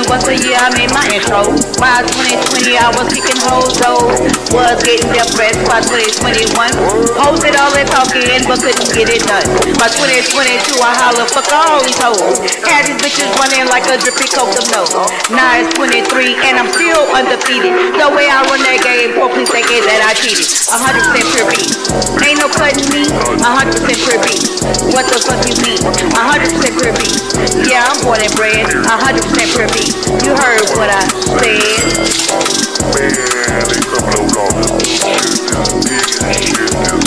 Was the year I made my intro. By 2020 I was kicking hoes, though. Was getting depressed by 2021. Posted all that talking, but couldn't get it done. By 2022 I holler, fuck all these hoes. Had these bitches running like a drippy coke of nose. Now it's 23 and I'm still undefeated. The way I run that game, poor please thinking that I cheated. 100% pure beat. Ain't no cutting me. 100% pure beat. What the fuck you mean? 100% pure beat. Yeah, I'm born and bred. 100% pure beat. You heard what I said. Man, they coming over all this shit, this big shit, this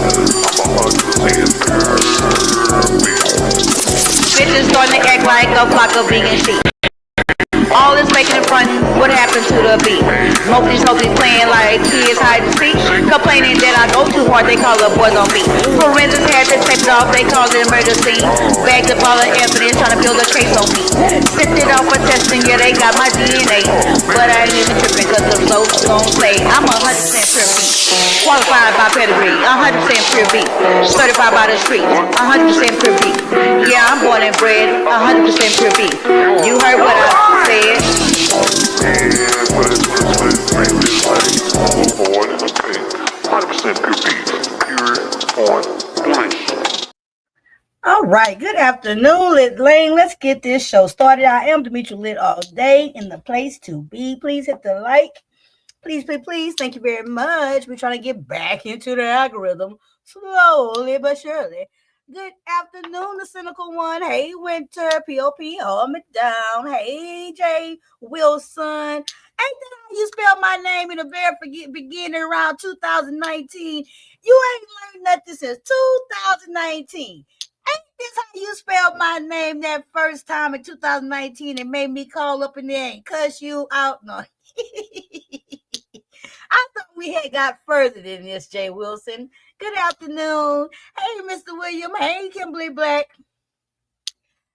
I'm 100% pure. Bitches starting to act like a flock of vegan sheep. All this making and frontin', what happened to the beat? Mopey's playing like kids hide and seek. Complaining that I go too hard, they call the boys on me. Forensics had to tape it off, they called it a murder scene. Bagged up all the evidence, trying to build a case on me. Sent it off for testing, yeah, they got my DNA. But I ain't even tripping, cause the flow gon' say I'm 100% pure beat. Qualified by pedigree, 100% pure beat. Certified by the streets, 100% pure beat. Yeah, I'm born and bred, 100% pure beat. You heard what I said. All right, good afternoon, Lit Lane. Let's get this show started. I am Demetri Lit all day in the place to be. Please hit the like. Please, please, please. Thank you very much. We're trying to get back into the algorithm slowly but surely. Good afternoon, the cynical one. Hey, Winter, P.O.P. hold me down. Hey, Jay Wilson. Ain't that how you spell my name in the very beginning around 2019? You ain't learned nothing since 2019. Ain't this how you spelled my name that first time in 2019 and made me call up in there and cuss you out? No. I thought we had got further than this, Jay Wilson. Good afternoon. Hey, Mr. William. Hey, Kimberly Black.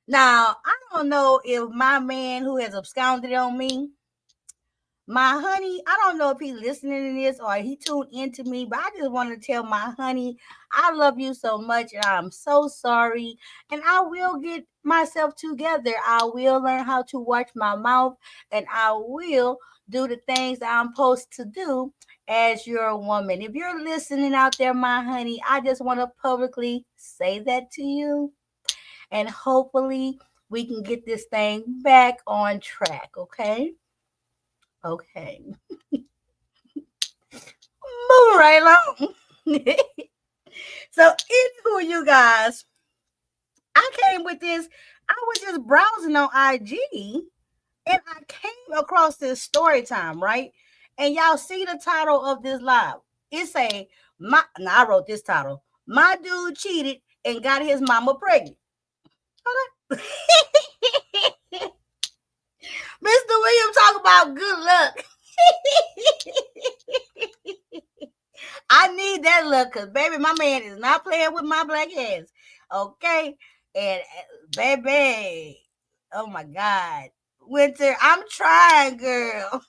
Now, I don't know if my man who has absconded on me, my honey, I don't know if he's listening to this or he tuned into me, but I just want to tell my honey, I love you so much and I'm so sorry. And I will get myself together. I will learn how to watch my mouth and I will do the things that I'm supposed to do as your woman. If you're listening out there, my honey, I just want to publicly say that to you. And hopefully we can get this thing back on track, okay? Okay. Move right along. So, anywho, you guys, I came with this. I was just browsing on IG and I came across this story time, right? And y'all see the title of this live. It's I wrote this title. My dude cheated and got his mama pregnant. Okay. Mr. William talk about good luck. I need that luck because, baby, my man is not playing with my black hands. Okay? And, baby, oh, my God. Winter, I'm trying, girl.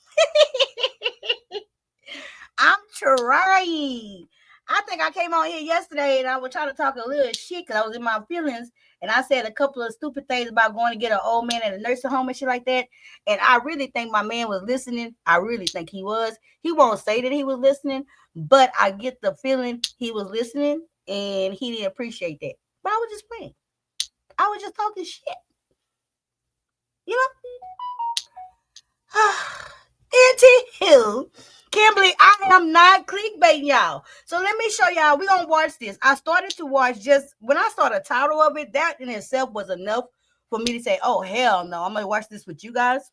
I'm trying. I think I came on here yesterday and I was trying to talk a little shit because I was in my feelings. And I said a couple of stupid things about going to get an old man at a nursing home and shit like that. And I really think my man was listening. I really think he was. He won't say that he was listening, but I get the feeling he was listening and he didn't appreciate that. But I was just playing. I was just talking shit. You know? Anywho, Kimberly, I am not clickbaiting y'all. So let me show y'all. We're going to watch this. I started to watch just, when I saw the title of it, that in itself was enough for me to say, oh, hell no, I'm going to watch this with you guys.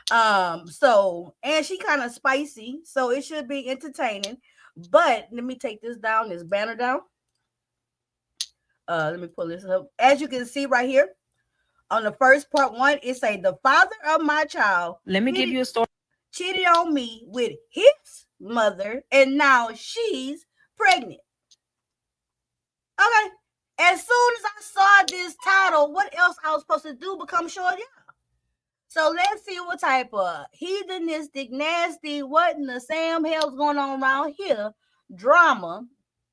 So, and she kind of spicy, so it should be entertaining. But let me take this down, this banner down. Let me pull this up. As you can see right here, on the first part one, it say the father of my child. Let me give you a story. Cheated on me with his mother, and now she's pregnant. Okay. As soon as I saw this title, what else I was supposed to do but come show y'all? So let's see what type of heathenistic, nasty, what in the Sam hell's going on around here drama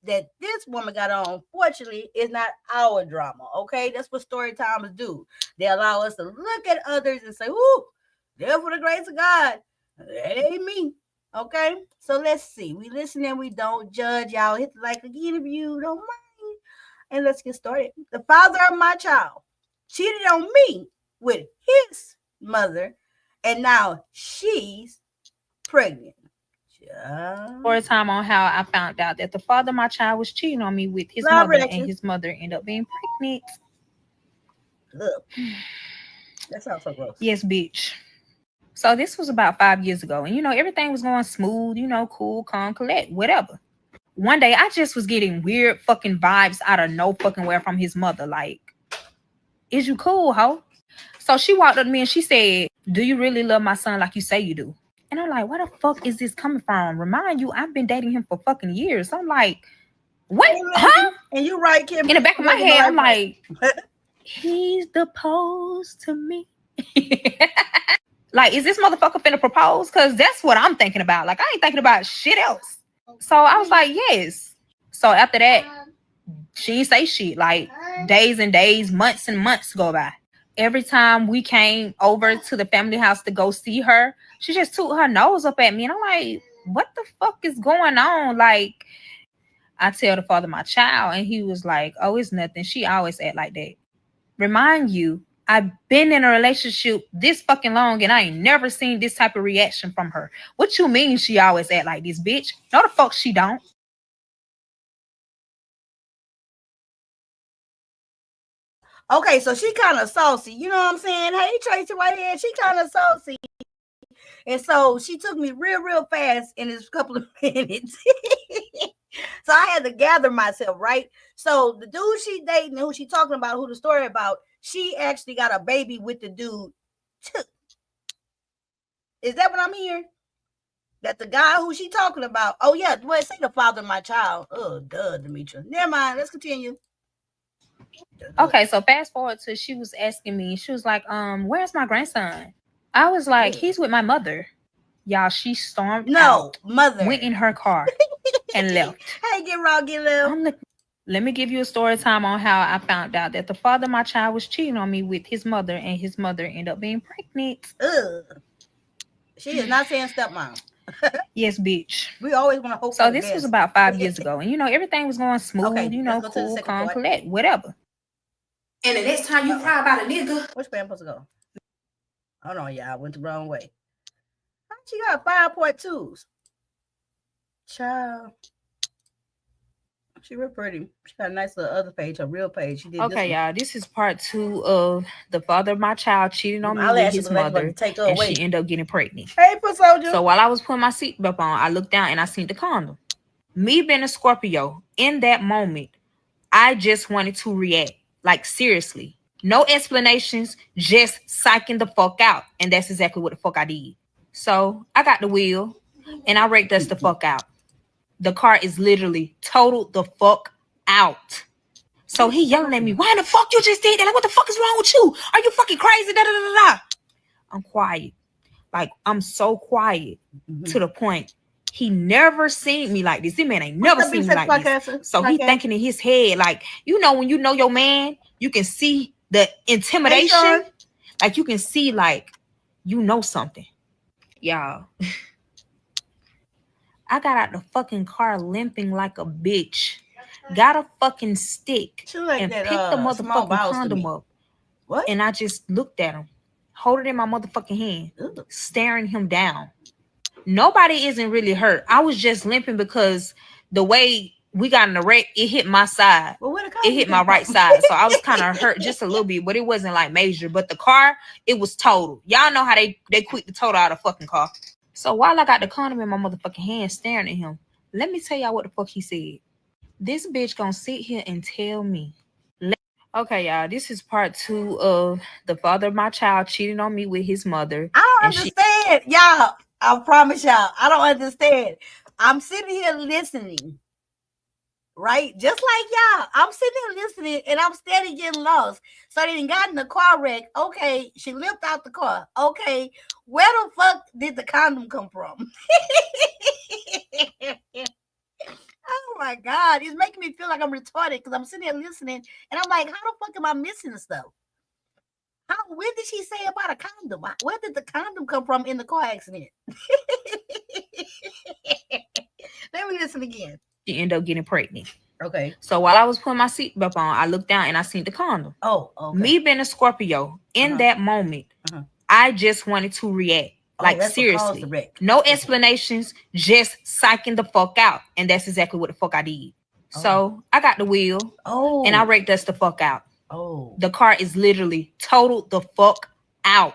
that this woman got on. Fortunately, is not our drama. Okay, that's what story timers do. They allow us to look at others and say, "Whoo, there for the grace of God." That ain't me. Okay, so let's see. We listen and we don't judge. Y'all hit the like again if you don't mind, and let's get started. The father of my child cheated on me with his mother, and now she's pregnant. Story time on how I found out that the father of my child was cheating on me with his Live mother, reaction. and his mother ended up being pregnant. Look, that sounds so gross. Yes, bitch. So this was about 5 years ago, and everything was going smooth, cool, calm, collect, whatever. One day I just was getting weird fucking vibes out of no fucking where from his mother. Like, is you cool, ho? So she walked up to me and she said, "Do you really love my son like you say you do?" And I'm like, where the fuck is this coming from? Remind you, I've been dating him for fucking years. I'm like, what? Huh? And you right, Kim. In the back of my head, I'm like, he's deposed to me. Like, is this motherfucker finna propose? Because that's what I'm thinking about. Like, I ain't thinking about shit else. So I was like, yes. So after that, she didn't say shit. Like, days and days, months and months go by. Every time we came over to the family house to go see her, she just took her nose up at me. And I'm like, what the fuck is going on? Like, I tell the father of my child, and he was like, oh, it's nothing. She always act like that. Remind you, I've been in a relationship this fucking long, and I ain't never seen this type of reaction from her. What you mean she always act like this, bitch? No, the fuck she don't. Okay, so she kind of saucy. You know what I'm saying? Hey, Tracy Whitehead, she kind of saucy. And so she took me real fast in this couple of minutes. So I had to gather myself, right? So the dude she dating, who she talking about, who the story about, she actually got a baby with the dude too. Is that what I'm hearing? That the guy who she talking about? Oh yeah, well, say the father of my child. Oh, duh, Demetra. Never mind. Let's continue. Okay, so fast forward to she was asking me. She was like, "Where's my grandson?" I was like, "He's with my mother." Y'all, she stormed out, mother, went in her car, and left. Hey, get raw, get left. Let me give you a story time on how I found out that the father of my child was cheating on me with his mother, and his mother ended up being pregnant. Ugh. She is not saying stepmom. Yes, bitch. We always want to hope. So this was about 5 years ago, and everything was going smooth. Cool, calm, collect, whatever. And the next time you cry about a nigga, which way I'm supposed to go? Hold on, y'all. I went the wrong way. She got 5.2s. Child. She real pretty. She got a nice little other page, her real page. She did okay, y'all. This is part 2 of the father of my child cheating on me with his mother, and she ended up getting pregnant. Hey, Put Soldier. So while I was putting my seatbelt on, I looked down and I seen the condom. Me being a Scorpio, in that moment, I just wanted to react. Like, seriously. No explanations, just psyching the fuck out. And that's exactly what the fuck I did. So I got the wheel and I raked us the fuck out. The car is literally totaled the fuck out. So he yelling at me, why the fuck you just did that? Like, what the fuck is wrong with you? Are you fucking crazy? Da, da, da, da. I'm quiet. Like, I'm so quiet to the point he never seen me like this. This man ain't never seen me like this. So he thinking in his head, like, when you know your man, you can see the intimidation. Like, you can see, like, something. Y'all. I got out the fucking car limping like a bitch. Got a fucking stick and picked the motherfucking condom up. What? And I just looked at him, hold it in my motherfucking hand, staring him down. Nobody isn't really hurt. I was just limping because the way we got in the wreck, it hit my side. Well, it hit my right side. So I was kind of hurt just a little bit, but it wasn't like major. But the car, it was total. Y'all know how they quick to total out a fucking car. So while I got the condom in my motherfucking hand staring at him, let me tell y'all what the fuck he said. This bitch gonna sit here and tell me. Okay, y'all, this is part 2 of the father of my child cheating on me with his mother. I don't understand. Y'all, I promise y'all, I don't understand. I'm sitting here listening, right? Just like y'all. I'm sitting here listening and I'm steady getting lost. So they done got in the car wreck. Okay, she limped out the car. Okay, where the fuck did the condom come from? Oh my God. It's making me feel like I'm retarded because I'm sitting here listening and I'm like, how the fuck am I missing stuff? Where did she say about a condom? Where did the condom come from in the car accident? Let me listen again. She ended up getting pregnant. Okay. So while I was putting my seatbelt on, I looked down and I seen the condom. Oh, okay. Me being a Scorpio, in that moment, I just wanted to react. Like, seriously. No explanations, just psyching the fuck out. And that's exactly what the fuck I did. So I got the wheel. And I raked us the fuck out. The car is literally totaled the fuck out.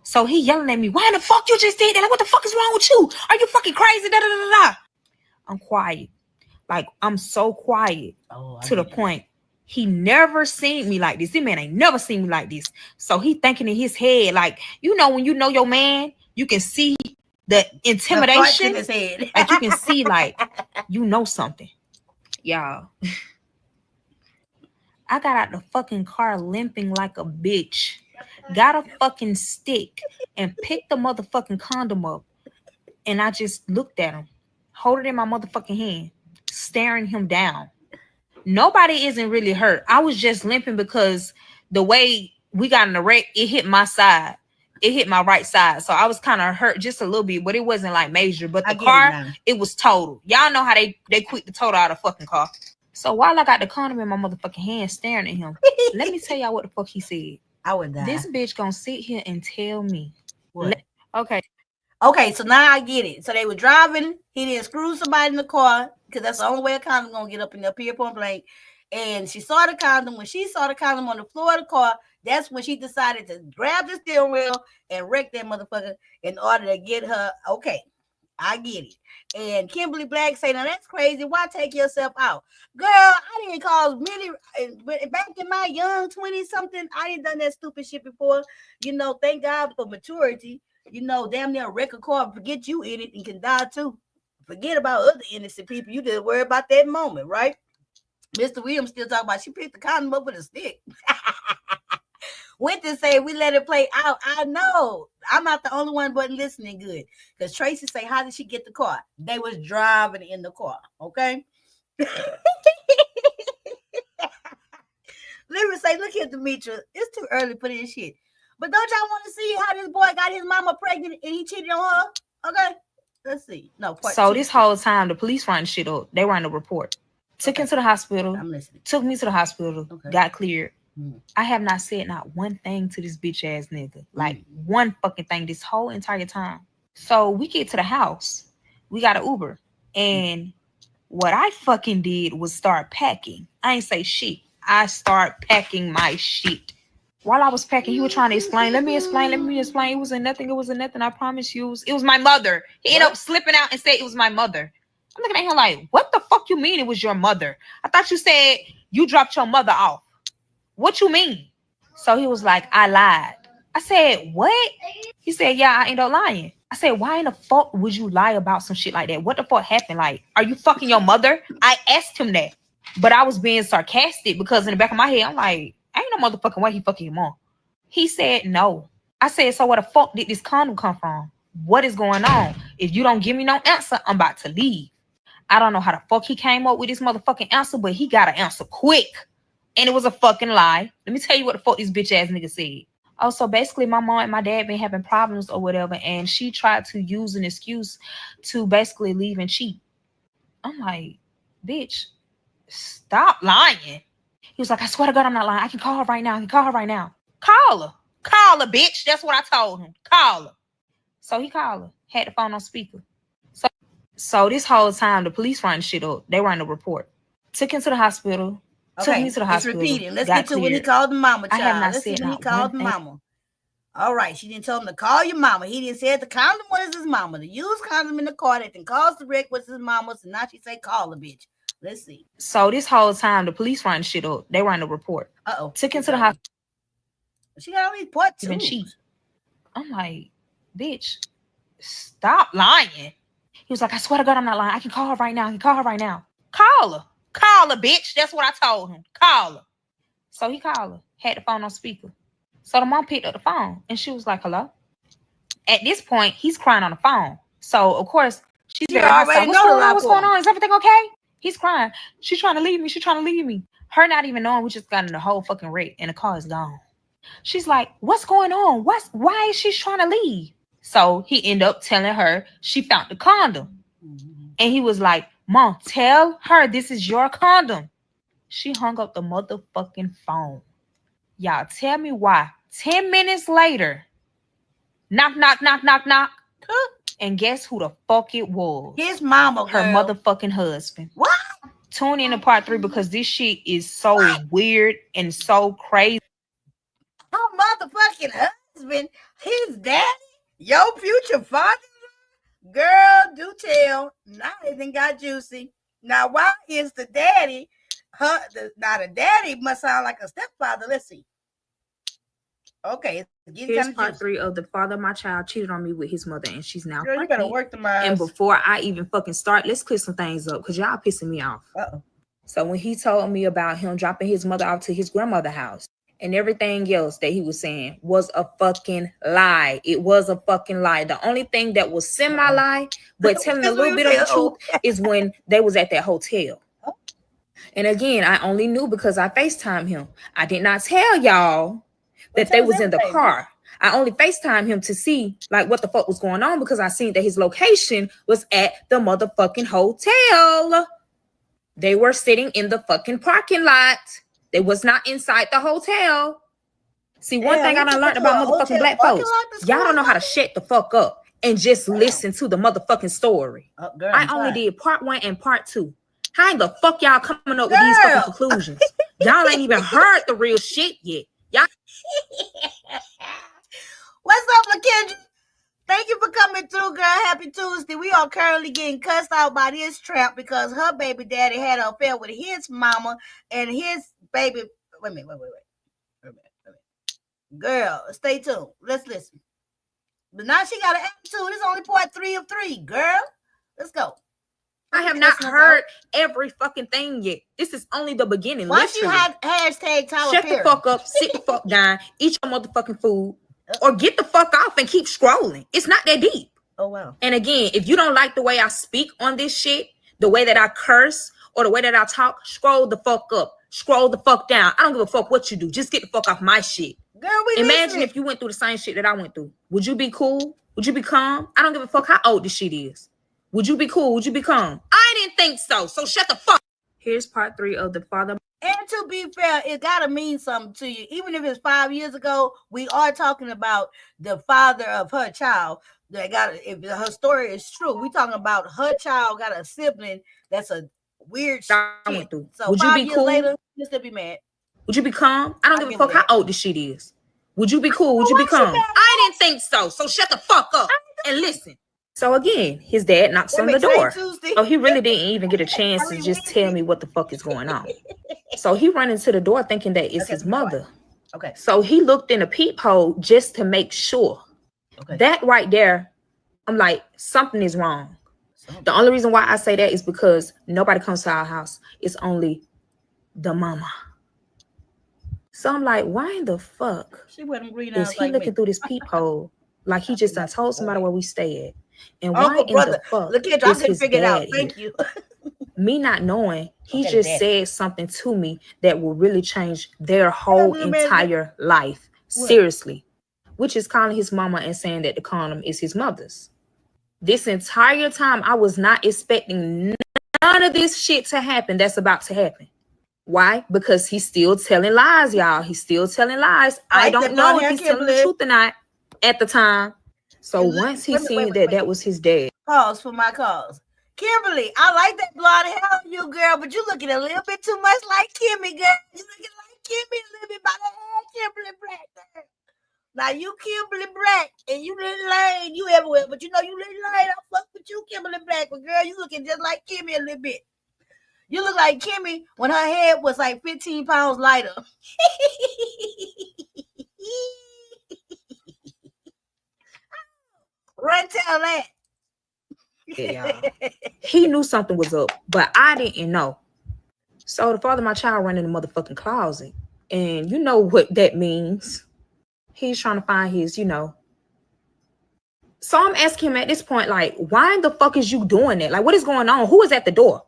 So he yelling at me, why the fuck you just did that? Like, what the fuck is wrong with you? Are you fucking crazy? Da, da, da, da. I'm quiet. Like, I'm so quiet to the point. He never seen me like this. This man ain't never seen me like this. So he thinking in his head, like, you know, when you know your man, you can see the intimidation. In his head. Like, you can see, like, you know something. Y'all. I got out the fucking car limping like a bitch. Got a fucking stick and picked the motherfucking condom up. And I just looked at him, hold it in my motherfucking hand, staring him down. Nobody isn't really hurt. I was just limping because the way we got in the wreck, it hit my side. It hit my right side. So I was kind of hurt just a little bit, but it wasn't like major. But the car, it was total. Y'all know how they quit the total out of fucking car. So while I got the condom in my motherfucking hand staring at him, let me tell y'all what the fuck he said. I would die. This bitch gonna sit here and tell me. What? Okay, so now I get it. So they were driving. He didn't screw somebody in the car because that's the only way a condom gonna get up in the pier point blank. And she saw the condom. When she saw the condom on the floor of the car, that's when she decided to grab the steering wheel and wreck that motherfucker in order to get her. Okay, I get it. And Kimberly Black say, now that's crazy. Why take yourself out? Girl, I didn't cause many, back in my young 20-something, I didn't done that stupid shit before. You know, thank God for maturity. You know, damn near wreck a car, forget you in it and can die too. Forget about other innocent people. You just worry about that moment, right? Mr. Williams still talking about she picked the condom up with a stick. Went to say we let it play out. I know. I'm not the only one but listening good. Because Tracy say, how did she get the car? They was driving in the car. Okay. Let me say, look here, Demetra. It's too early for this shit. But don't y'all want to see how this boy got his mama pregnant and he cheated on her? Okay. Let's see. No. So this whole time, the police ran shit up. They ran a report. Took him to the hospital. I'm listening. Took me to the hospital. Okay. Got cleared. I have not said not one thing to this bitch ass nigga. Like one fucking thing this whole entire time. So we get to the house. We got an Uber. And what I fucking did was start packing. I ain't say shit. I start packing my shit. While I was packing, he was trying to explain. Let me explain. It wasn't nothing. I promise you. It was my mother. He ended up slipping out and said it was my mother. I'm looking at him like, what the fuck you mean it was your mother? I thought you said you dropped your mother off. What you mean? So he was like, I lied. I said, what? He said, yeah, I ain't no lying. I said, why in the fuck would you lie about some shit like that? What the fuck happened? Like, are you fucking your mother? I asked him that. But I was being sarcastic because in the back of my head, I'm like, ain't no motherfucking way he fucking your mom. He said, no. I said, so where the fuck did this condom come from? What is going on? If you don't give me no answer, I'm about to leave. I don't know how the fuck he came up with this motherfucking answer, but he got an answer quick. And it was a fucking lie. Let me tell you what the fuck this bitch ass nigga said. Oh, so basically my mom and my dad been having problems or whatever, and she tried to use an excuse to basically leave and cheat. I'm like, bitch, stop lying. He was like, I swear to God, I'm not lying. I can call her right now. Call her. Call her, bitch. That's what I told him. Call her. So he called her. Had the phone on speaker. So this whole time, the police ran shit up. They ran a report. Took him to the hospital. Okay, took me to the hospital. Repeating. Let's get to when he called the mama, child. I have not said when he called the mama. All right, she didn't tell him to call your mama. He didn't say the condom was his mama. The used condom in the car that then caused the wreck was his mama's, and now she say call the bitch. Let's see. So this whole time, the police ran shit up. They ran a report. Took him to the hospital. She got all these part two. I'm like, bitch, stop lying. He was like, I swear to God, I'm not lying. I can call her right now. I can call her right now. Call her. Call her, bitch. That's what I told him. Call her. So he called her. Had the phone on speaker. So the mom picked up the phone and she was like, hello? At this point, he's crying on the phone. So, of course, she's You very already hostile. know What's going on? Is everything okay? He's crying. She's trying to leave me. She's trying to leave me. Her not even knowing we just got in the whole fucking wreck and the car is gone. She's like, what's going on? Why is she trying to leave? So he ended up telling her she found the condom. And he was like, Mom, tell her this is your condom. She hung up the motherfucking phone. Y'all tell me why. 10 minutes later, knock, knock, knock, knock, knock. And guess who the fuck it was? His mama, her girl. motherfucking husband. What? Tune in to part 3 because this shit is so weird and so crazy. Her motherfucking husband, his daddy, your future father. Girl, do tell. Now it got juicy. Now, why is the daddy? Now the daddy must sound like a stepfather. Let's see. Okay, here's part 3 of the father of my child cheated on me with his mother, and she's now Girl, you better work the minds. And before I even fucking start, let's clear some things up because y'all pissing me off. So when he told me about him dropping his mother off to his grandmother's house and everything else that he was saying was a fucking lie. It was a fucking lie. The only thing that was semi-lie, but telling a little bit of the truth, is when they was at that hotel. And again, I only knew because I FaceTimed him. I did not tell y'all that they was in the car. I only FaceTimed him to see like what the fuck was going on because I seen that his location was at the motherfucking hotel. They were sitting in the fucking parking lot. They was not inside the hotel. See, one thing I done learned about motherfucking black folks, y'all don't know how to shut the fuck up and just listen to the motherfucking story. Girl, I only did part 1 and part 2. How in the fuck y'all coming up with these fucking conclusions? Y'all ain't even heard the real shit yet. Y'all. What's up, LaKendra? Thank you for coming through, girl. Happy Tuesday. We are currently getting cussed out by this tramp because her baby daddy had an affair with his mama and his baby. Wait a minute. Girl, stay tuned. Let's listen. But now she got an attitude. It's only part 3 of 3, girl. Let's go. I have not heard every fucking thing yet. This is only the beginning. Why you had hashtag Tyler Shut Perry? the fuck up, sit the fuck down, eat your motherfucking food, or get the fuck off and keep scrolling. It's not that deep. Oh, wow. And again, if you don't like the way I speak on this shit, the way that I curse, or the way that I talk, scroll the fuck up. Scroll the fuck down. I don't give a fuck what you do. Just get the fuck off my shit. Girl, imagine if you went through the same shit that I went through. Would you be cool? Would you be calm? I don't give a fuck how old this shit is. Would you be cool? Would you be calm? I didn't think so. So shut the fuck. Here's part 3 of the father. And to be fair, it gotta mean something to you. Even if it's 5 years ago, we are talking about the father of her child that got. If her story is true, we talking about her child got a sibling that's a weird shit. So would you be cool? Later, you still be mad. Would you be calm? I don't give a fuck how old this shit is. Would you be cool? Would you be calm? I didn't think so. So shut the fuck up and listen. So again, his dad knocks on the door. Oh, he really didn't even get a chance to just tell me what the fuck is going on. So he run into the door thinking that it's his mother. Okay. So he looked in a peephole just to make sure. Okay. That right there, I'm like, something is wrong. The only reason why I say that is because nobody comes to our house. It's only the mama. So I'm like, why in the fuck is he looking through this peephole like he just done told somebody where we stay at? And why in the fuck is his dad here? Me not knowing, he just said something to me that will really change their whole entire life. Seriously. Which is calling his mama and saying that the condom is his mother's. This entire time, I was not expecting none of this shit to happen that's about to happen. Why? Because he's still telling lies, y'all. He's still telling lies. I don't know if he's telling the truth or not at the time. So once he seen that that was his dad. Pause for my cause. Kimberly, I like that blonde hair on you, girl, but you looking a little bit too much like Kimmy, girl. You looking like Kimmy a little bit by the hair, Kimberly Black, girl. Now you Kimberly Black and you Little Lane, you everywhere, but you know you Little Lane. I fuck with you, Kimberly Black, but girl, you looking just like Kimmy a little bit. You look like Kimmy when her head was like 15 pounds lighter. Run, tell tell that. Yeah, he knew something was up, but I didn't know. So the father of my child ran in the motherfucking closet. And you know what that means. He's trying to find his, So I'm asking him at this point, like, why the fuck is you doing that? Like, what is going on? Who is at the door?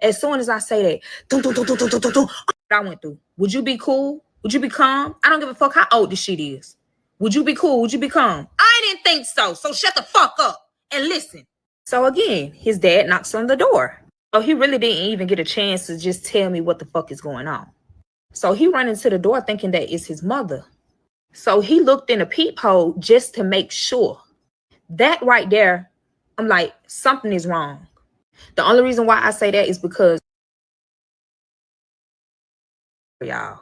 As soon as I say that, dun, dun, dun, dun, dun, dun, dun, dun, I went through. Would you be cool? Would you be calm? I don't give a fuck how old this shit is. Would you be cool? Would you be calm? I didn't think so. So shut the fuck up and listen. So again, his dad knocks on the door. So he really didn't even get a chance to just tell me what the fuck is going on. So he ran into the door thinking that it's his mother. So he looked in a peephole just to make sure. That right there, I'm like, something is wrong. The only reason why I say that is because, y'all,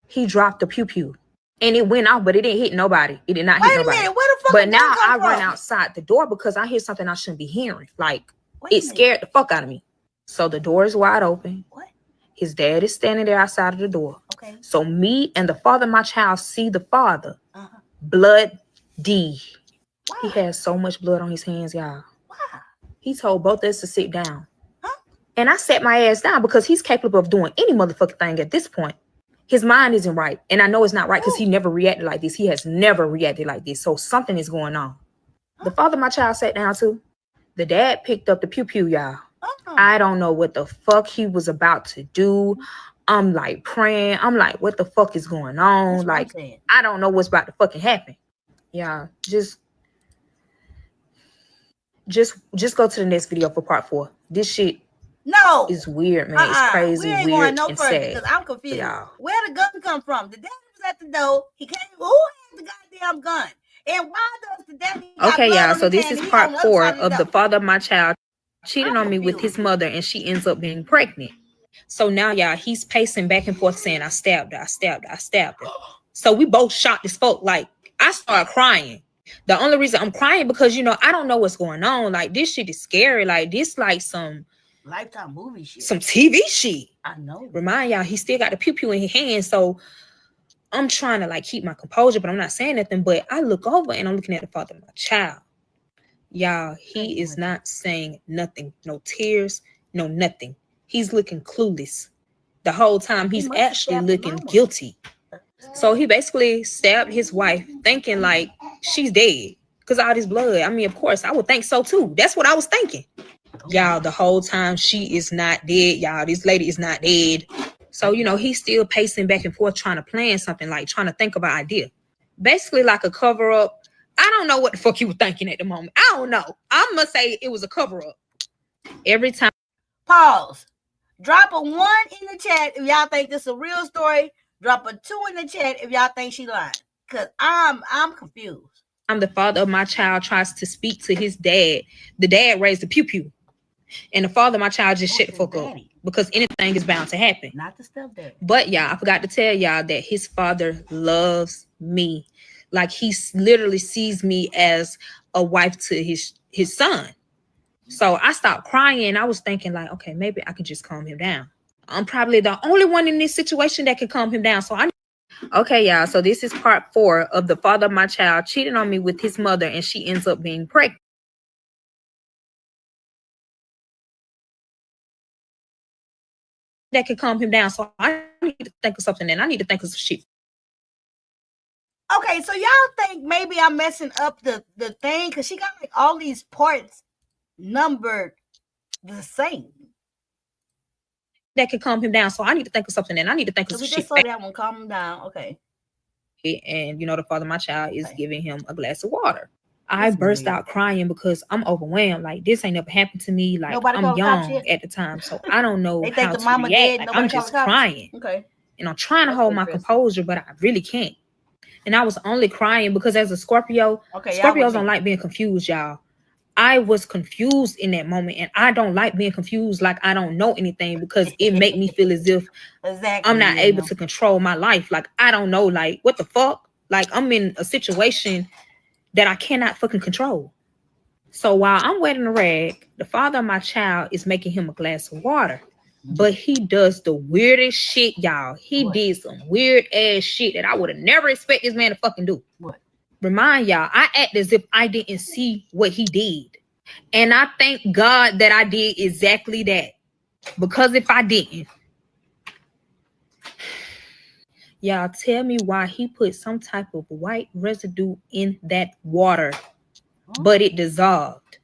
he dropped the pew-pew. And it went off, but it didn't hit nobody. It did not hit nobody. Wait a minute, where the fuck But did now that I come run from? outside the door because I hear something I shouldn't be hearing. Like, Wait a it minute. scared the fuck out of me. So the door is wide open. What? His dad is standing there outside of the door. Okay. So me and the father of my child see the father. Uh-huh. Blood D. Why? He has so much blood on his hands, y'all. Why? He told both of us to sit down. Huh? And I sat my ass down because he's capable of doing any motherfucking thing at this point. His mind isn't right. And I know it's not right because he never reacted like this. He has never reacted like this. So something is going on. The father of my child sat down too. The dad picked up the pew-pew, y'all. I don't know what the fuck he was about to do. I'm like praying. I'm like, what the fuck is going on? Like, I don't know what's about to fucking happen. Yeah, just go to the next video for part 4. This shit is weird, man. It's crazy, we ain't weird, going no and further sad. because I'm confused. Yeah. Where the gun come from? The daddy was at the door. He came. Who had the goddamn gun? And why does the daddy? Okay, y'all. So this is part 4 of the father of my child cheating on me with his mother, and she ends up being pregnant. So now, y'all, he's pacing back and forth saying, I stabbed her, I stabbed her, I stabbed her. So we both shocked as fuck. Like, I started crying. The only reason I'm crying because, I don't know what's going on. Like, this shit is scary. Like, this like some Lifetime movie shit. Some TV shit. I know. Remind y'all, he still got the pew-pew in his hand. So I'm trying to like keep my composure, but I'm not saying nothing. But I look over and I'm looking at the father of my child. Y'all, he is not saying nothing. No tears, no nothing. He's looking clueless. The whole time he's actually looking guilty. So he basically stabbed his wife thinking like she's dead because all this blood. I mean, of course, I would think so too. That's what I was thinking. Y'all, the whole time she is not dead. Y'all, this lady is not dead. So, he's still pacing back and forth trying to plan something, like trying to think of an idea. Basically like a cover up. I don't know what the fuck he was thinking at the moment. I don't know. I'm going to say it was a cover up. Every time. Pause. Drop a 1 in the chat if y'all think this is a real story. Drop a 2 in the chat if y'all think she lying. Because I'm confused. The father of my child tries to speak to his dad. The dad raised the pew-pew. And the father of my child just shut the fuck up. Because anything is bound to happen. Not the stepdad. But y'all, I forgot to tell y'all that his father loves me. Like he literally sees me as a wife to his son. So I stopped crying. I was thinking like, okay, maybe I can just calm him down. I'm probably the only one in this situation that can calm him down. So okay, y'all. So this is part 4 of the father of my child cheating on me with his mother, and she ends up being pregnant. That can calm him down. So I need to think of something, and I need to think of some shit. Okay, so y'all think maybe I'm messing up the thing because she got like all these parts numbered the same. That can calm him down. So I need to think of something, and I need to think of some shit. We just saw that one calm him down. Okay. And the father of my child is giving him a glass of water. I burst out crying because I'm overwhelmed. Like this ain't never happened to me. Like I'm young at the time, so I don't know they how think the to mama react. Dead, like, I'm just crying. Okay. And I'm trying to hold my composure, but I really can't. And I was only crying because as a Scorpio, Scorpios don't like being confused, y'all. I was confused in that moment, and I don't like being confused like I don't know anything because it make me feel as if I'm not able to control my life. Like I don't know, like what the fuck? Like I'm in a situation that I cannot fucking control. So while I'm wetting the rag, the father of my child is making him a glass of water. But he does the weirdest shit, y'all. He did some weird ass shit that I would have never expected this man to fucking do. What? Remind y'all, I act as if I didn't see what he did. And I thank God that I did exactly that. Because if I didn't, y'all tell me why he put some type of white residue in that water, but it dissolved.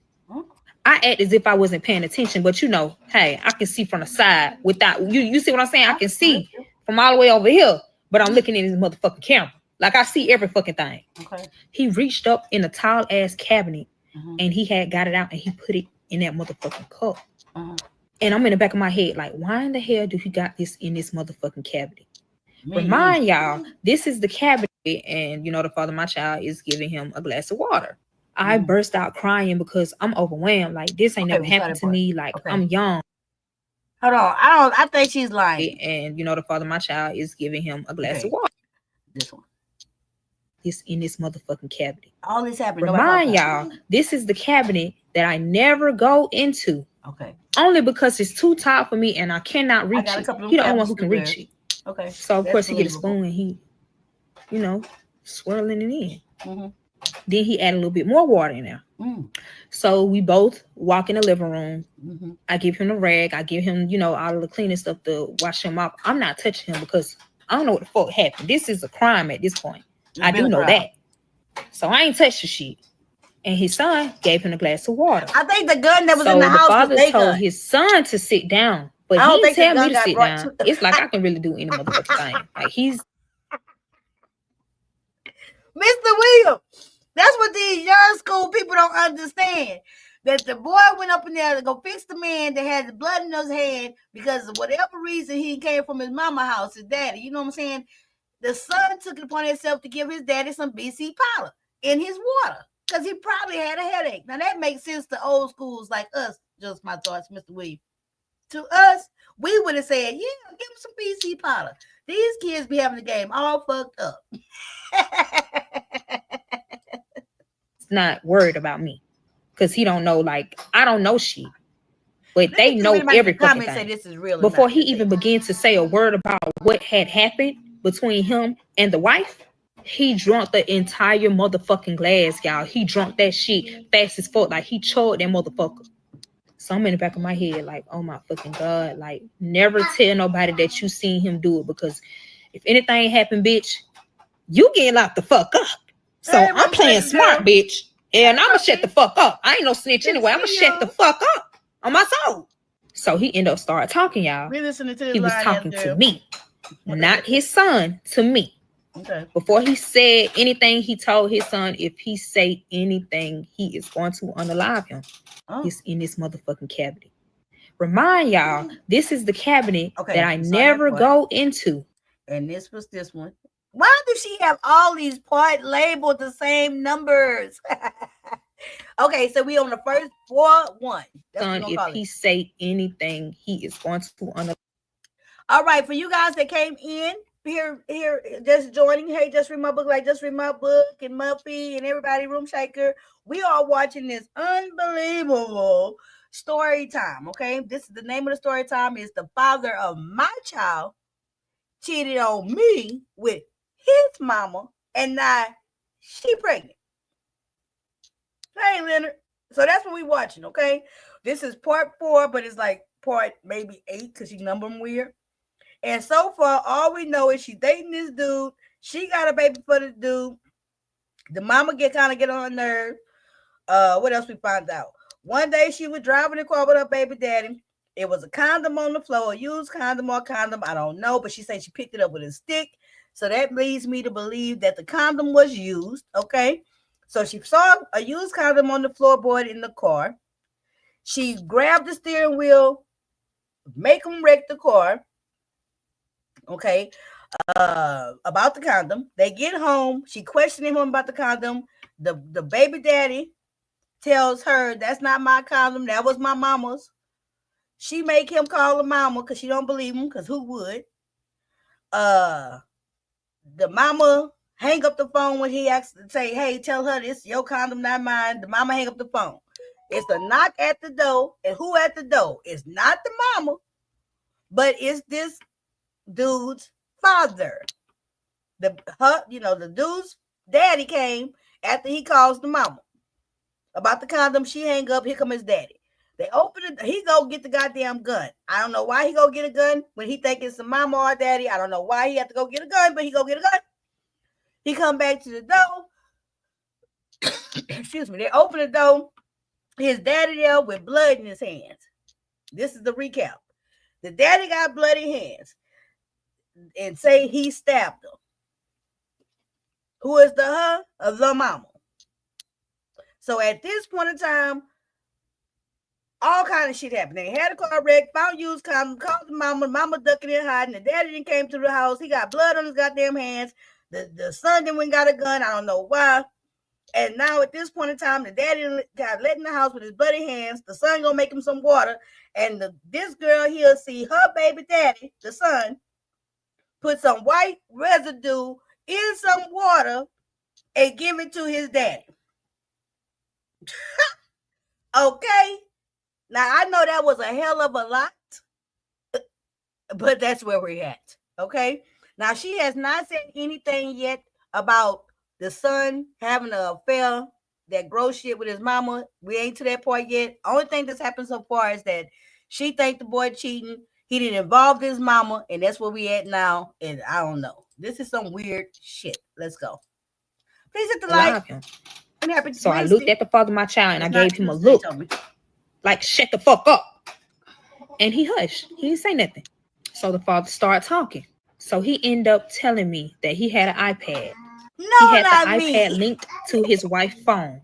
I act as if I wasn't paying attention, but you know, hey, I can see from the side without you. You see what I'm saying? I can see from all the way over here, but I'm looking in his motherfucking camera. Like I see every fucking thing. Okay. He reached up in a tall ass cabinet and he had got it out and he put it in that motherfucking cup. And I'm in the back of my head, like, why in the hell do he got this in this motherfucking cabinet? Remind y'all, this is the cabinet, and you know, the father of my child is giving him a glass of water. I burst out crying because I'm overwhelmed. Like, this ain't never happened to me. Like, I'm young. Hold on. I think she's lying. And you know, the father of my child is giving him a glass of water. This one. This in this motherfucking cabinet. All this happened. Remind y'all, this is the cabinet that I never go into. Okay. Only because it's too tall for me and I cannot reach it. He the only one who can reach it. Okay. So of course he get a spoon and he, you know, swirling it in. Then he add a little bit more water in there. So we both walk in the living room. I give him the rag. I give him, you know, all of the cleaning stuff to wash him off. I'm not touching him because I don't know what the fuck happened. This is a crime at this point. I do know that. So I ain't touched the shit. And his son gave him a glass of water. I think the gun that was in the house was the father told his son to sit down. But he didn't tell me to sit down. It's like I can really do any motherfucking thing. Like he's Mr. Williams. That's what these young school people don't understand. That the boy went up in there to go fix the man that had the blood in his hand because of whatever reason he came from his mama house, his daddy. You know what I'm saying? The son took it upon himself to give his daddy some BC powder in his water because he probably had a headache. Now that makes sense to old schools like us. Just my thoughts, Mr. Williams. To us, we would have said, yeah, give him some BC powder. These kids be having the game all fucked up. Not worried about me because he don't know, like, I don't know shit. But they know every fucking thing. Say this is real before he even began to say a word about what had happened between him and the wife, he drunk the entire motherfucking glass, y'all. He drunk that shit fast as fuck. Like, he choked that motherfucker. So I'm in the back of my head like, oh my fucking God. Like, never tell nobody that you seen him do it because if anything happened, bitch, you getting locked the fuck up. So I'm playing smart, bitch. And I'm going to shut the fuck up. I ain't no snitch anyway. I'm going to shut the fuck up on my soul. So he ended up started talking, y'all. We listening to this. He was talking to me, not his son, to me. Okay. Before he said anything, he told his son, if he say anything, he is going to unalive him. It's in this motherfucking cabinet. Remind y'all, this is the cabinet that I never go into. And this was this one. Why does she have all these parts labeled the same numbers? Okay, so we on the first 4-1. Son, if he say anything, he is going to unalive. All right, for you guys that came in here, just joining. Hey, Just Read My Book, like Just Read My Book, and Muffy and everybody, Room Shaker. We are watching this unbelievable story time. Okay, this is the name of the story time. Is the father of my child cheated on me with his mama, and now she pregnant. Hey, Leonard. So that's what we watching. Okay, this is part 4, but it's like part maybe 8 because she number them weird. And so far, all we know is she's dating this dude. She got a baby for the dude. The mama get on her nerve. What else we found out? One day she was driving the car with her baby daddy. It was a condom on the floor, a used condom or condom, I don't know. But she said she picked it up with a stick. So that leads me to believe that the condom was used. Okay. So she saw a used condom on the floorboard in the car. She grabbed the steering wheel, make him wreck the car. Okay, about the condom. They get home. She questioning him about the condom. The baby daddy tells her that's not my condom. That was my mama's. She make him call her mama because she don't believe him. Because who would? The mama hang up the phone when he asks to say, "Hey, tell her this your condom, not mine." The mama hang up the phone. It's a knock at the door, and who at the door? It's not the mama, but it's this dude's father. The dude's daddy came after he calls the mama about the condom. She hang up. Here come his daddy. They open it. He go get the goddamn gun. I don't know why he go get a gun when he think it's the mama or daddy. I don't know why he have to go get a gun, but he go get a gun. He come back to the door. Excuse me. They open the door. His daddy there with blood in his hands. This is the recap. The daddy got bloody hands and say he stabbed her. Who is the her? Of the mama. So at this point in time, all kind of shit happened. They had a car wreck, found used condom, called the mama ducking and hiding. The daddy didn't came to the house. He got blood on his goddamn hands. The son then went got a gun. I don't know why. And now at this point in time, the daddy got let in the house with his bloody hands. The son gonna make him some water. And this girl here see her baby daddy, the son, put some white residue in some water and give it to his daddy. Okay. Now I know that was a hell of a lot, but that's where we're at. Okay. Now she has not said anything yet about the son having an affair, that gross shit with his mama. We ain't to that point yet. Only thing that's happened so far is that she think the boy cheating. He didn't involve his mama, and that's where we at now. And I don't know. This is some weird shit. Let's go. Please hit the like. So I looked at the father of my child and I gave him a look. Like, shut the fuck up. And he hushed. He didn't say nothing. So the father started talking. So he ended up telling me that he had an iPad. No, he had not the me. iPad linked to his wife's phone.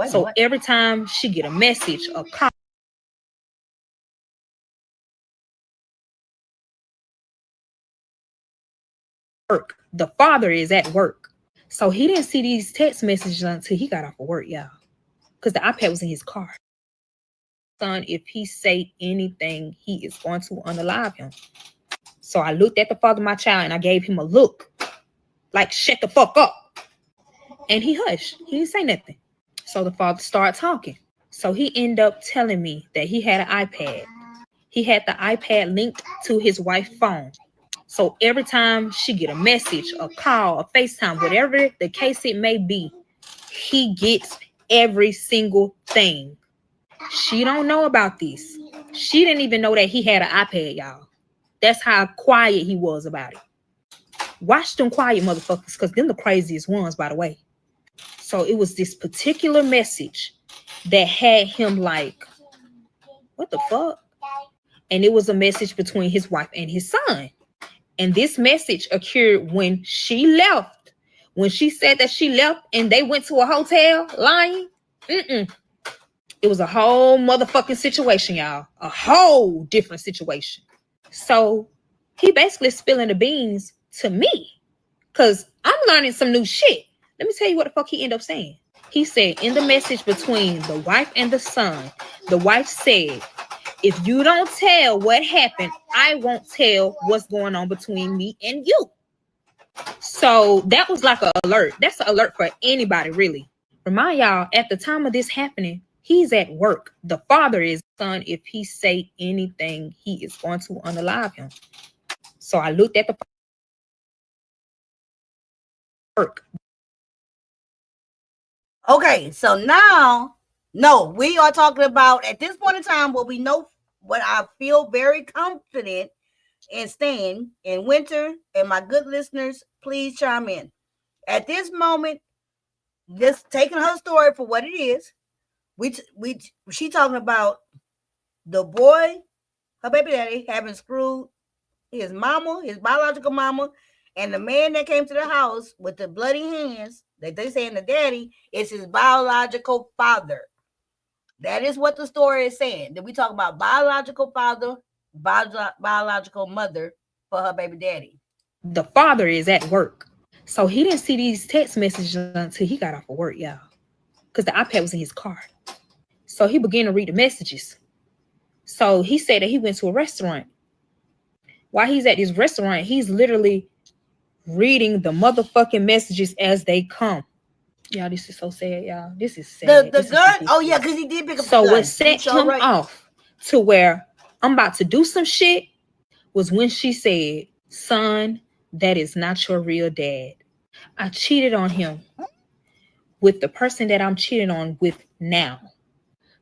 So every time she get a message, a call, work. The father is at work. So he didn't see these text messages until he got off of work, y'all. Because the iPad was in his car. Son, if he say anything, he is going to unalive him. So I looked at the father of my child and I gave him a look. Like, shut the fuck up. And he hushed. He didn't say nothing. So the father started talking. So he ended up telling me that he had an iPad. He had the iPad linked to his wife's phone. So every time she get a message, a call, a FaceTime, whatever the case it may be, he gets every single thing. She don't know about this. She didn't even know that he had an iPad, y'all. That's how quiet he was about it. Watch them quiet motherfuckers, because them the craziest ones, by the way. So it was this particular message that had him like, what the fuck? And it was a message between his wife and his son. And this message occurred when she left. When she said that she left and they went to a hotel lying. It was a whole motherfucking situation, y'all. A whole different situation. So he basically spilling the beans to me. Because I'm learning some new shit. Let me tell you what the fuck he ended up saying. He said in the message between the wife and the son, the wife said, if you don't tell what happened, I won't tell what's going on between me and you. So that was like an alert. That's an alert for anybody, really. Remind y'all, at the time of this happening, he's at work. The father is son. If he say anything, he is going to unalive him. So I looked at the work. Okay, so now, no, we are talking about at this point in time what we know, what I feel very confident in staying in. Winter and my good listeners, please chime in. At this moment, just taking her story for what it is, she talking about the boy, her baby daddy, having screwed his mama, his biological mama, and the man that came to the house with the bloody hands that they saying the daddy is his biological father. That is what the story is saying. That we talk about biological father, biological mother for her baby daddy. The father is at work. So he didn't see these text messages until he got off of work, y'all. Because the iPad was in his car. So he began to read the messages. So he said that he went to a restaurant. While he's at this restaurant, he's literally reading the motherfucking messages as they come. Y'all, this is so sad, y'all. This is sad. The gun? Oh, yeah, because he did pick up the gun. So what set him off to where I'm about to do some shit was when she said, son, that is not your real dad. I cheated on him. with the person that I'm cheating on with now.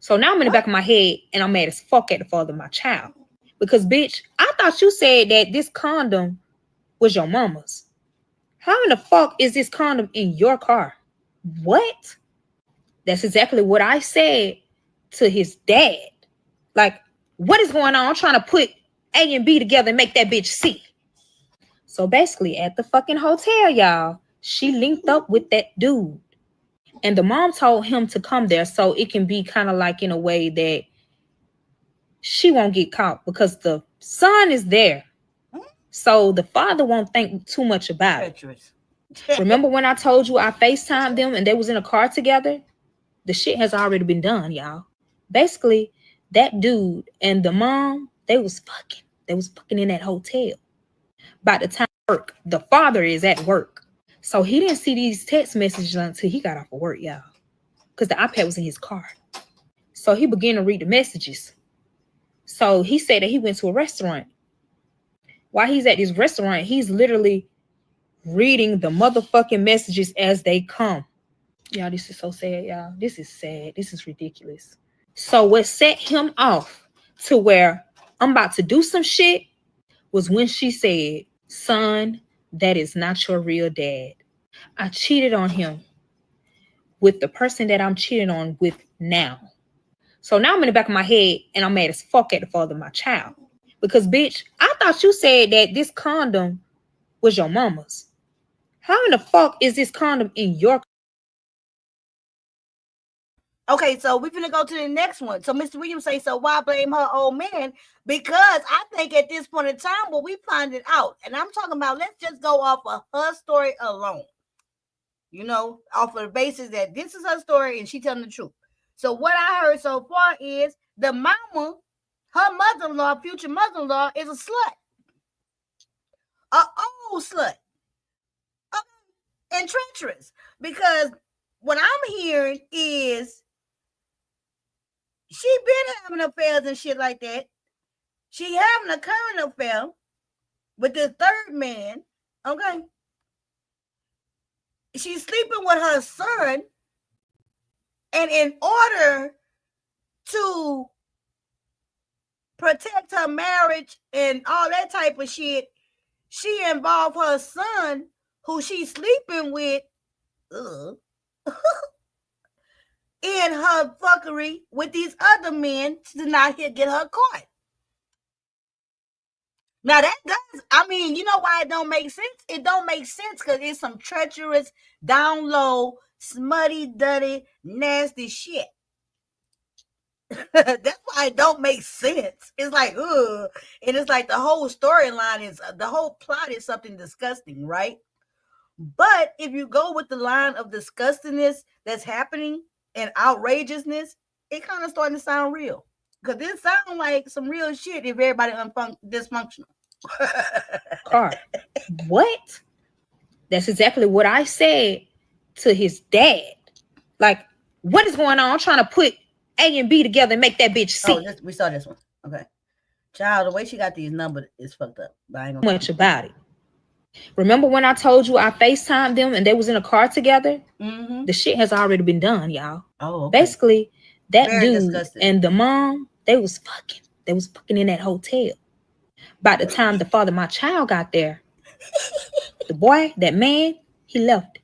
So now I'm in the back of my head and I'm mad as fuck at the father of my child. Because, bitch, I thought you said that this condom was your mama's. How in the fuck is this condom in your car? What? That's exactly what I said to his dad. Like, what is going on? I'm trying to put A and B together and make that bitch C. So basically, at the fucking hotel, y'all, she linked up with that dude. And the mom told him to come there so it can be kind of like in a way that she won't get caught because the son is there. So the father won't think too much about it. Treacherous. Remember when I told you I FaceTimed them and they was in a car together? The shit has already been done, y'all. Basically, that dude and the mom, they was fucking. They was fucking in that hotel. By the time work, the father is at work. So he didn't see these text messages until he got off of work, y'all. Because the iPad was in his car. So he began to read the messages. So he said that he went to a restaurant. While he's at this restaurant, he's literally reading the motherfucking messages as they come. Y'all, this is so sad, y'all. This is sad. This is ridiculous. So what set him off to where I'm about to do some shit was when she said, son, that is not your real dad. I cheated on him with the person that I'm cheating on with now. So now I'm in the back of my head and I'm mad as fuck at the father of my child. Because, bitch, I thought you said that this condom was your mama's. How in the fuck is this condom in your? Okay, so we're gonna go to the next one. So Mr. Williams say, so why blame her old man? Because I think at this point in time, well, we find it out. And I'm talking about, let's just go off of her story alone. You know, off of the basis that this is her story and she telling the truth. So what I heard so far is the mama, her mother-in-law, future mother-in-law, is a slut. An old slut. And treacherous. Because what I'm hearing is she been having affairs and shit like that. She having a current affair with this third man. Okay. She's sleeping with her son. And in order to protect her marriage and all that type of shit, she involved her son, who she's sleeping with, in her fuckery with these other men to not get her caught. Now that does, I mean, you know why it don't make sense? It don't make sense because it's some treacherous, down low, smutty, dirty, nasty shit. That's why it don't make sense. It's like, ugh. And it's like the whole storyline is, the whole plot is something disgusting, right? But if you go with the line of disgustingness that's happening and outrageousness, it kind of starting to sound real. Because this sounds like some real shit if everybody dysfunctional. Car. What? That's exactly what I said to his dad. Like, what is going on? I'm trying to put A and B together and make that bitch C. Oh, we saw this one. Okay. Child, the way she got these numbers is fucked up. But I ain't gonna much about it. Remember when I told you I FaceTimed them and they was in a car together? Mm-hmm. The shit has already been done, y'all. Oh, okay. Basically, that very dude disgusting. And the mom, they was fucking. They was fucking in that hotel. By the time the father of my child got there, the boy, that man, he left.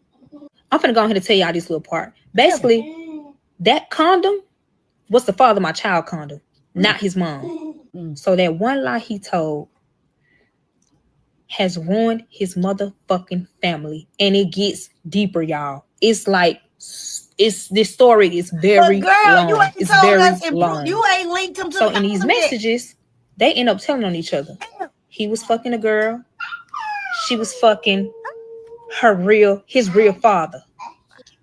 I'm finna go ahead and tell y'all this little part. Basically, that condom was the father of my child condom, not his mom. So that one lie he told has ruined his motherfucking family. And it gets deeper, y'all. It's like, this story is very long. You ain't it's very us long. You ain't linked him to so in these messages, they end up telling on each other. He was fucking a girl. She was fucking his real father.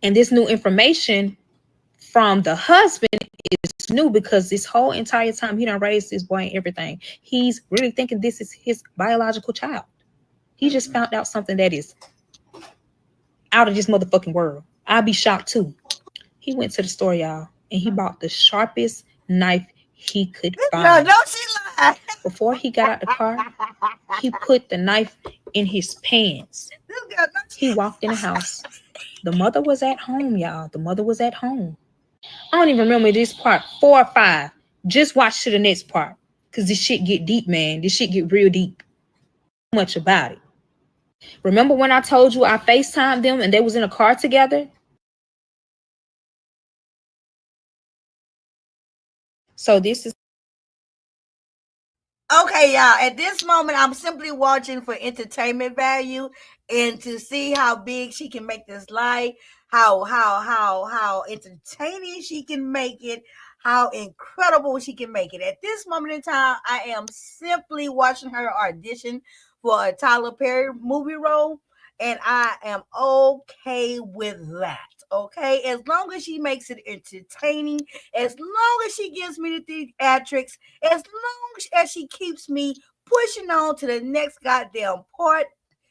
And this new information from the husband is new because this whole entire time he done raised this boy and everything. He's really thinking this is his biological child. He just found out something that is out of this motherfucking world. I'd be shocked too. He went to the store, y'all, and he bought the sharpest knife he could find. No, she lied. Before he got out the car, he put the knife in his pants. He walked in the house The mother was at home, y'all. The mother was at home. I don't even remember this part 4 or 5. Just watch to the next part. Cause this shit get deep, man. This shit get real deep. Much about it. Remember when I told you I FaceTimed them and they was in a car together? So this is Okay, y'all. At this moment, I'm simply watching for entertainment value and to see how big she can make this lie, how entertaining she can make it, how incredible she can make it. At this moment in time, I am simply watching her audition for a Tyler Perry movie role, and I am okay with that. Okay, as long as she makes it entertaining, as long as she gives me the theatrics, as long as she keeps me pushing on to the next goddamn part,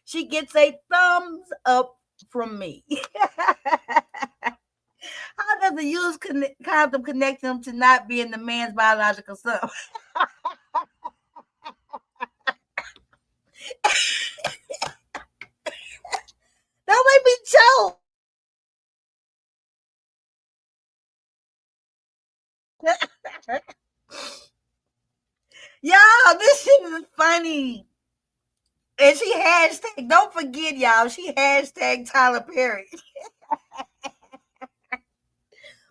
she gets a thumbs up from me. How does the use condom connect them to not being the man's biological son? Don't make me choke. Y'all, this shit is funny. And she hashtag, don't forget, y'all, she hashtag Tyler Perry.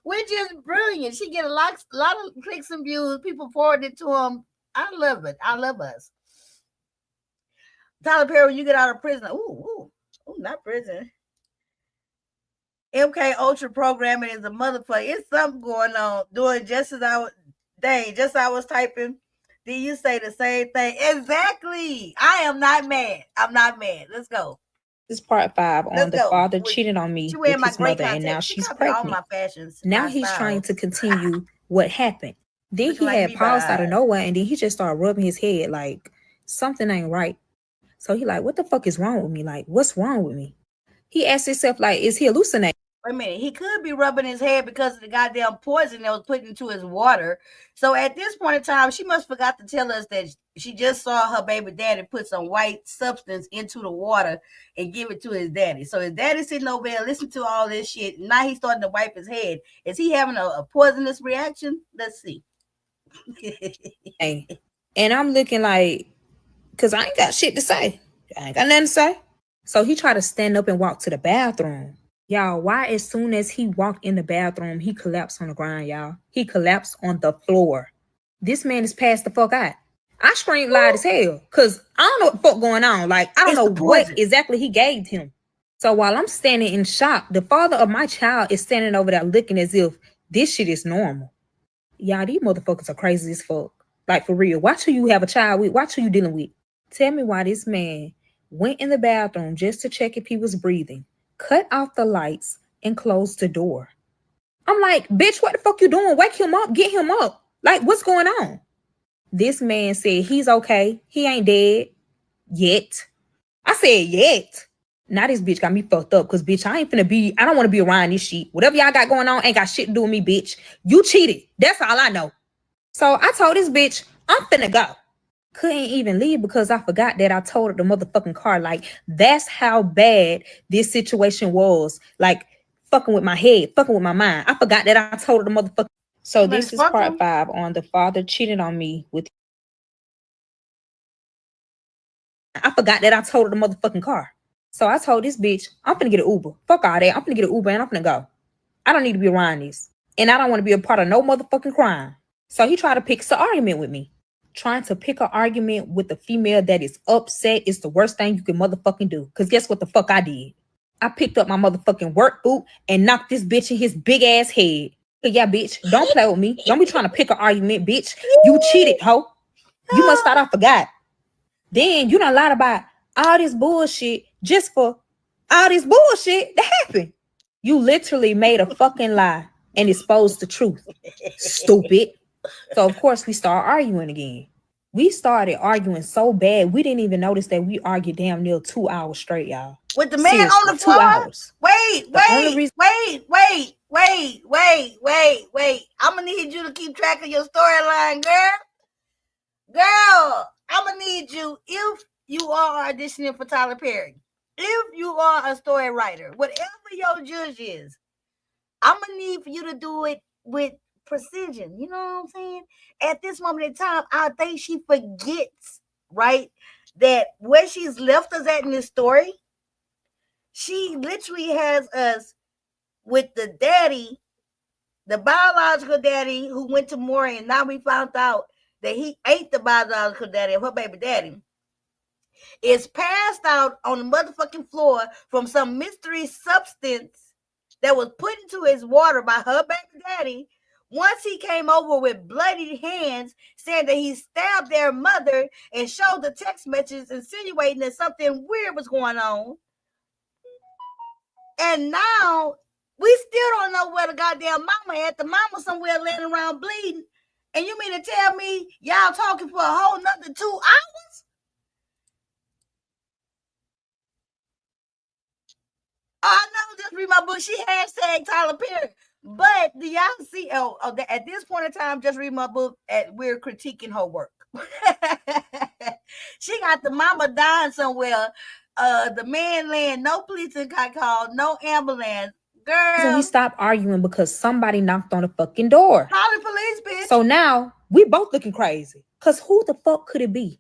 Which is brilliant. She get a lot of clicks and views. People forward it to him. I love it. I love us. Tyler Perry, when you get out of prison. Ooh, not prison. MK Ultra programming is a motherfucker. It's something going on. Doing just as I was typing. Did you say the same thing? Exactly. I am not mad. I'm not mad. Let's go. This part 5 on Let's the go. father cheated on me with his mother, and now she's all my pregnant. fashions. Now my he's styles. trying to continue what happened. Then Looking he like had me paused by out of eyes. nowhere, and then he just started rubbing his head like something ain't right. So he like, what the fuck is wrong with me? Like, what's wrong with me? He asked himself, like, is he hallucinating? Wait a minute, he could be rubbing his head because of the goddamn poison that was put into his water. So at this point in time, she must forgot to tell us that she just saw her baby daddy put some white substance into the water and give it to his daddy. So his daddy sitting over there listening to all this shit. Now he's starting to wipe his head. Is he having a poisonous reaction? Let's see. Hey, and I'm looking like, because I ain't got shit to say. I ain't got nothing to say. So he tried to stand up and walk to the bathroom. Y'all, why as soon as he walked in the bathroom, he collapsed on the ground, y'all. He collapsed on the floor. This man is passed the fuck out. I screamed loud as hell because I don't know what the fuck going on. Like, I don't know what exactly he gave him. So while I'm standing in shock, the father of my child is standing over there looking as if this shit is normal. Y'all, these motherfuckers are crazy as fuck. Like, for real. Watch who you have a child with. Watch who you dealing with. Tell me why this man went in the bathroom just to check if he was breathing, cut off the lights, and closed the door. I'm like, bitch, what the fuck you doing? Wake him up. Get him up. Like, what's going on? This man said he's okay. He ain't dead yet. I said yet. Now this bitch got me fucked up because, bitch, I don't want to be around this shit. Whatever y'all got going on ain't got shit to do with me, bitch. You cheated. That's all I know. So I told this bitch, I'm finna go. Couldn't even leave because I forgot that I told her the motherfucking car. Like, that's how bad this situation was. Like, fucking with my head, fucking with my mind. I forgot that I told her the motherfucking. So this is part 5 on the father cheating on me with. I forgot that I told her the motherfucking car. So I told this bitch, I'm finna get an Uber. Fuck all that. I'm finna get an Uber and I'm finna go. I don't need to be around this. And I don't want to be a part of no motherfucking crime. So he tried to pick an argument with me. Trying to pick an argument with a female that is upset is the worst thing you can motherfucking do. Because guess what the fuck I did? I picked up my motherfucking work boot and knocked this bitch in his big ass head. Yeah, bitch, don't play with me. Don't be trying to pick an argument, bitch. You cheated, hoe. You must thought I forgot. Then you done lied about all this bullshit just for all this bullshit to happen. You literally made a fucking lie and exposed the truth. Stupid. So of course we start arguing again. We started arguing so bad we didn't even notice that we argued damn near 2 hours straight, y'all. With the man seriously, on the floor? 2 hours. Wait. I'm gonna need you to keep track of your storyline, girl. Girl, I'm gonna need you, if you are auditioning for Tyler Perry, if you are a story writer, whatever your judge is, I'm gonna need for you to do it with precision. You know what I'm saying? At this moment in time, I think she forgets, right, that where she's left us at in this story, she literally has us with the daddy, the biological daddy who went to Maury, and now we found out that he ate the biological daddy of her baby daddy, is passed out on the motherfucking floor from some mystery substance that was put into his water by her baby daddy. Once he came over with bloody hands, saying that he stabbed their mother and showed the text messages insinuating that something weird was going on. And now we still don't know where the goddamn mama at. The mama somewhere laying around bleeding. And you mean to tell me y'all talking for a whole nother 2 hours? I know, just read my book. She hashtag Tyler Perry. But do y'all see? At this point in time, just read my book. We're critiquing her work. She got the mama dying somewhere. The man laying, no police got called, no ambulance. Girl. So we stopped arguing because somebody knocked on the fucking door. Call the police, bitch. So now we both looking crazy. Cause who the fuck could it be?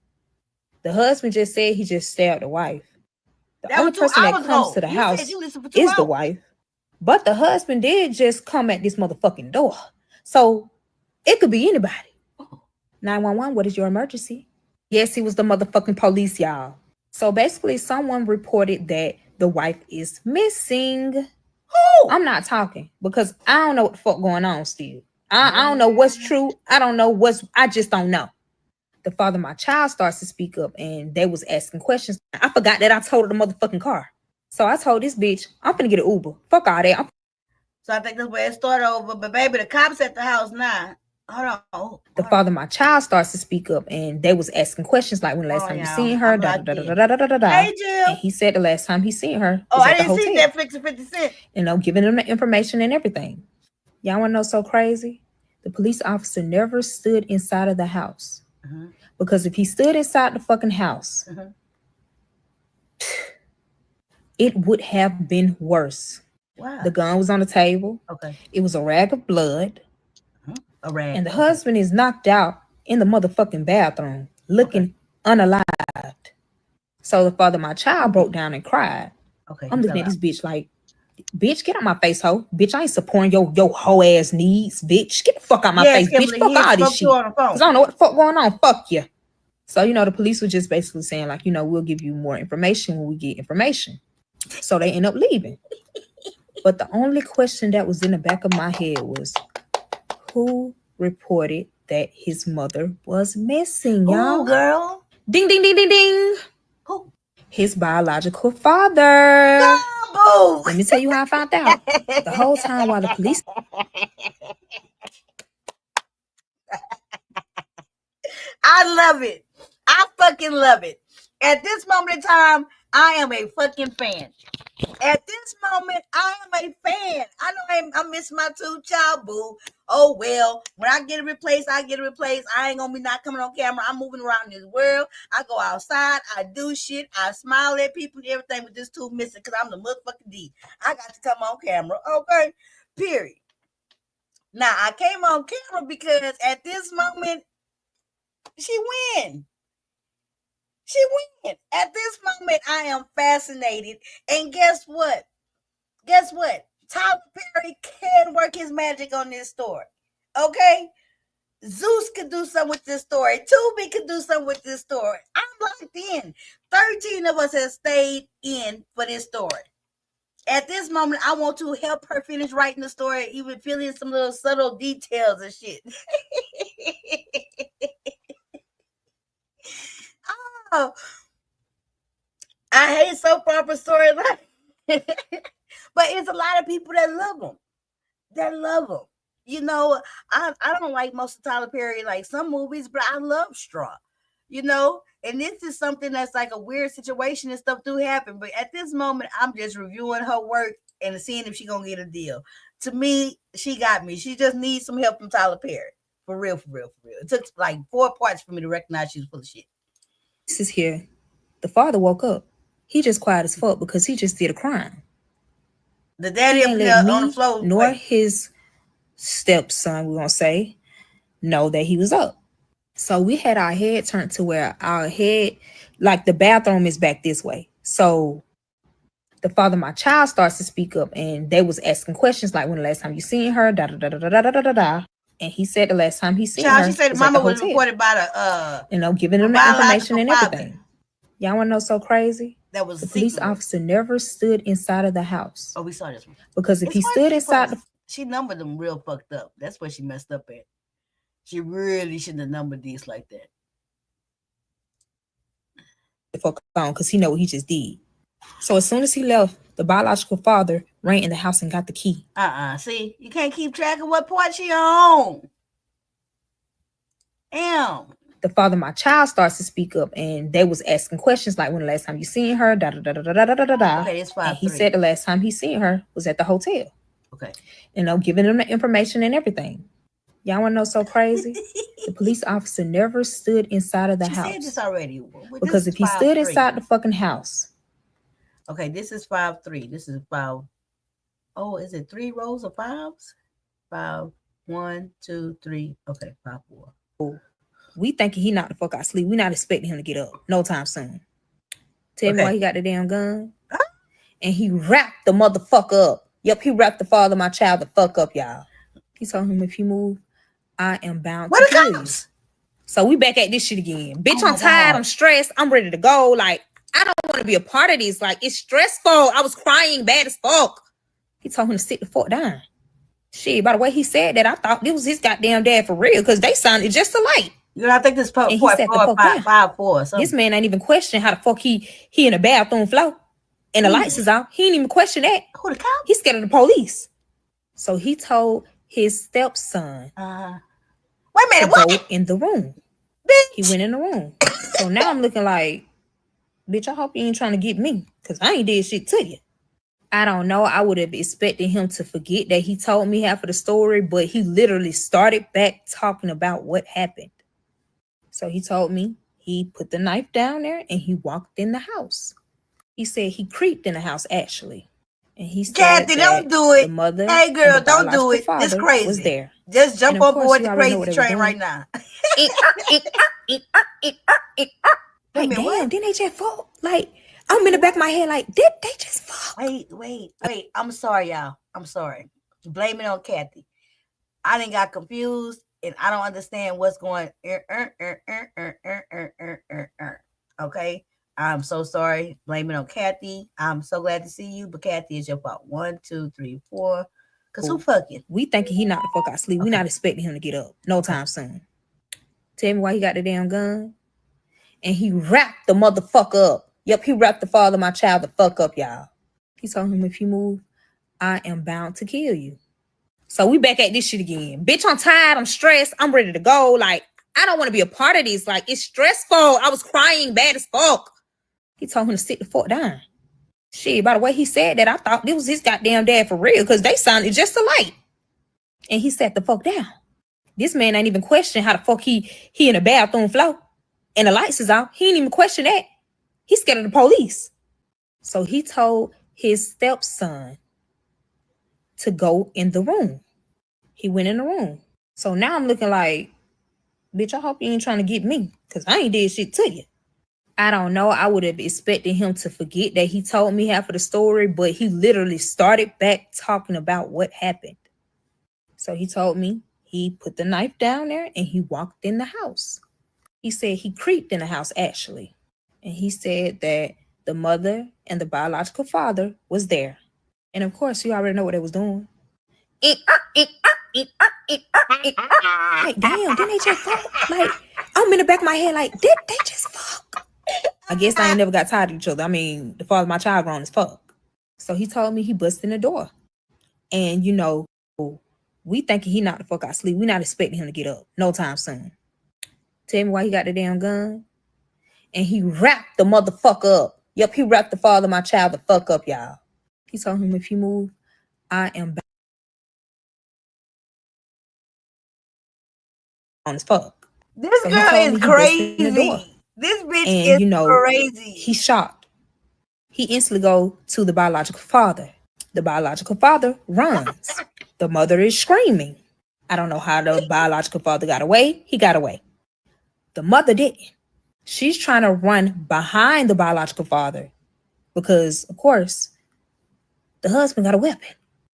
The husband just said he just stabbed the wife. The only person that comes to the house is the wife. But the husband did just come at this motherfucking door. So it could be anybody. 911, what is your emergency? Yes, he was the motherfucking police, y'all. So basically, someone reported that the wife is missing. Who? I'm not talking because I don't know what the fuck going on still. I don't know what's true. I don't know I just don't know. The father of my child starts to speak up and they was asking questions. I forgot that I totaled the motherfucking car. So I told this bitch, I'm finna get an Uber. Fuck all that. So I think that's where it started over. But baby, the cops at the house now. Hold on. The father of my child starts to speak up and they was asking questions like when the last time you seen her. Hey, Jill. And he said the last time he seen her. Oh, I didn't see Netflix and 50 Cent. You know, giving them the information and everything. Y'all wanna know so crazy? The police officer never stood inside of the house. Because if he stood inside the fucking house, it would have been worse. Wow. The gun was on the table. Okay. It was a rag of blood. A rag. And the husband is knocked out in the motherfucking bathroom, looking unalived. So the father of my child broke down and cried. Okay. I'm looking at this bitch like, bitch, get out my face, hoe. Bitch, I ain't supporting your hoe ass needs, bitch. Get the fuck out my face, bitch. Fuck all this shit. Because I don't know what the fuck going on. Fuck you. So, you know, the police were just basically saying, like, you know, we'll give you more information when we get information. So they end up leaving. But the only question that was in the back of my head was, who reported that his mother was missing, y'all? Oh, girl. Ding, ding, ding, ding, ding. Who? His biological father. Oh, let me tell you how I found out. The whole time while the police... I love it. I fucking love it. At this moment in time, I am a fucking fan. At this moment, I am a fan. I know I miss my 2-child boo. Oh, well, when I get it replaced, I get it replaced. I ain't gonna be not coming on camera. I'm moving around this world. I go outside. I do shit. I smile at people and everything with this tooth missing because I'm the motherfucking D. I got to come on camera. Okay, period. Now, I came on camera because at this moment, she win. She win. At this moment, I am fascinated. And guess what? Guess what? Tyler Perry can work his magic on this story. Okay? Zeus could do something with this story. Tubi could do something with this story. I'm locked in. 13 of us have stayed in for this story. At this moment, I want to help her finish writing the story, even fill in some little subtle details and shit. Oh, I hate soap opera storyline. But it's a lot of people that love them. That love them. You know, I don't like most of Tyler Perry, like some movies, but I love Straw. You know, and this is something that's like a weird situation and stuff do happen. But at this moment, I'm just reviewing her work and seeing if she's gonna get a deal. To me, she got me. She just needs some help from Tyler Perry. For real, for real, for real. It took like 4 parts for me to recognize she was full of shit. This is here. The father woke up. He just quiet as fuck because he just did a crime. The daddy He up ain't there let on the me floor. nor Wait. his stepson, we're gonna say, know that he was up. So we had our head turned to where our head, like the bathroom is back this way. So the father of my child starts to speak up, and they was asking questions like, when the last time you seen her, da da da da da da da da da. And he said the last time he seen Child, her she said was at mama the was hotel. reported by the Giving them the information biological and father. everything. Y'all wanna know so crazy? That was The police secret. officer never stood inside of the house. Oh, we saw this one. Because if It's he funny stood inside because she numbered them real fucked up. That's where she messed up at. She really shouldn't have numbered these like that. the fuck on, because he know what he just did. So as soon as he left, the biological father ran in the house and got the key. See, you can't keep track of what part she on. Damn. The father of my child starts to speak up, and they was asking questions like, when the last time you seen her, da da da da da da da da da. Okay, it's 5-3. And he said the last time he seen her was at the hotel. Okay. Giving them the information and everything. Y'all wanna know so crazy? The police officer never stood inside of the house. She said this already. Because if he stood inside the fucking house. Okay, this is 5-3. This is 5. Oh, is it 3 rows of 5s? 5, 1, 2, 3. Okay, 5-4. We thinking he knocked the fuck out of sleep. We not expecting him to get up no time soon. Tell me why he got the damn gun. And he wrapped the motherfucker up. Yep, he wrapped the father of my child the fuck up, y'all. He told him, if you move, I am bound to kill you. So we back at this shit again. Bitch, I'm tired. I'm stressed. I'm ready to go. Like, I don't want to be a part of this. Like, it's stressful. I was crying bad as fuck. He told him to sit the fuck down. Shit, by the way he said that, I thought this was his goddamn dad for real, because they sounded just alike. You know, I think this part 5-4. This man ain't even question how the fuck he in the bathroom floor and the lights is out. He ain't even question that. Who, the cop? He's scared of the police. So he told his stepson, wait a minute, to go in the room. Bitch. He went in the room. So now I'm looking like, bitch, I hope you ain't trying to get me, because I ain't did shit to you. I don't know. I would have expected him to forget that he told me half of the story, but he literally started back talking about what happened. So he told me he put the knife down there and he walked in the house. He said he creeped in the house, actually. And he said, Kathy, don't do it. The mother, hey, girl, don't do it. It's crazy. Was there. Just jump on board the crazy train right now. Like, damn, didn't they just fall? Like, I'm in the back of my head like, did they just fall? Wait. I'm sorry, y'all. I'm sorry. Blame it on Kathy. I done got confused and I don't understand what's going. Okay. I'm so sorry. Blame it on Kathy. I'm so glad to see you, but Kathy is your fault. 1, 2, 3, 4. Cause who fucking? We thinking he knocked the fuck out of sleep. We not expecting him to get up no time soon. Tell me why he got the damn gun. And he wrapped the motherfucker up. Yep, he wrapped the father of my child the fuck up, y'all. He told him, if you move, I am bound to kill you. So we back at this shit again. Bitch, I'm tired. I'm stressed. I'm ready to go. Like, I don't want to be a part of this. Like, it's stressful. I was crying bad as fuck. He told him to sit the fuck down. Shit, by the way he said that, I thought this was his goddamn dad for real, because they sounded just alike. And he sat the fuck down. This man ain't even question how the fuck he in the bathroom floor and the lights is out. He ain't even question that. He's scared of the police. So he told his stepson to go in the room. He went in the room. So now I'm looking like, bitch, I hope you ain't trying to get me, because I ain't did shit to you. I don't know. I would have expected him to forget that he told me half of the story, but he literally started back talking about what happened. So he told me he put the knife down there and he walked in the house. He said he creeped in the house, actually. And he said that the mother and the biological father was there. And of course, you already know what they was doing. Like, damn, didn't they just fuck? Like, I'm in the back of my head like, did they just fuck? I guess I ain't never got tired of each other. I mean, the father of my child grown as fuck. So he told me he busted in the door. And, you know, we thinking he knocked the fuck out of sleep. We not expecting him to get up no time soon. Tell me why he got the damn gun. And he wrapped the motherfucker up. Yep, he wrapped the father of my child the fuck up, y'all. He told him, if you move, I am bound as fuck. This girl is crazy. This bitch is crazy. He shocked. He instantly go to the biological father. The biological father runs. The mother is screaming. I don't know how the biological father got away. He got away. The mother didn't. She's trying to run behind the biological father because, of course, the husband got a weapon.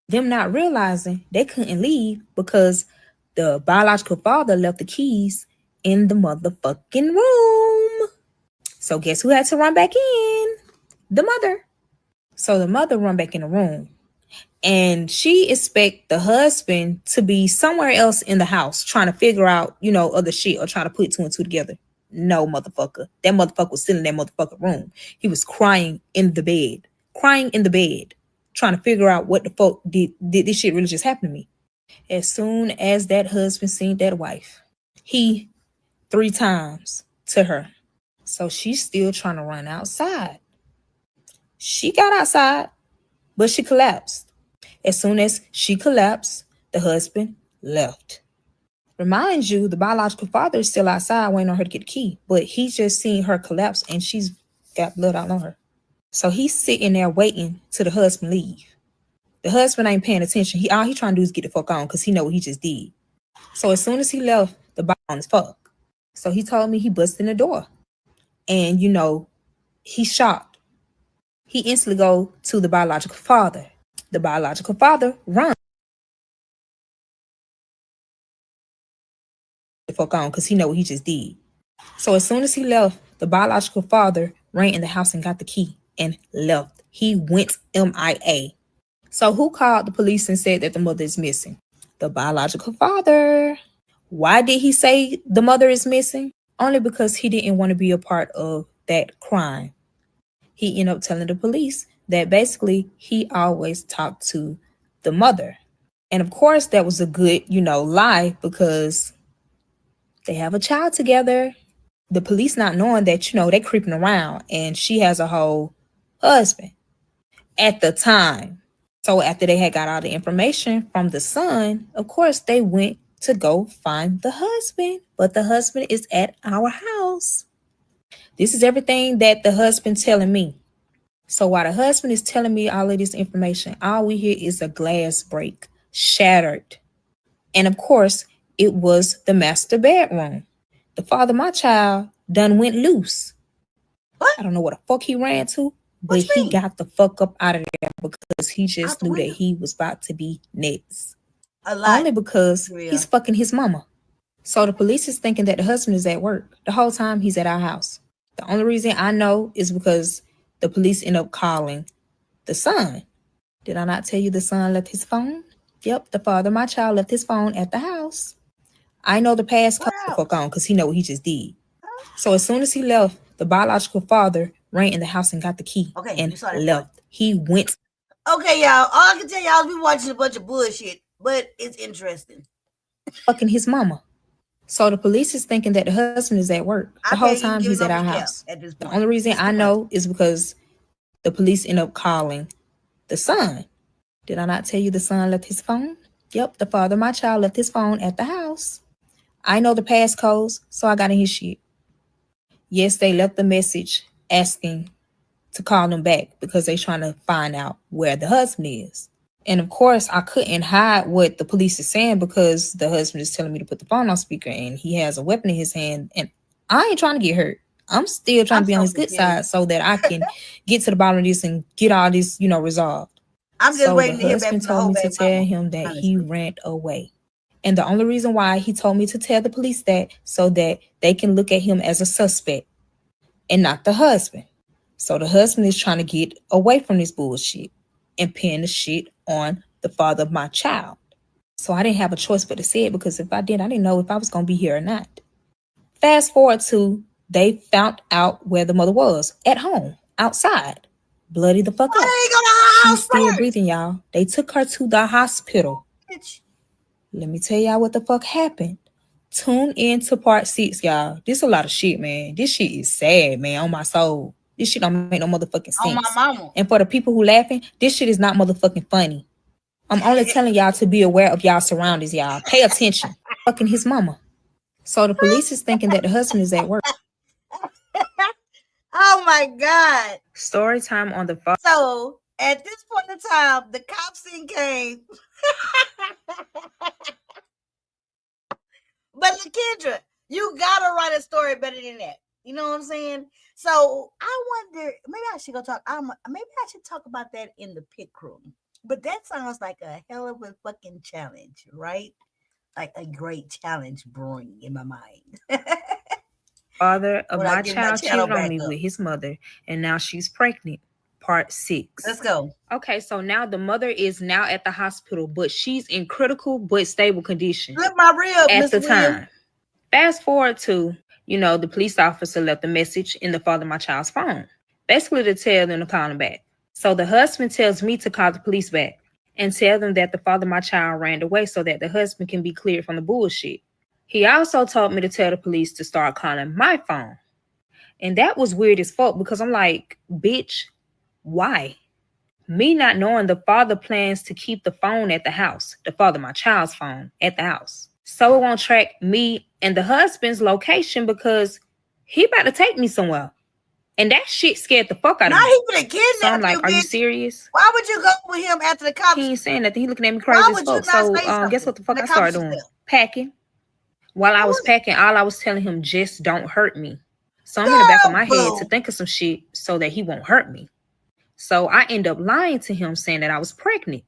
Them not realizing they couldn't leave because the biological father left the keys in the motherfucking room. So guess who had to run back in? The mother. So the mother run back in the room. And she expect the husband to be somewhere else in the house trying to figure out, other shit or trying to put two and two together. No, motherfucker. That motherfucker was still in that motherfucking room. He was crying in the bed. Crying in the bed. Trying to figure out what the fuck did this shit really just happen to me. As soon as that husband seen that wife, he 3 times to her. So she's still trying to run outside. She got outside, but she collapsed. As soon as she collapsed, the husband left. Reminds you, the biological father is still outside waiting on her to get the key, but he's just seen her collapse and she's got blood all on her. So he's sitting there waiting till the husband leave. The husband ain't paying attention. All he trying to do is get the fuck on because he know what he just did. So as soon as he left, the body on his fuck. So he told me he busted in the door. And, he's shocked. He instantly go to the biological father. The biological father runs the fuck on because he know what he just did. So as soon as he left, the biological father ran in the house and got the key and left. He went MIA. So who called the police and said that the mother is missing? The biological father. Why did he say the mother is missing? Only because he didn't want to be a part of that crime. He ended up telling the police that basically he always talked to the mother. And of course, that was a good, lie because they have a child together. The police not knowing that, they creeping around and she has a whole husband at the time. So after they had got all the information from the son, of course, they went to go find the husband. But the husband is at our house. This is everything that the husband telling me. So while the husband is telling me all of this information, all we hear is a glass break, shattered. And of course, it was the master bedroom. The father of my child done went loose. What? I don't know what the fuck he ran to, but he got the fuck up out of there because he just knew that he was about to be next. Only because he's fucking his mama. So the police is thinking that the husband is at work. The whole time he's at our house. The only reason I know is because the police end up calling the son. Did I not tell you the son left his phone? Yep, the father of my child left his phone at the house. I know the passcode the fuck on because he know what he just did. So as soon as he left, the biological father ran in the house and got the key and left. He went. Okay, y'all. All I can tell y'all is we watching a bunch of bullshit, but it's interesting. Fucking his mama. So the police is thinking that the husband is at work. The whole time he's at our house. The only reason I know is because the police end up calling the son. Did I not tell you the son left his phone? Yep, the father of my child left his phone at the house. I know the passcodes, so I got in his shit. Yes, they left the message asking to call them back because they trying to find out where the husband is. And of course, I couldn't hide what the police is saying because the husband is telling me to put the phone on speaker and he has a weapon in his hand. And I ain't trying to get hurt. I'm still trying to be on his good side so that I can get to the bottom of this and get all this, resolved. I'm just waiting to hear back from the whole husband told me to tell him that he ran away. And the only reason why he told me to tell the police that so that they can look at him as a suspect and not the husband. So the husband is trying to get away from this bullshit and pin the shit on the father of my child. So I didn't have a choice but to say it because if I did, I didn't know if I was going to be here or not. Fast forward to they found out where the mother was at home, outside, bloody the fuck up. She's still breathing, y'all. They took her to the hospital. Let me tell y'all what the fuck happened. Tune in to part 6, y'all. This a lot of shit, man. This shit is sad, man, on my soul. This shit don't make no motherfucking sense. On my mama. And for the people who laughing, this shit is not motherfucking funny. I'm only telling y'all to be aware of y'all surroundings, y'all. Pay attention. Fucking his mama. So the police is thinking that the husband is at work. Oh my God. Story time on the father. So at this point in time, the cops in came. But Lakendra, you gotta write a story better than that. You know what I'm saying? So I wonder, maybe I should go talk. Maybe I should talk about that in the pit crew. But that sounds like a hell of a fucking challenge, right? Like a great challenge brewing in my mind. Father of When I my get my child channel cheated on back me up. with his mother, and now she's pregnant. Part 6. Let's go. Okay, so now the mother is now at the hospital, but she's in critical but stable condition Flip my rib, at Miss the Williams. time. Fast forward to, the police officer left a message in the father of my child's phone, basically to tell them to call him back. So the husband tells me to call the police back and tell them that the father of my child ran away so that the husband can be cleared from the bullshit. He also told me to tell the police to start calling my phone. And that was weird as fuck because I'm like, bitch, why? Me not knowing the father plans to keep the phone at the house, the father, my child's phone, at the house. So it won't track me and the husband's location because he about to take me somewhere. And that shit scared the fuck out of Now me. he finna kidnap So I'm like, you, are you bitch. serious? Why would you go with him after the cops? He ain't saying nothing. He looking at me Why crazy as would you fuck. not So say something? guess what the fuck The I started cops doing? was there. Packing. While I was What? packing, all I was telling him, just don't hurt me. So I'm in the back of my head to Boo. think of some shit so that he won't hurt me. So I end up lying to him saying that I was pregnant.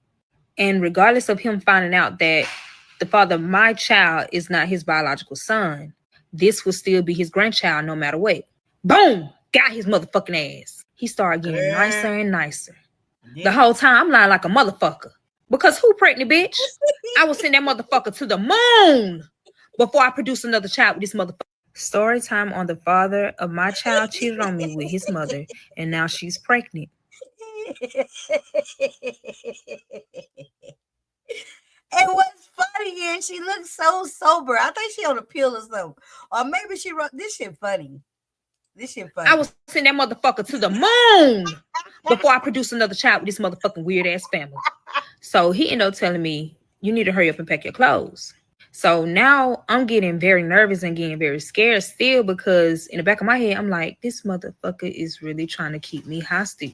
And regardless of him finding out that the father of my child is not his biological son, this will still be his grandchild no matter what. Boom! Got his motherfucking ass. He started getting nicer and nicer. The whole time I'm lying like a motherfucker. Because who pregnant, bitch? I will send that motherfucker to the moon before I produce another child with this motherfucker. Story time on the father of my child cheated on me with his mother, and now she's pregnant. And what's funny is she looks so sober. I think she on a pill or something. Or maybe she wrote this shit funny. This shit funny. I will send that motherfucker to the moon before I produce another child with this motherfucking weird ass family. So he ended up telling me, you need to hurry up and pack your clothes. So now I'm getting very nervous and getting very scared still because in the back of my head, I'm like, this motherfucker is really trying to keep me hostage.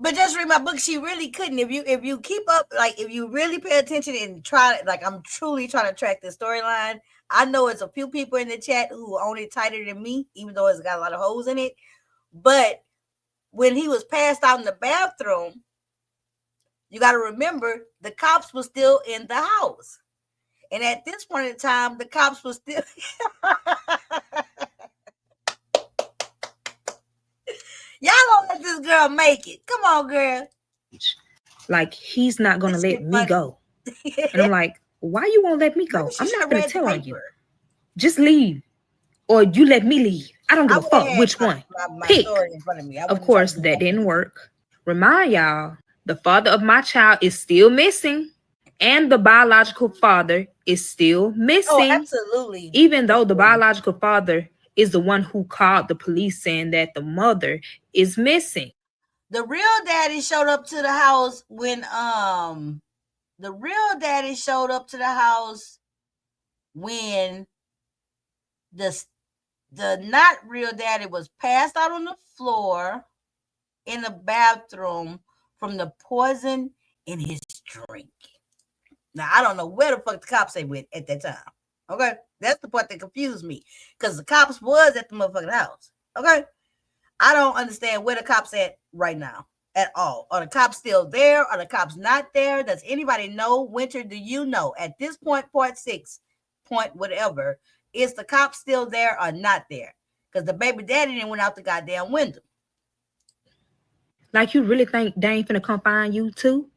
But just read my book. She really couldn't. If you keep up, like if you really pay attention and try, like I'm truly trying to track the storyline. I know it's a few people in the chat who own it tighter than me, even though it's got a lot of holes in it. But when he was passed out in the bathroom, you got to remember the cops were still in the house, and at this point in time, the cops were still. Y'all gonna let this girl make it? Come on, girl. Like he's not gonna This let shit me funny. go. And I'm like, why you won't let me go? Maybe she I'm should not have gonna read the tell on you. paper. Just leave. Or you let me leave. I don't give a would've fuck had which my- one. my Pick. story in front of me. I Of wouldn't course, try to do that didn't work. Remind y'all, the father of my child is still missing, and the biological father is still Oh, missing. absolutely. Even though the biological father is the one who called the police saying that the mother is missing. The real daddy showed up to the house when the real daddy showed up to the house when the not real daddy was passed out on the floor in the bathroom from the poison in his drink. Now I don't know where the fuck the cops they went at that time. Okay, that's the part that confused me because the cops was at the motherfucking house. Okay, I don't understand where the cops at right now at all. Are the cops still there? Are the cops not there? Does anybody know? Winter, do you know at this point, part 6, point whatever, is the cops still there or not there? Because the baby daddy didn't went out the goddamn window. Like, you really think they ain't finna come find you too?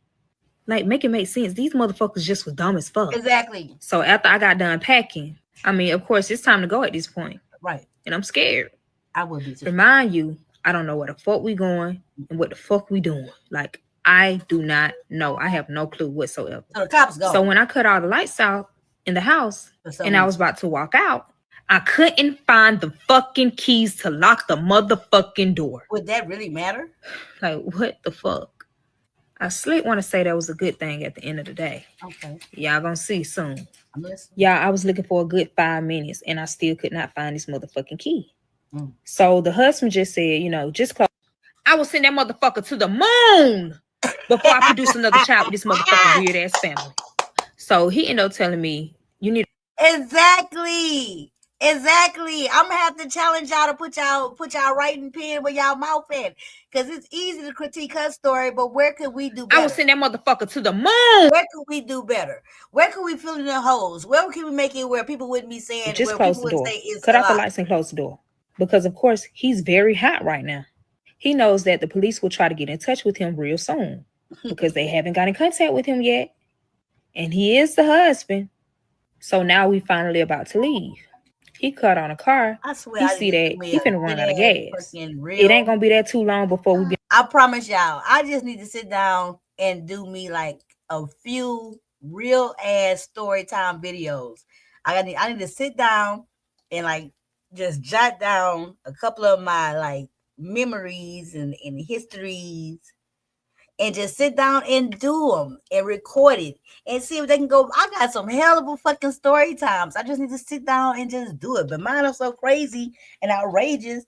Like, make it make sense. These motherfuckers just was dumb as fuck. Exactly. So after I got done packing, I mean, of course, it's time to go at this point. Right. And I'm scared. I would be too. Remind you, I don't know where the fuck we going and what the fuck we doing. Like, I do not know. I have no clue whatsoever. So the cops go. So when I cut all the lights out in the house and I was about to walk out, I couldn't find the fucking keys to lock the motherfucking door. Would that really matter? Like, what the fuck? I slick want to say that was a good thing at the end of the day. Okay. Y'all gonna see soon. I'm listening. Yeah, I was looking for a good 5 minutes and I still could not find this motherfucking key. Mm. So the husband just said, just close. I will send that motherfucker to the moon before I produce another child with this motherfucking weird ass family. So he ended up telling me, you need. Exactly. Exactly. I'm gonna have to challenge y'all to put y'all writing pen where y'all mouth at. Cause it's easy to critique her story, but where could we do better? I will send that motherfucker to the moon. Where could we do better? Where could we fill in the holes? Where can we make it where people wouldn't be saying Just where close people the would door. say it's Cut a out the lie? lights and close the door. Because of course he's very hot right now. He knows that the police will try to get in touch with him real soon because they haven't got in contact with him yet. And he is the husband. So now we finally about to leave. He cut on a car. I swear He I see need to do that me he a finna good run out of ass gas. fucking It ain't real. gonna be that too long before we be. I promise y'all, I just need to sit down and do me like a few real ass story time videos. I need to sit down and like just jot down a couple of my like memories and histories and just sit down and do them and record it and see if they can go. I got some hell of a fucking story times. I just need to sit down and just do it. But mine are so crazy and outrageous.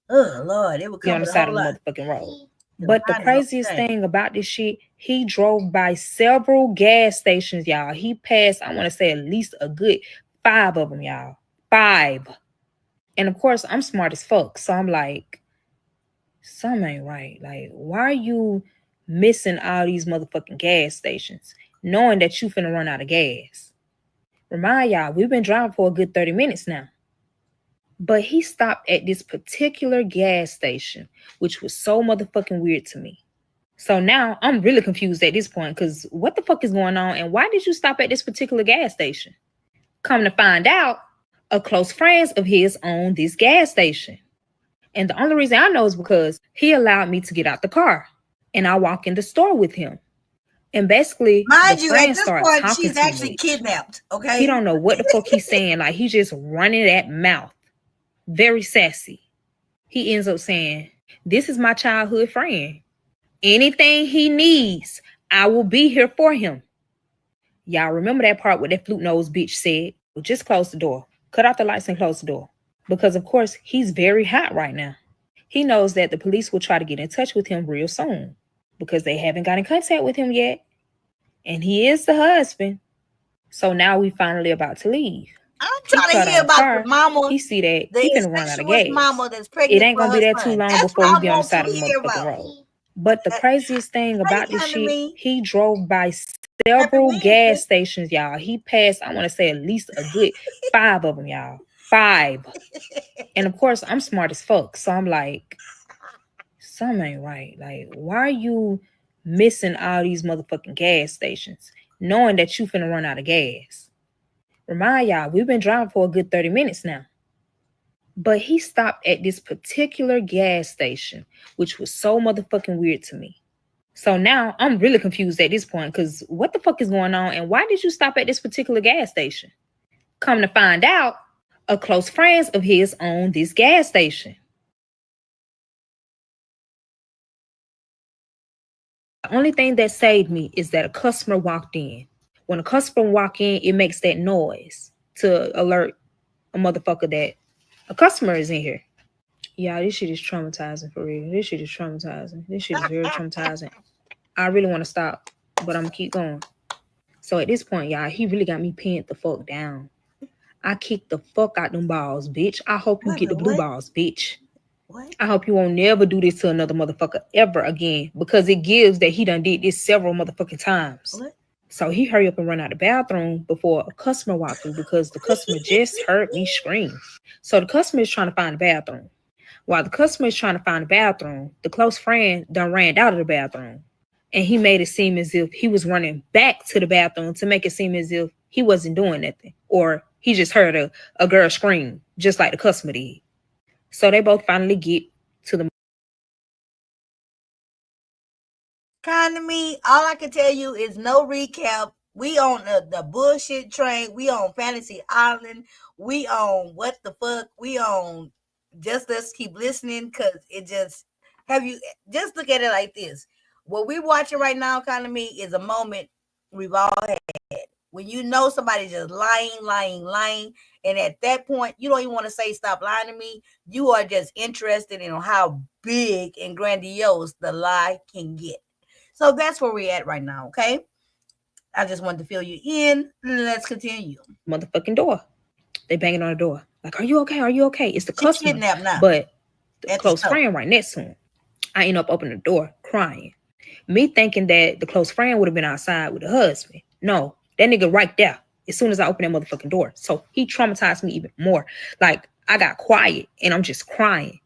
Oh Lord, it would come On the with a side whole of the lot. motherfucking road. The But the mind is craziest okay. thing about this shit, he drove by several gas stations, y'all. He passed, I want to say, at least a good 5 of them, y'all. 5. And of course, I'm smart as fuck. So I'm like, something ain't right. Like, why are you missing all these motherfucking gas stations, knowing that you finna run out of gas? Remind y'all, we've been driving for a good 30 minutes now. But he stopped at this particular gas station, which was so motherfucking weird to me. So now I'm really confused at this point because what the fuck is going on? And why did you stop at this particular gas station? Come to find out, a close friend of his owned this gas station. And the only reason I know is because he allowed me to get out the car and I walk in the store with him. And basically, the Mind you, at friend this started point, talking she's too actually much. kidnapped. He Okay. don't know what the fuck he's saying. Like, he's just running that mouth. Very sassy. He ends up saying, "This is my childhood friend. Anything he needs, I will be here for him." Y'all remember that part where that flute nose bitch said, well, just close the door. Cut out the lights and close the door. Because of course, he's very hot right now. He knows that the police will try to get in touch with him real soon because they haven't got in contact with him yet. And he is the husband. So now we finally about to leave. I'm He trying to cut hear on a about the car. mama, He see that the he finna run out of incestuous gas. mama that's It pregnant ain't for gonna her be that too son. long That's before what we I be on the want to side of the hear motherfucking about. road. But the craziest thing Hey, about this kind of shit, me. he drove by Happy several gas Wednesday. stations, y'all. He passed, I want to say, at least a good 5 of them, y'all. 5. And of course, I'm smart as fuck. So I'm like, something ain't right. Like, why are you missing all these motherfucking gas stations, knowing that you finna run out of gas? Remind y'all, we've been driving for a good 30 minutes now. But he stopped at this particular gas station, which was so motherfucking weird to me. So now I'm really confused at this point because what the fuck is going on? And why did you stop at this particular gas station? Come to find out, a close friend of his owned this gas station. The only thing that saved me is that a customer walked in. When a customer walk in, it makes that noise to alert a motherfucker that a customer is in here. Yeah, this shit is traumatizing for real. This shit is traumatizing. This shit is very traumatizing. I really want to stop, but I'm gonna keep going. So at this point, y'all, he really got me pinned the fuck down. I kicked the fuck out them balls, bitch. I hope you Wait a get the minute, blue what? balls, bitch. What? I hope you won't never do this to another motherfucker ever again because it gives that he done did this several motherfucking times. What? So he hurry up and run out the bathroom before a customer walked through because the customer just heard me scream. So the customer is trying to find the bathroom. While the customer is trying to find the bathroom, the close friend done ran out of the bathroom. And he made it seem as if he was running back to the bathroom to make it seem as if he wasn't doing nothing. Or he just heard a girl scream, just like the customer did. So they both finally get to the. Kind of me. All I can tell you is no recap. We on the bullshit train. We on Fantasy Island. We on what the fuck. We on just let's keep listening because it just have you just look at it like this. What we watching right now, kind of me, is a moment we've all had. when you know somebody's just lying, and at that point, you don't even want to say stop lying to me. You are just interested in how big and grandiose the lie can get. So that's where we're at right now, okay? I just wanted to fill you in. Let's continue. Motherfucking door. They banging on the door. Like, are you okay? Are you okay? It's the She customer. kidnapped now. But the At the close store. friend right next to him. I end up opening the door crying. Me thinking that the close friend would have been outside with the husband. No, that nigga right there. As soon as I opened that motherfucking door. So he traumatized me even more. Like, I got quiet and I'm just crying.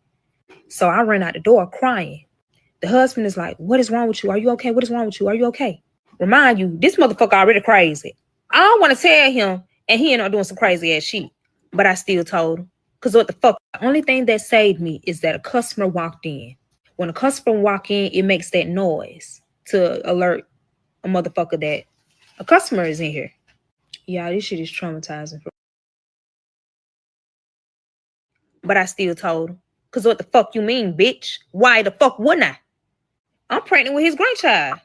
So I ran out the door crying. The husband is like, what is wrong with you? Are you okay? What is wrong with you? Are you okay? Remind you, this motherfucker already crazy. I don't want to tell him and he ended up doing some crazy ass shit. But I still told him. Because what the fuck? The only thing that saved me is that a customer walked in. When a customer walk in, it makes that noise to alert a motherfucker that a customer is in here. Yeah, this shit is traumatizing. But I still told him. Because what the fuck you mean, bitch? Why the fuck wouldn't I? I'm pregnant with his grandchild.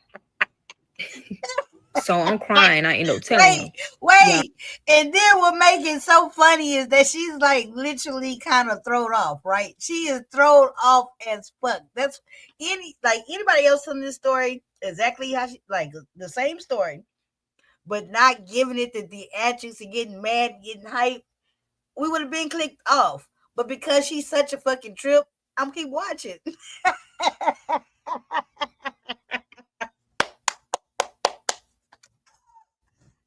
So I'm crying. I end up telling him. Wait. And then what makes it so funny is that she's like literally kind of thrown off, right? She is thrown off as fuck. That's anybody else in this story, exactly how she like the same story, but not giving it the theatrics and getting mad, getting hyped, we would have been clicked off. But because she's such a fucking trip, I'm keep watching.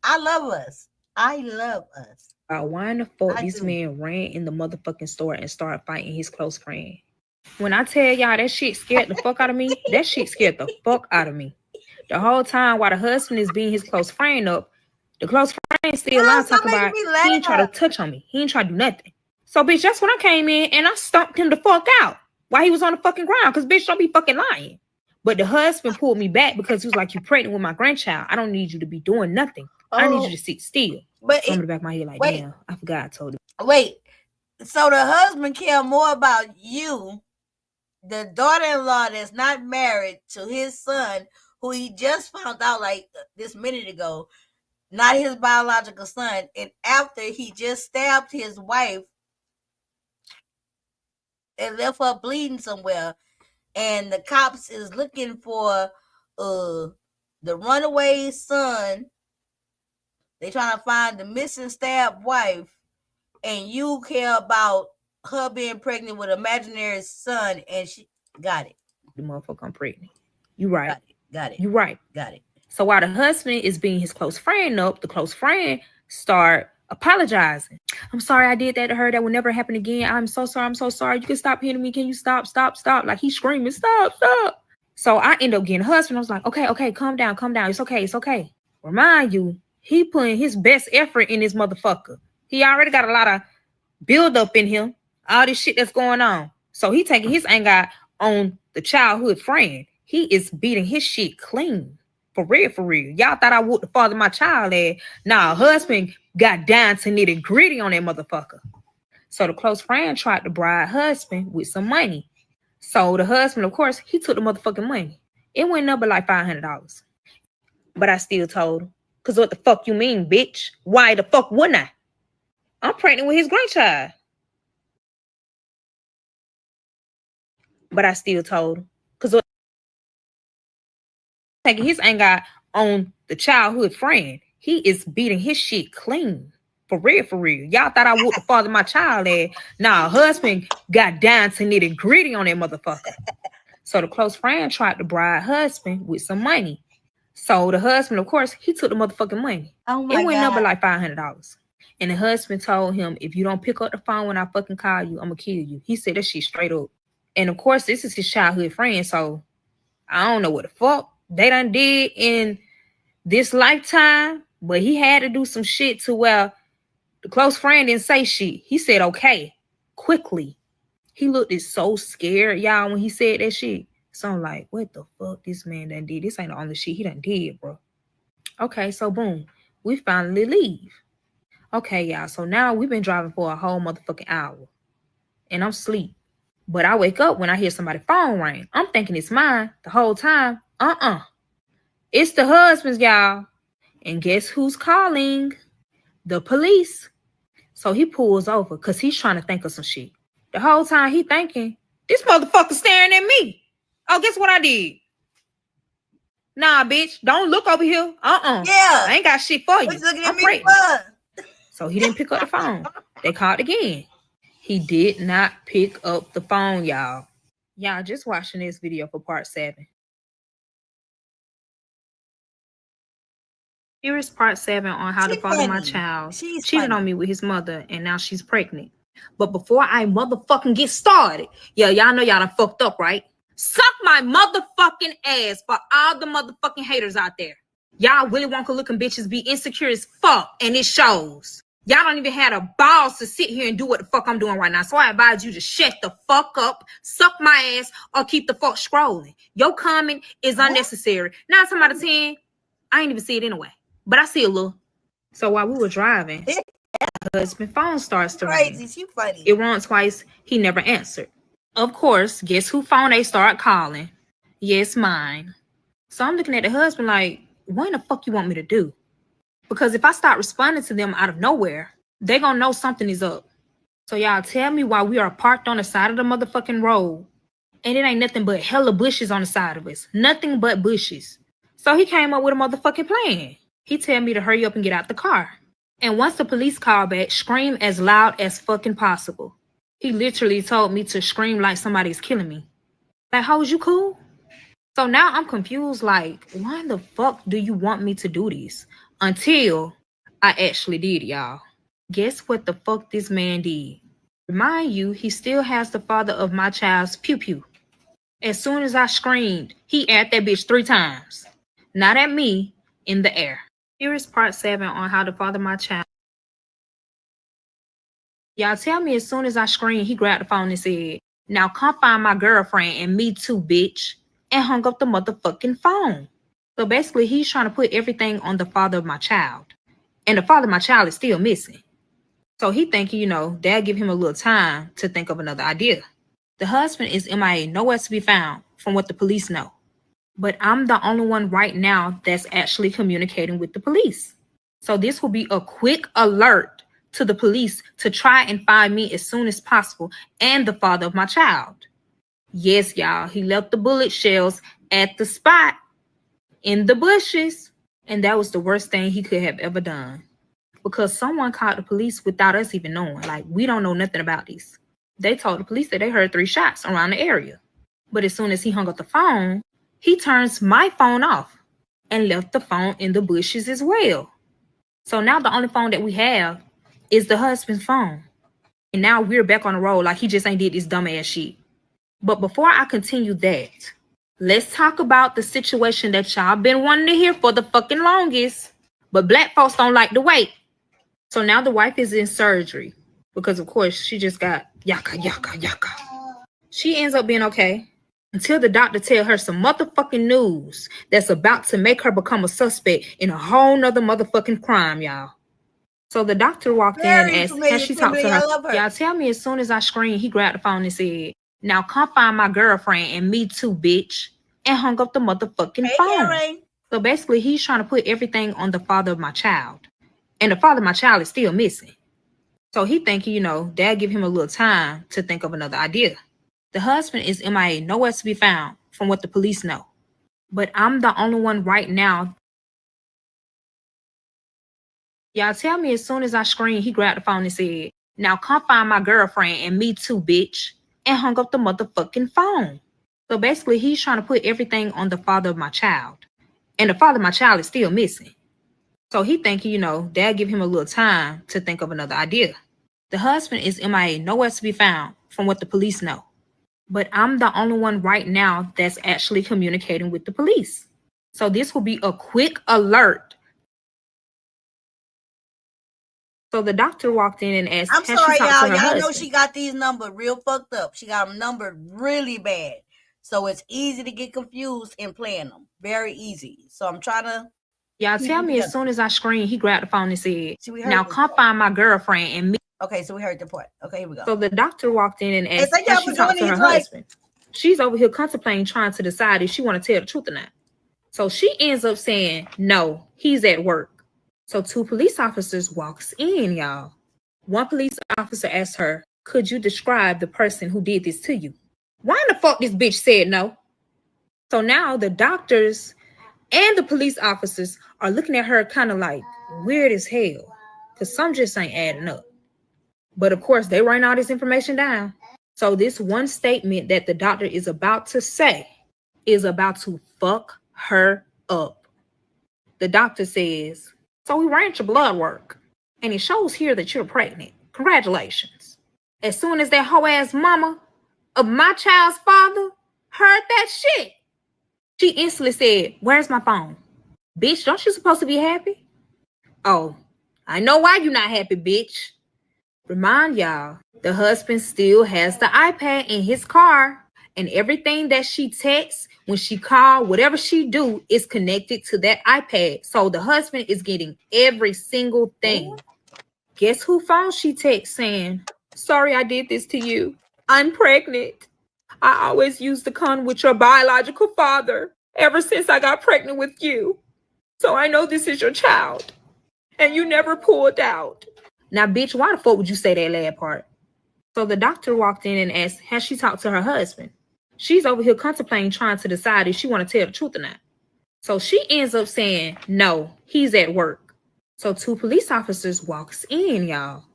I love us. I love us. Why in the fuck I this do. man ran in the motherfucking store and started fighting his close friend? When I tell y'all that shit scared the fuck out of me, that shit scared the fuck out of me. The whole time while the husband is beating his close friend up, the close friend still Girl, lying stop talking making about me he ain't try to laugh. touch on me. He ain't try to do nothing. So bitch, that's when I came in and I stomped him the fuck out while he was on the fucking ground. Cause bitch, don't be fucking lying. But the husband pulled me back because he was like, you pregnant with my grandchild. I don't need you to be doing nothing. I need you to sit still. But So I'm in the back of my head like, wait. damn, I forgot I told him. Wait, so the husband care more about you, the daughter-in-law that's not married to his son, who he just found out like this minute ago, not his biological son, and after he just stabbed his wife and left her bleeding somewhere, and the cops is looking for the runaway son. They trying to find the missing stabbed wife, and you care about her being pregnant with an imaginary son, and she got it. The motherfucker, I'm pregnant. You right. Got it. You right. Got it. So while the husband is being his close friend up, the close friend start apologizing. I'm sorry I did that to her. That will never happen again. I'm so sorry. I'm so sorry. You can stop hitting me. Can you stop? Stop. Stop. Like he's screaming, stop, stop. So I end up getting a husband. I was like, okay, calm down, calm down. It's okay, it's okay. Remind you, he putting his best effort in this motherfucker. He already got a lot of build up in him. All this shit that's going on. So he taking his anger out on the childhood friend. He is beating his shit clean. For real, for real. Y'all thought I would the father my child at. Nah, husband got down to nitty gritty on that motherfucker. So the close friend tried to bribe husband with some money. So the husband, of course, he took the motherfucking money. It went up like $500. But I still told him, because what the fuck you mean, bitch? Why the fuck wouldn't I? I'm pregnant with his grandchild. But I still told him, because taking his anger out on the childhood friend. He is beating his shit clean. For real, for real. Y'all thought I would the father my child at. Nah, husband got down to nitty gritty on that motherfucker. So the close friend tried to bribe husband with some money. So the husband, of course, he took the motherfucking money. Oh my It went up God. like $500. And the husband told him, if you don't pick up the phone when I fucking call you, I'm gonna kill you. He said that shit straight up. And of course, this is his childhood friend, so I don't know what the fuck they done did in this lifetime, but he had to do some shit to where the close friend didn't say shit. He said, okay, quickly. He looked so scared, y'all, when he said that shit. So I'm like, what the fuck this man done did? This ain't the only shit he done did, bro. Okay, so boom, we finally leave. Okay, y'all, so now we've been driving for a whole motherfucking hour. And I'm asleep. But I wake up when I hear somebody's phone ring. I'm thinking it's mine the whole time. It's the husband's, y'all. And guess who's calling? The police. So he pulls over because he's trying to think of some shit. The whole time he thinking, this motherfucker staring at me. Oh, guess what I did? Nah, bitch, don't look over here. Yeah. I ain't got shit for you. What you looking at I'm me pregnant. for? So he didn't pick up the phone. They called again. He did not pick up the phone, y'all. Y'all just watching this video for part 7. Here is part 7 on how She the father of my funny. child She's cheated funny. on me with his mother, and now she's pregnant. But before I motherfucking get started, y'all know y'all done fucked up, right? Suck my motherfucking ass for all the motherfucking haters out there. Y'all Willy Wonka looking bitches be insecure as fuck, and it shows. Y'all don't even have the balls to sit here and do what the fuck I'm doing right now. So I advise you to shut the fuck up, suck my ass, or keep the fuck scrolling. Your comment is unnecessary. 9 times out of 10, I ain't even see it anyway. But I see a little. So while we were driving, my husband's phone starts to ring. Crazy. She funny. It rang twice. He never answered. Of course, guess who phone they start calling? Yes, mine. So I'm looking at the husband like, what in the fuck you want me to do? Because if I start responding to them out of nowhere, they gonna know something is up. So y'all tell me why we are parked on the side of the motherfucking road and it ain't nothing but hella bushes on the side of us. Nothing but bushes. So he came up with a motherfucking plan. He tell me to hurry up and get out the car. And once the police call back, scream as loud as fucking possible. He literally told me to scream like somebody's killing me. Like, how is you cool? So now I'm confused, like, why the fuck do you want me to do this? Until I actually did, y'all. Guess what the fuck this man did? Remind you, he still has the father of my child's pew-pew. As soon as I screamed, he aired that bitch 3 times. Not at me, in the air. Here is part 7 on how to father my child. Y'all tell me as soon as I screamed, he grabbed the phone and said, now come find my girlfriend and me too, bitch. And hung up the motherfucking phone. So basically, he's trying to put everything on the father of my child. And the father of my child is still missing. So he thinking, they'll give him a little time to think of another idea. The husband is MIA, nowhere to be found, from what the police know. But I'm the only one right now that's actually communicating with the police. So this will be a quick alert to the police to try and find me as soon as possible and the father of my child. Yes, y'all, he left the bullet shells at the spot in the bushes. And that was the worst thing he could have ever done. Because someone called the police without us even knowing. Like, we don't know nothing about this. They told the police that they heard 3 shots around the area. But as soon as he hung up the phone, he turns my phone off and left the phone in the bushes as well. So now the only phone that we have is the husband's phone. And now we're back on the road like he just ain't did this dumbass shit. But before I continue that, let's talk about the situation that y'all been wanting to hear for the fucking longest. But black folks don't like to wait. So now the wife is in surgery because, of course, she just got yaka. She ends up being okay until the doctor tell her some motherfucking news that's about to make her become a suspect in a whole nother motherfucking crime, y'all. So the doctor walked in and asked, can she talk to her? Y'all tell me as soon as I screamed, he grabbed the phone and said, now come find my girlfriend and me too, bitch. And hung up the motherfucking phone. Karen. So basically, he's trying to put everything on the father of my child. And the father of my child is still missing. So he thinking, they'll give him a little time to think of another idea. The husband is MIA, nowhere to be found, from what the police know. But I'm the only one right now. Y'all tell me as soon as I screamed, he grabbed the phone and said, now come find my girlfriend and me too, bitch. And hung up the motherfucking phone. So basically, he's trying to put everything on the father of my child. And the father of my child is still missing. So he thinking, they'll give him a little time to think of another idea. The husband is MIA, nowhere to be found, from what the police know. But I'm the only one right now that's actually communicating with the police. So this will be a quick alert. So the doctor walked in and asked, I'm sorry, y'all. Y'all know she got these numbers real fucked up. She got them numbered really bad. So it's easy to get confused in playing them. Very easy. So I'm trying to... Y'all tell me as soon as I screamed, he grabbed the phone and said, now come find my girlfriend and me. Okay, so we heard the part. Okay, here we go. So the doctor walked in and asked, can she talk to her husband? She's over here contemplating, trying to decide if she want to tell the truth or not. So she ends up saying, no, he's at work. So two police officers walks in, y'all. One police officer asked her, "Could you describe the person who did this to you?" Why in the fuck this bitch said no? So now the doctors and the police officers are looking at her kind of like weird as hell. Cause some just ain't adding up. But of course, they write all this information down. So this one statement that the doctor is about to say is about to fuck her up. The doctor says, "So we ran your blood work, and it shows here that you're pregnant. Congratulations." As soon as that hoe ass mama of my child's father heard that shit, she instantly said, "Where's my phone? Bitch, don't you supposed to be happy?" "Oh, I know why you not happy, bitch." Remind y'all, the husband still has the iPad in his car, and everything that she texts, when she call, whatever she do is connected to that iPad. So the husband is getting every single thing. Guess who phone she texts saying, "Sorry I did this to you. I'm pregnant. I always used to come with your biological father ever since I got pregnant with you. So I know this is your child. And you never pulled out." Now, bitch, why the fuck would you say that last part? So the doctor walked in and asked, has she talked to her husband? She's over here contemplating, trying to decide if she want to tell the truth or not. So she ends up saying, no, he's at work. So two police officers walks in, y'all.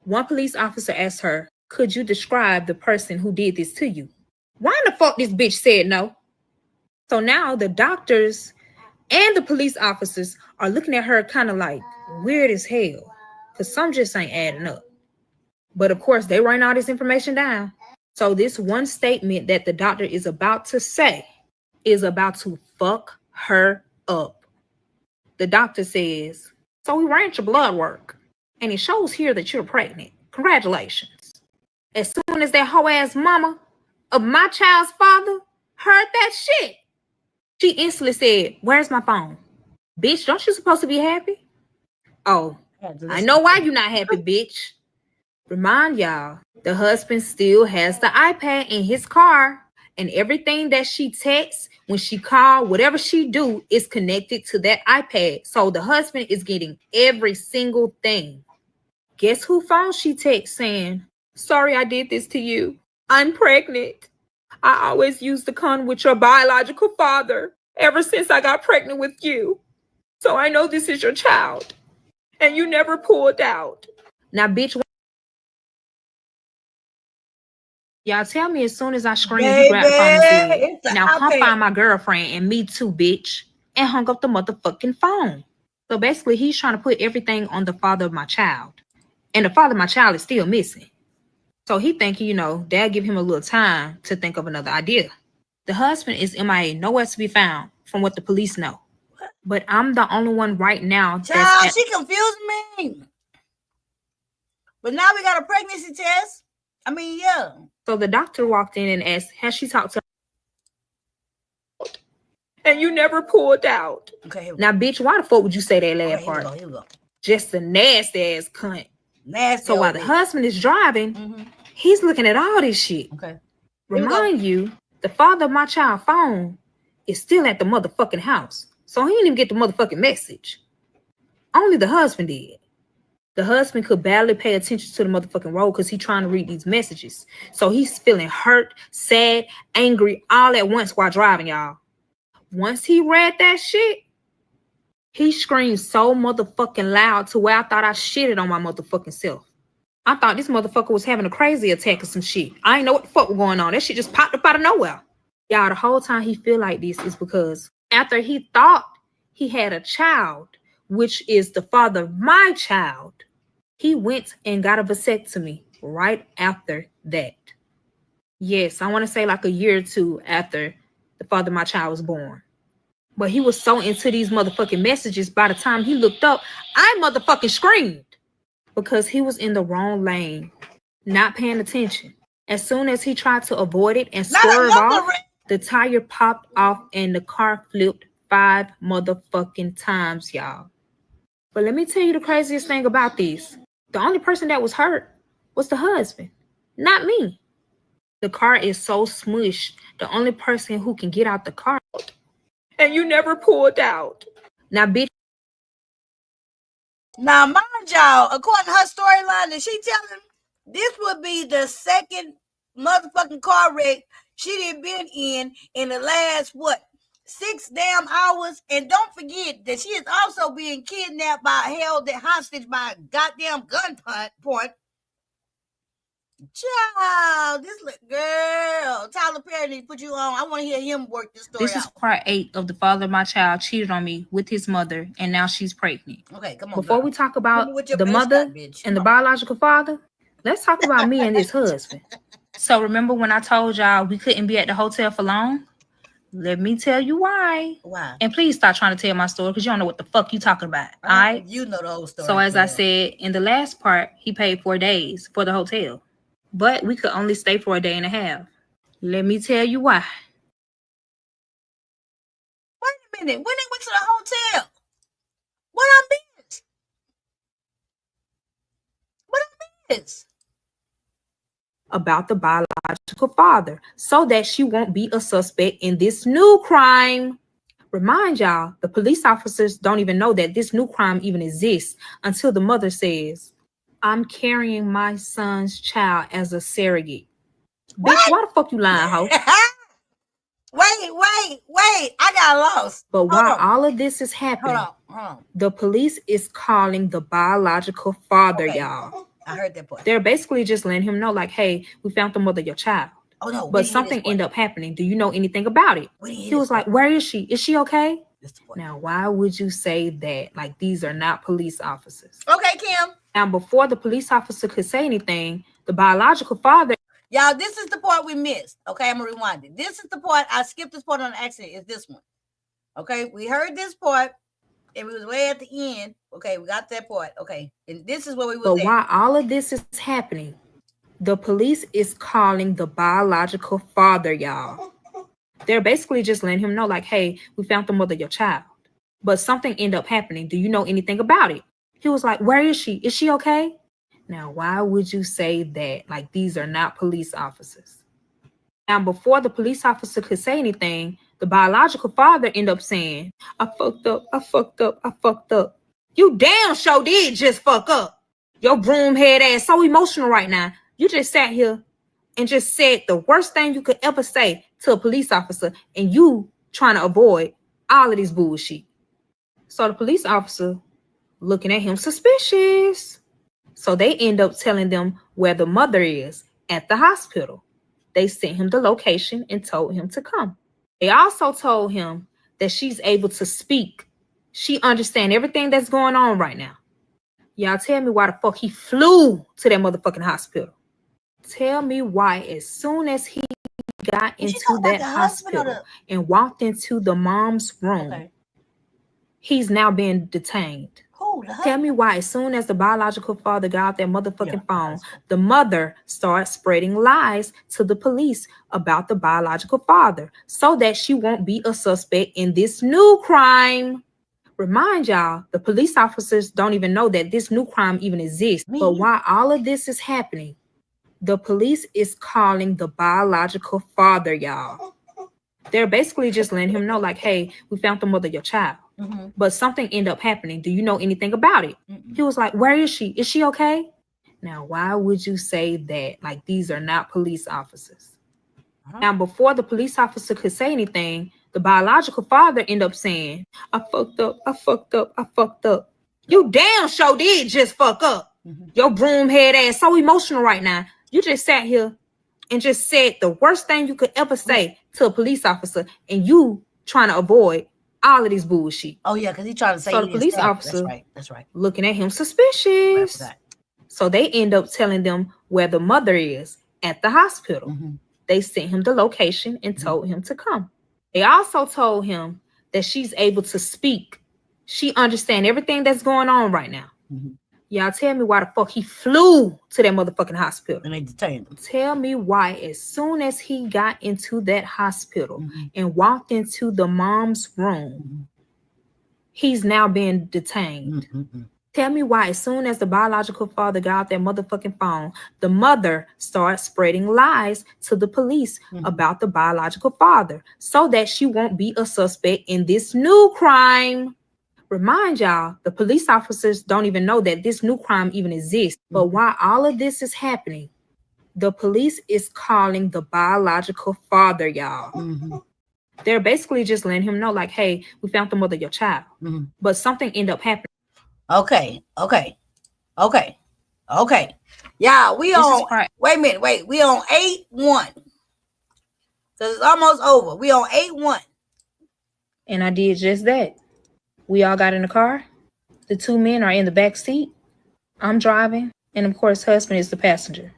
One police officer asked her, "Could you describe the person who did this to you?" Why in the fuck this bitch said no? So now the doctors and the police officers are looking at her kind of like weird as hell. Because some just ain't adding up. But of course, they write all this information down. So this one statement that the doctor is about to say is about to fuck her up. The doctor says, "So we ran your blood work, and it shows here that you're pregnant. Congratulations." As soon as that hoe ass mama of my child's father heard that shit, she instantly said, "Where's my phone? Bitch, don't you supposed to be happy?" "Oh, I know why you not happy, bitch." Remind y'all, the husband still has the iPad in his car, and everything that she texts, when she call, whatever she do is connected to that iPad. So the husband is getting every single thing. Guess who phone she texts saying, "Sorry I did this to you. I'm pregnant. I always used to come with your biological father ever since I got pregnant with you. So I know this is your child. And you never pulled out." Now, bitch, y'all tell me as soon as I scream, you grab the phone and said, it's the "Now come iPad." find my girlfriend," and "Me too, bitch," and hung up the motherfucking phone. So basically, he's trying to put everything on the father of my child. And the father of my child is still missing. So he thinking, dad give him a little time to think of another idea. The husband is MIA, nowhere to be found from what the police know. But I'm the only one right now Child, she confused me. But now we got a pregnancy test. I mean, yeah. So the doctor walked in and asked, has she talked to her? And you never pulled out. Okay, here we Now, bitch, why the fuck would you say that last okay, part? Here we go. Just a nasty ass cunt. Nasty. So while the husband is driving, he's looking at all this shit. Okay. Remind you, the father of my child's phone is still at the motherfucking house. So he didn't even get the motherfucking message. Only the husband did. The husband could barely pay attention to the motherfucking road because he's trying to read these messages. So he's feeling hurt, sad, angry, all at once while driving, y'all. Once he read that shit, he screamed so motherfucking loud to where I thought I shitted on my motherfucking self. I thought this motherfucker was having a crazy attack or some shit. I ain't know what the fuck was going on. That shit just popped up out of nowhere. Y'all, the whole time he feel like this is because after he thought he had a child, which is the father of my child, he went and got a vasectomy right after that. Yes, I want to say like a year or two after the father of my child was born. But he was so into these motherfucking messages, by the time he looked up, I motherfucking screamed. Because he was in the wrong lane, not paying attention. As soon as he tried to avoid it and swerve off, the tire popped off and the car flipped 5 motherfucking times, y'all. But let me tell you the craziest thing about this. The only person that was hurt was the husband, not me. The car is so smushed, the only person who can get out the car. And you never pulled out. Now, bitch. Now, mind y'all, according to her storyline that she telling, this would be the second motherfucking car wreck she done been in the last, 6 damn hours. And don't forget that she is also being kidnapped held hostage by a goddamn gunpoint. Child, girl, Tyler Perry need to put you on. I want to hear him work this story This is out. part 8 of the father of my child cheated on me with his mother, and now she's pregnant. Okay, come on. Before girl. we talk about With your the best mother shot, bitch. and the biological father, let's talk about me and this husband. So remember when I told y'all we couldn't be at the hotel for long? Let me tell you why. Why? And please stop trying to tell my story because you don't know what the fuck you talking about. All right? You know the whole story. So as I said, in the last part, he paid 4 days for the hotel. But we could only stay for a day and a half. Let me tell you why. Wait a minute. When they went to the hotel? What I missed? About the biological father so that she won't be a suspect in this new crime. Remind y'all, the police officers don't even know that this new crime even exists until the mother says, I'm carrying my son's child as a surrogate. What? Bitch, why the fuck you lying, ho? Wait. I got lost. But while all of this is happening, Hold on. the police is calling the biological father, Okay. y'all. I heard that part. They're basically just letting him know, like, hey, we found the mother of your child. Oh, no. But something ended up happening. Do you know anything about it? He was like, where is she? Is she okay? Now, why would you say that? Like, these are not police officers. Okay, Kim. Now, before the police officer could say anything, the biological father... Y'all, this is the part we missed. Okay, I'm going to rewind it. This is the part. I skipped this part on accident. Is this one. Okay, we heard this part. And we was way at the end. Okay, we got that part. Okay, and this is where we was But while all of this is happening, the police is calling the biological father, y'all. They're basically just letting him know, like, hey, we found the mother of your child. But something ended up happening. Do you know anything about it? He was like, where is she? Is she okay? Now, why would you say that? Like, these are not police officers. Now, before the police officer could say anything, the biological father ended up saying, I fucked up. You damn sure did just fuck up. Your broom head ass so emotional right now. You just sat here and just said the worst thing you could ever say to a police officer, and you trying to avoid all of this bullshit. So the police officer looking at him suspicious. So they end up telling them where the mother is at the hospital. They sent him the location and told him to come. They also told him that she's able to speak. She understands everything that's going on right now. Y'all tell me why the fuck he flew to that motherfucking hospital. Tell me why as soon as he got into that hospital and walked into the mom's room, he's now being detained. Tell me why as soon as the biological father got out that motherfucking phone, the mother starts spreading lies to the police about the biological father so that she won't be a suspect in this new crime. Remind y'all, the police officers don't even know that this new crime even exists. But while all of this is happening, the police is calling the biological father, y'all. They're basically just letting him know, like, hey, we found the mother of your child. But something ended up happening. Do you know anything about it? He was like, where is she? Is she okay? Now, why would you say that? Like, these are not police officers. Now, before the police officer could say anything, the biological father ended up saying, I fucked up. You damn sure did just fuck up. Your broom head ass so emotional right now. You just sat here and just said the worst thing you could ever say to a police officer, and you trying to avoid all of this bullshit. Oh, yeah, because he trying to say so the police officer that's right. looking at him suspicious. So they end up telling them where the mother is at the hospital. They sent him the location and told him to come. They also told him that she's able to speak. She understands everything that's going on right now. Y'all tell me why the fuck he flew to that motherfucking hospital. And they detained him. Tell me why as soon as he got into that hospital and walked into the mom's room, he's now being detained. Tell me why as soon as the biological father got out that motherfucking phone, the mother starts spreading lies to the police about the biological father so that she won't be a suspect in this new crime. Remind y'all, the police officers don't even know that this new crime even exists. But while all of this is happening, the police is calling the biological father, y'all. Mm-hmm. They're basically just letting him know, like, hey, we found the mother of your child. Mm-hmm. But something ended up happening. Okay. Yeah, we This is on. part- Wait a minute. Wait, we on 8-1. Cause it's almost over. We on 8-1. And I did just that. We all got in the car. The two men are in the back seat. I'm driving. And of course, husband is the passenger.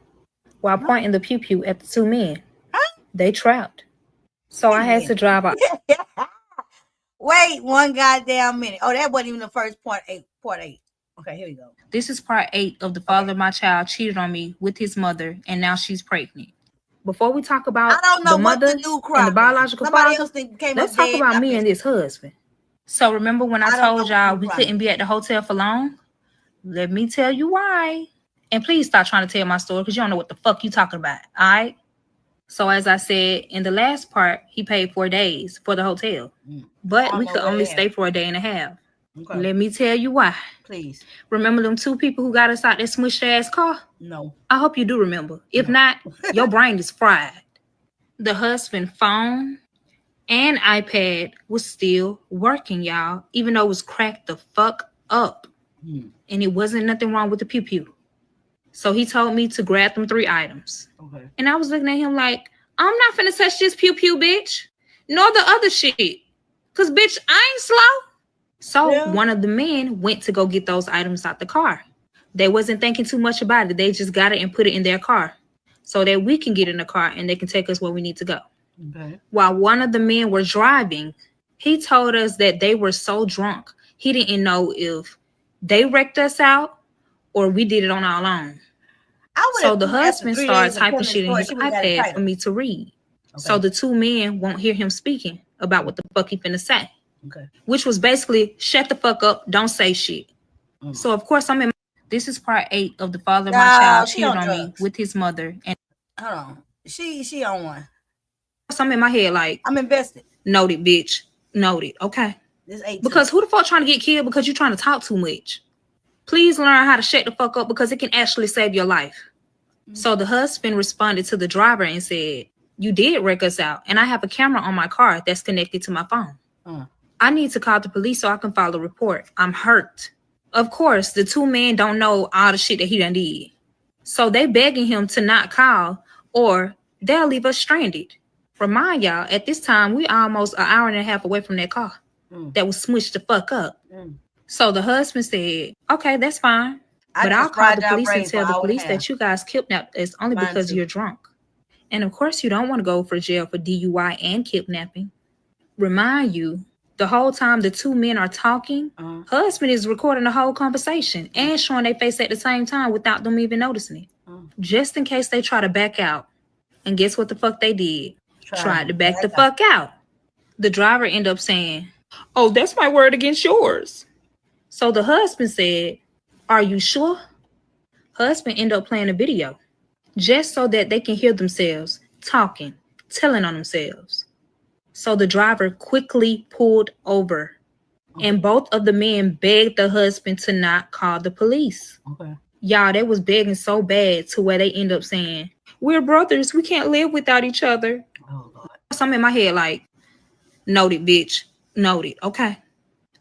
While pointing the pew-pew at the two men. They trapped. So I had to drive out. Wait 1 goddamn minute. Oh, that wasn't even the first part 8. Okay, here we go. This is part 8 of the father of my child cheated on me with his mother, and now she's pregnant. Before we talk about I don't know the what mother the new crime and the biological Somebody father, else came let's up talk dead, about I me missed and this husband. So remember when I I don't know told what y'all the we crime couldn't be at the hotel for long? Let me tell you why. And please stop trying to tell my story because you don't know what the fuck you talking about, all right? So as I said, in the last part, he paid 4 days for the hotel. But we could only stay for a day and a half. Okay. Let me tell you why. Please. Remember them 2 people who got us out that smushed ass car? No. I hope you do remember. If not, your brain is fried. The husband phone and iPad was still working, y'all, even though it was cracked the fuck up. And it wasn't nothing wrong with the pew-pew. So he told me to grab them 3 items. Okay. And I was looking at him like, I'm not finna touch this pew-pew, bitch. Nor the other shit. Cause bitch, I ain't slow. So one of the men went to go get those items out the car. They wasn't thinking too much about it. They just got it and put it in their car so that we can get in the car and they can take us where we need to go. Okay. While one of the men were driving, he told us that they were so drunk, he didn't know if they wrecked us out or we did it on our own. So the husband started typing shit in his iPad for me to read. Okay. So the 2 men won't hear him speaking about what the fuck he finna say. Okay. Which was basically, shut the fuck up, don't say shit. So of course this is part 8 of the father of my child cheated on me with his mother. And hold on. She on one. I'm in my head like, I'm invested. Noted, bitch. Noted. Okay. This 8. Because who the fuck trying to get killed because you're trying to talk too much? Please learn how to shut the fuck up because it can actually save your life. So the husband responded to the driver and said, you did wreck us out. And I have a camera on my car that's connected to my phone. I need to call the police so I can file a report. I'm hurt. Of course, the 2 men don't know all the shit that he done did. So they begging him to not call or they'll leave us stranded. Remind y'all, at this time, we almost an hour and a half away from that car that was smushed the fuck up. So the husband said, okay, that's fine. But I'll call the police and tell the police that you guys kidnapped us only because you're drunk. And of course, you don't want to go for jail for DUI and kidnapping. Remind you, the whole time the 2 men are talking, husband is recording the whole conversation and showing their face at the same time without them even noticing it. Just in case they try to back out. And guess what the fuck they did? Tried to back the fuck out. The driver ended up saying, oh, that's my word against yours. So the husband said, are you sure? Husband ended up playing a video just so that they can hear themselves talking, telling on themselves. So the driver quickly pulled over and both of the men begged the husband to not call the police. Okay. Y'all, they was begging so bad to where they end up saying, we're brothers. We can't live without each other. Oh, Lord. So I'm in my head like, noted, bitch. Noted. Okay.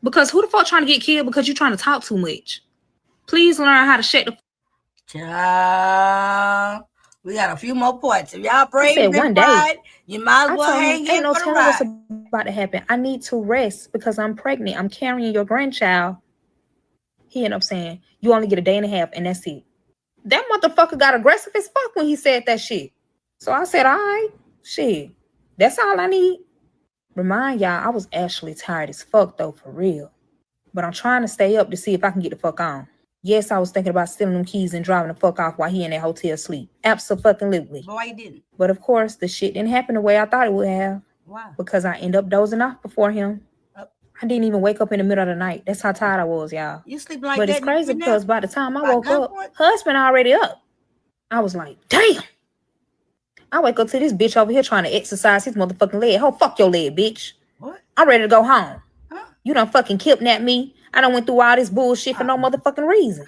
Because who the fuck trying to get killed because you're trying to talk too much? Please learn how to shut the Child, we got a few more points. If y'all brave and ride, you might as well hang in for the ride. What's about to happen. I need to rest because I'm pregnant. I'm carrying your grandchild. He ended up saying, you only get a day and a half and that's it. That motherfucker got aggressive as fuck when he said that shit. So I said, all right, shit. That's all I need. Remind y'all, I was actually tired as fuck though, for real. But I'm trying to stay up to see if I can get the fuck on. Yes, I was thinking about stealing them keys and driving the fuck off while he in that hotel sleep. Absolutely. But why you didn't? But of course, the shit didn't happen the way I thought it would have. Why? Because I ended up dozing off before him. I didn't even wake up in the middle of the night. That's how tired I was, y'all. You sleep like but that? But it's crazy because by the time I woke up, husband already up. I was like, damn. I wake up to this bitch over here trying to exercise his motherfucking leg. Oh, fuck your leg, bitch. What? I'm ready to go home. Huh? You done fucking kidnapped me. I done went through all this bullshit for no motherfucking reason.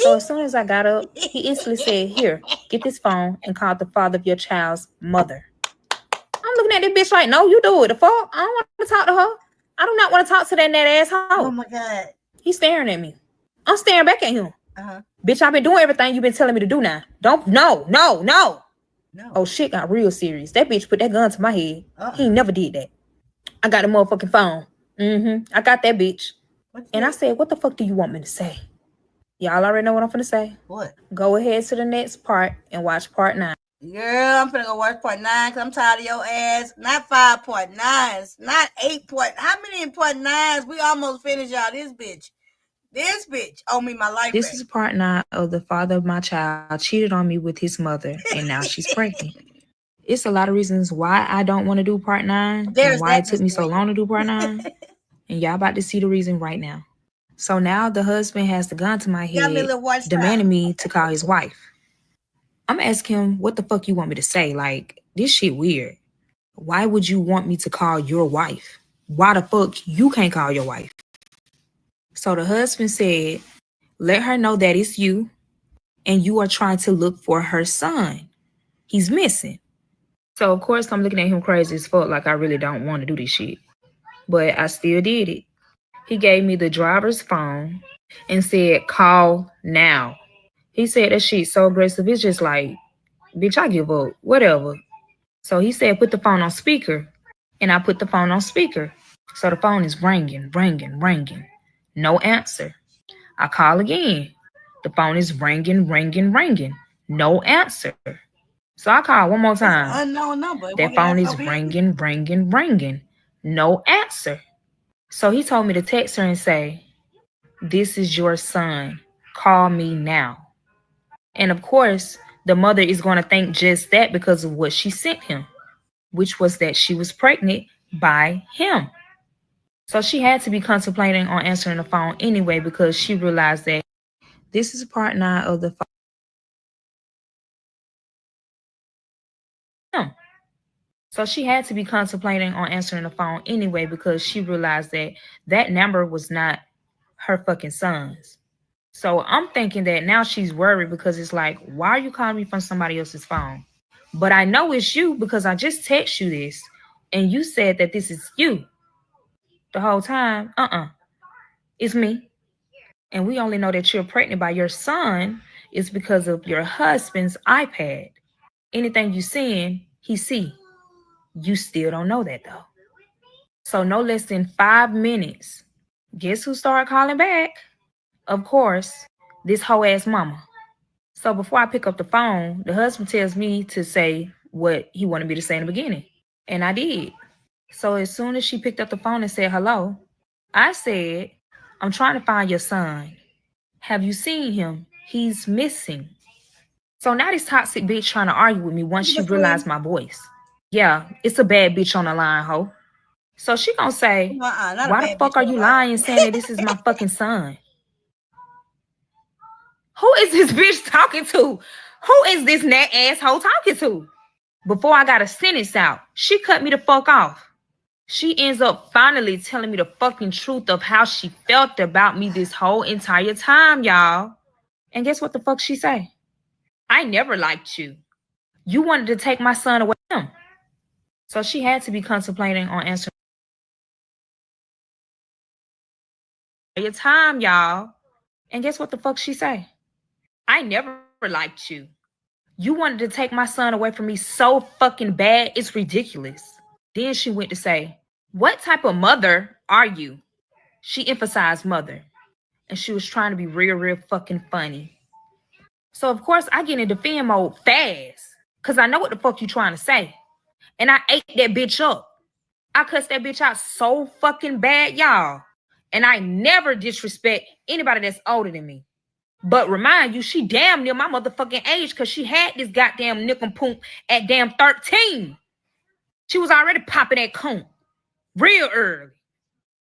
So as soon as I got up, he instantly said, here, get this phone and call the father of your child's mother. I'm looking at this bitch like, no, you do it. The fuck? I don't want to talk to her. I do not want to talk to that asshole. Oh my God. He's staring at me. I'm staring back at him. Uh-huh. Bitch, I've been doing everything you've been telling me to do now. Don't, no. No. Oh, shit got real serious. That bitch put that gun to my head. He never did that. I got the motherfucking phone. I got that bitch. And I said, what the fuck do you want me to say? Y'all already know what I'm finna say. What? Go ahead to the next part and watch part 9. Girl, I'm finna go watch part 9 because I'm tired of your ass. Not 5.9s, not 8 point. How many in part 9s? We almost finished, y'all. This bitch owe me my life. This is part 9 of the father of my child cheated on me with his mother, and now she's pregnant. It's a lot of reasons why I don't want to do part 9 and why it took me so long to do part 9. And y'all about to see the reason right now. So now the husband has the gun to my head, demanding me to call his wife. I'm asking him, what the fuck you want me to say? Like, this shit weird. Why would you want me to call your wife? Why the fuck you can't call your wife? So the husband said, let her know that it's you and you are trying to look for her son. He's missing. So, of course, I'm looking at him crazy as fuck, like I really don't want to do this shit. But I still did it. He gave me the driver's phone and said, call now. He said that shit so aggressive. It's just like, bitch, I give up. Whatever. So he said, put the phone on speaker. And I put the phone on speaker. So the phone is ringing. No answer. I call again. The phone is ringing. No answer. So I call one more time. Unknown number. That phone is ringing. No answer. So he told me to text her and say, this is your son. Call me now. And of course, the mother is going to think just that because of what she sent him, which was that she was pregnant by him. So she had to be contemplating on answering the phone anyway because she realized that this is part 9 of the phone. So she had to be contemplating on answering the phone anyway because she realized that that number was not her fucking son's. So I'm thinking that now she's worried because it's like, why are you calling me from somebody else's phone? But I know it's you because I just text you this and you said that this is you the whole time. It's me. And we only know that you're pregnant by your son is because of your husband's iPad. Anything you seeing, he see. You still don't know that though. So no less than 5 minutes. Guess who started calling back? Of course, this hoe ass mama. So before I pick up the phone, the husband tells me to say what he wanted me to say in the beginning. And I did. So as soon as she picked up the phone and said hello, I said, I'm trying to find your son. Have you seen him? He's missing. So now this toxic bitch trying to argue with me once she realized my voice. Yeah, it's a bad bitch on the line, ho. So she gonna say, why the fuck are you lying saying that this is my fucking son? Who is this bitch talking to? Who is this nat asshole talking to? Before I got a sentence out, she cut me the fuck off. She ends up finally telling me the fucking truth of how she felt about me this whole entire time, y'all. And guess what the fuck she say? I never liked you. You wanted to take my son away from him. So she had to be contemplating on answering your time, y'all. And guess what the fuck she say? I never liked you. You wanted to take my son away from me so fucking bad, it's ridiculous. Then she went to say, what type of mother are you? She emphasized mother. And she was trying to be real fucking funny. So of course I get in defend mode fast. Cause I know what the fuck you trying to say. And I ate that bitch up. I cussed that bitch out so fucking bad, y'all. And I never disrespect anybody that's older than me. But remind you, she damn near my motherfucking age because she had this goddamn nickel poop at damn 13. She was already popping that coon real early.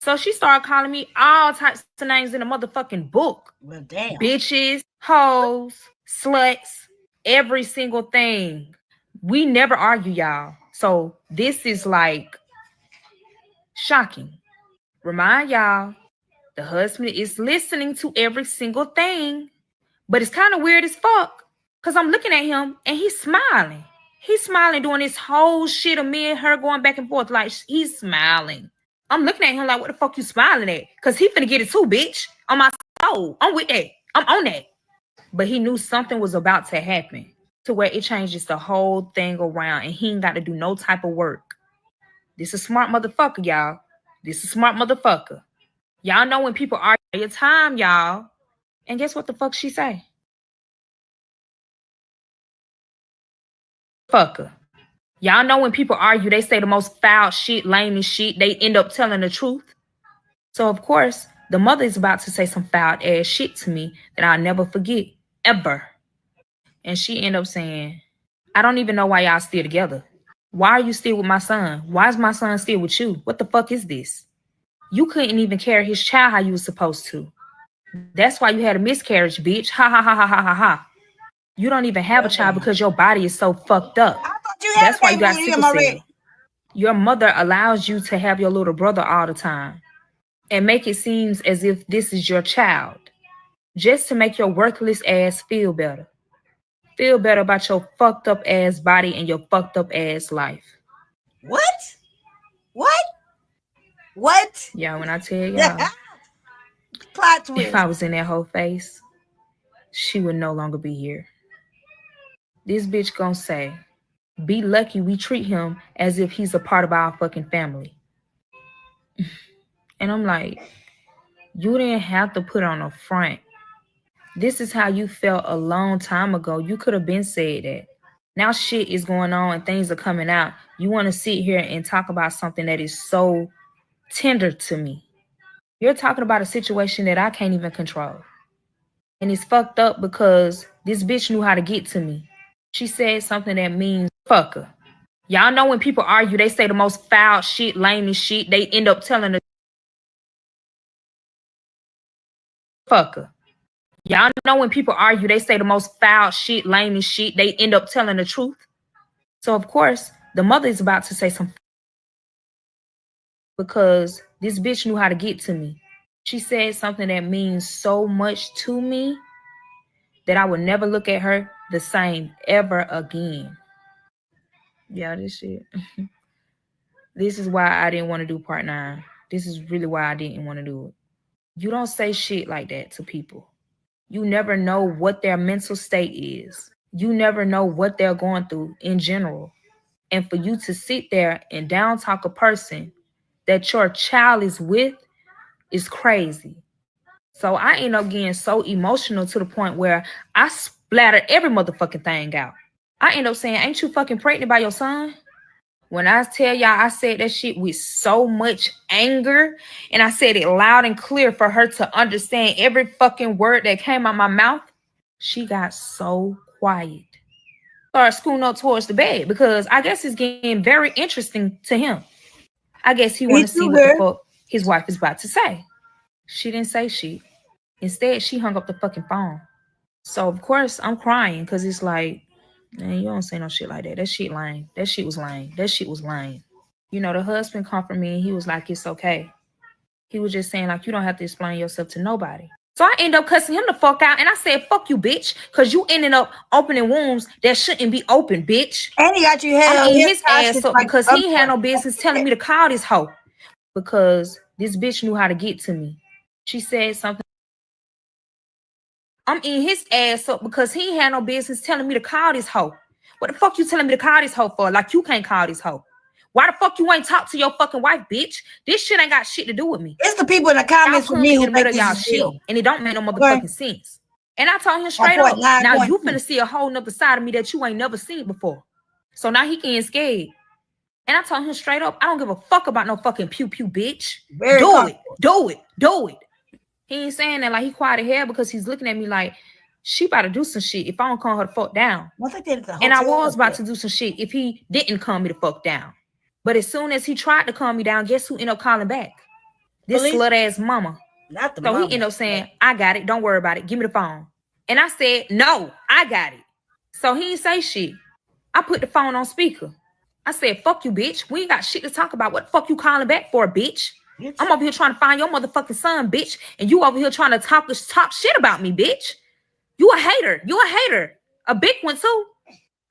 So she started calling me all types of names in the motherfucking book. Well, damn. Bitches, hoes, sluts, every single thing. We never argue, y'all. So this is like shocking. Remind y'all, the husband is listening to every single thing. But it's kind of weird as fuck. Cause I'm looking at him and he's smiling. He's smiling doing this whole shit of me and her going back and forth. Like he's smiling. I'm looking at him like, what the fuck you smiling at? Cause he finna get it too, bitch. On my soul. I'm with that. I'm on that. But he knew something was about to happen to where it changes the whole thing around and he ain't got to do no type of work. This is smart motherfucker, y'all. This is smart motherfucker. Y'all know when people argue your time, y'all. And guess what the fuck she say? Fucker. Y'all know when people argue, they say the most foul shit, lamest shit. They end up telling the truth. So, of course, the mother is about to say some foul ass shit to me that I'll never forget, ever. And she end up saying, I don't even know why y'all still together. Why are you still with my son? Why is my son still with you? What the fuck is this? You couldn't even carry his child how you was supposed to. That's why you had a miscarriage, bitch. Ha ha ha ha ha ha ha. You don't even have a child because your body is so fucked up. I thought you had That's why you got with sickle him already. cell. Your mother allows you to have your little brother all the time and make it seem as if this is your child just to make your worthless ass feel better. Feel better about your fucked up ass body and your fucked up ass life. What? What? What? Yeah, when I tell y'all, Plot twist. if I was in that whole face, she would no longer be here. This bitch gonna say, be lucky we treat him as if he's a part of our fucking family. And I'm like, you didn't have to put on a front. This is how you felt a long time ago. You could have been said that. Now shit is going on and things are coming out. You want to sit here and talk about something that is so tender to me. You're talking about a situation that I can't even control. And it's fucked up because this bitch knew how to get to me. She said something that means fucker. Y'all know when people argue, they say the most foul shit, lamest shit. They end up telling the fucker. Y'all know when people argue, they say the most foul shit, lamest shit. They end up telling the truth. So, of course, the mother is about to say something because this bitch knew how to get to me. She said something that means so much to me that I would never look at her the same ever again. Yeah, this shit. This is why I didn't want to do part 9. This is really why I didn't want to do it. You don't say shit like that to people. You never know what their mental state is. You never know what they're going through in general. And for you to sit there and down talk a person that your child is with is crazy. So I end up getting so emotional to the point where I splattered every motherfucking thing out. I end up saying, ain't you fucking pregnant by your son? When I tell y'all, I said that shit with so much anger, and I said it loud and clear for her to understand every fucking word that came out my mouth. She got so quiet. Started scooting up towards the bed because I guess it's getting very interesting to him. I guess he want to see what the fuck his wife is about to say. She didn't say shit. Instead, she hung up the fucking phone. So, of course, I'm crying because it's like, man, you don't say no shit like that. That shit lame. That shit was lame. That shit was lame. You know, the husband comforted me and he was like, it's okay. He was just saying, like, you don't have to explain yourself to nobody. So I ended up cussing him the fuck out and I said, fuck you, bitch. Because you ended up opening wounds that shouldn't be open, bitch. And he got you held. I'm eating his ass up because he ain't had no business telling me to call this hoe. Because this bitch knew how to get to me. She said something. I'm eating his ass up because he ain't had no business telling me to call this hoe. What the fuck you telling me to call this hoe for? Like you can't call this hoe. Why the fuck you ain't talk to your fucking wife, bitch? This shit ain't got shit to do with me. It's the people in the comments y'all with me who in the middle think of y'all this is shit, real. and it don't make no motherfucking sense. And I told him straight up, now you finna see a whole nother side of me that you ain't never seen before. So now he getting scared. And I told him straight up, I don't give a fuck about no fucking pew pew, bitch. Do it. He ain't saying that like he quiet as hell because he's looking at me like she about to do some shit if I don't calm her the fuck down. And I was about to do some shit if he didn't calm me the fuck down. But as soon as he tried to calm me down, guess who ended up calling back? This slut ass mama. Not the so mama. He ended up saying, I got it. Don't worry about it. Give me the phone. And I said, no, I got it. So he didn't say shit. I put the phone on speaker. I said, fuck you, bitch. We ain't got shit to talk about. What the fuck you calling back for, bitch? Bitch. I'm over here trying to find your motherfucking son, bitch. And you over here trying to talk shit about me, bitch. You a hater. You a hater. A big one, too.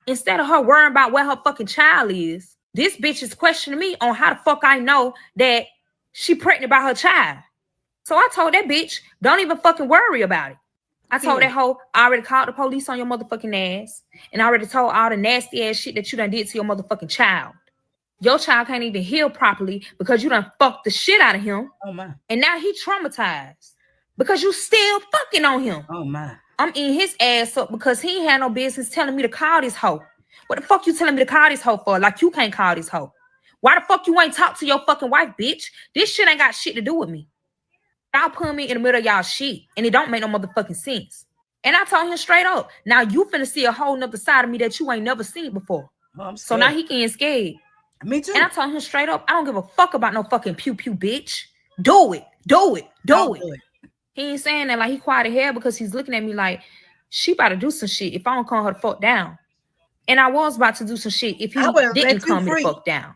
Instead of her worrying about where her fucking child is, this bitch is questioning me on how the fuck I know that she pregnant by her child. So I told that bitch, don't even fucking worry about it. I told that hoe, I already called the police on your motherfucking ass. And I already told all the nasty ass shit that you done did to your motherfucking child. Your child can't even heal properly because you done fucked the shit out of him. Oh my. And now he traumatized because you still fucking on him. Oh my. I'm eating his ass up because he ain't had no business telling me to call this hoe. What the fuck you telling me to call this hoe for? Like you can't call this hoe. Why the fuck you ain't talk to your fucking wife, bitch? This shit ain't got shit to do with me. Y'all put me in the middle of y'all shit and it don't make no motherfucking sense. And I told him straight up, now you finna see a whole nother side of me that you ain't never seen before. Oh, I'm so scared. now he getting scared. Me too. And I told him straight up, I don't give a fuck about no fucking pew pew, bitch. Do it. Do it. Do it. He ain't saying that like he quiet as hell because he's looking at me like she about to do some shit if I don't calm her the fuck down. And I was about to do some shit if he didn't calm me the fuck down.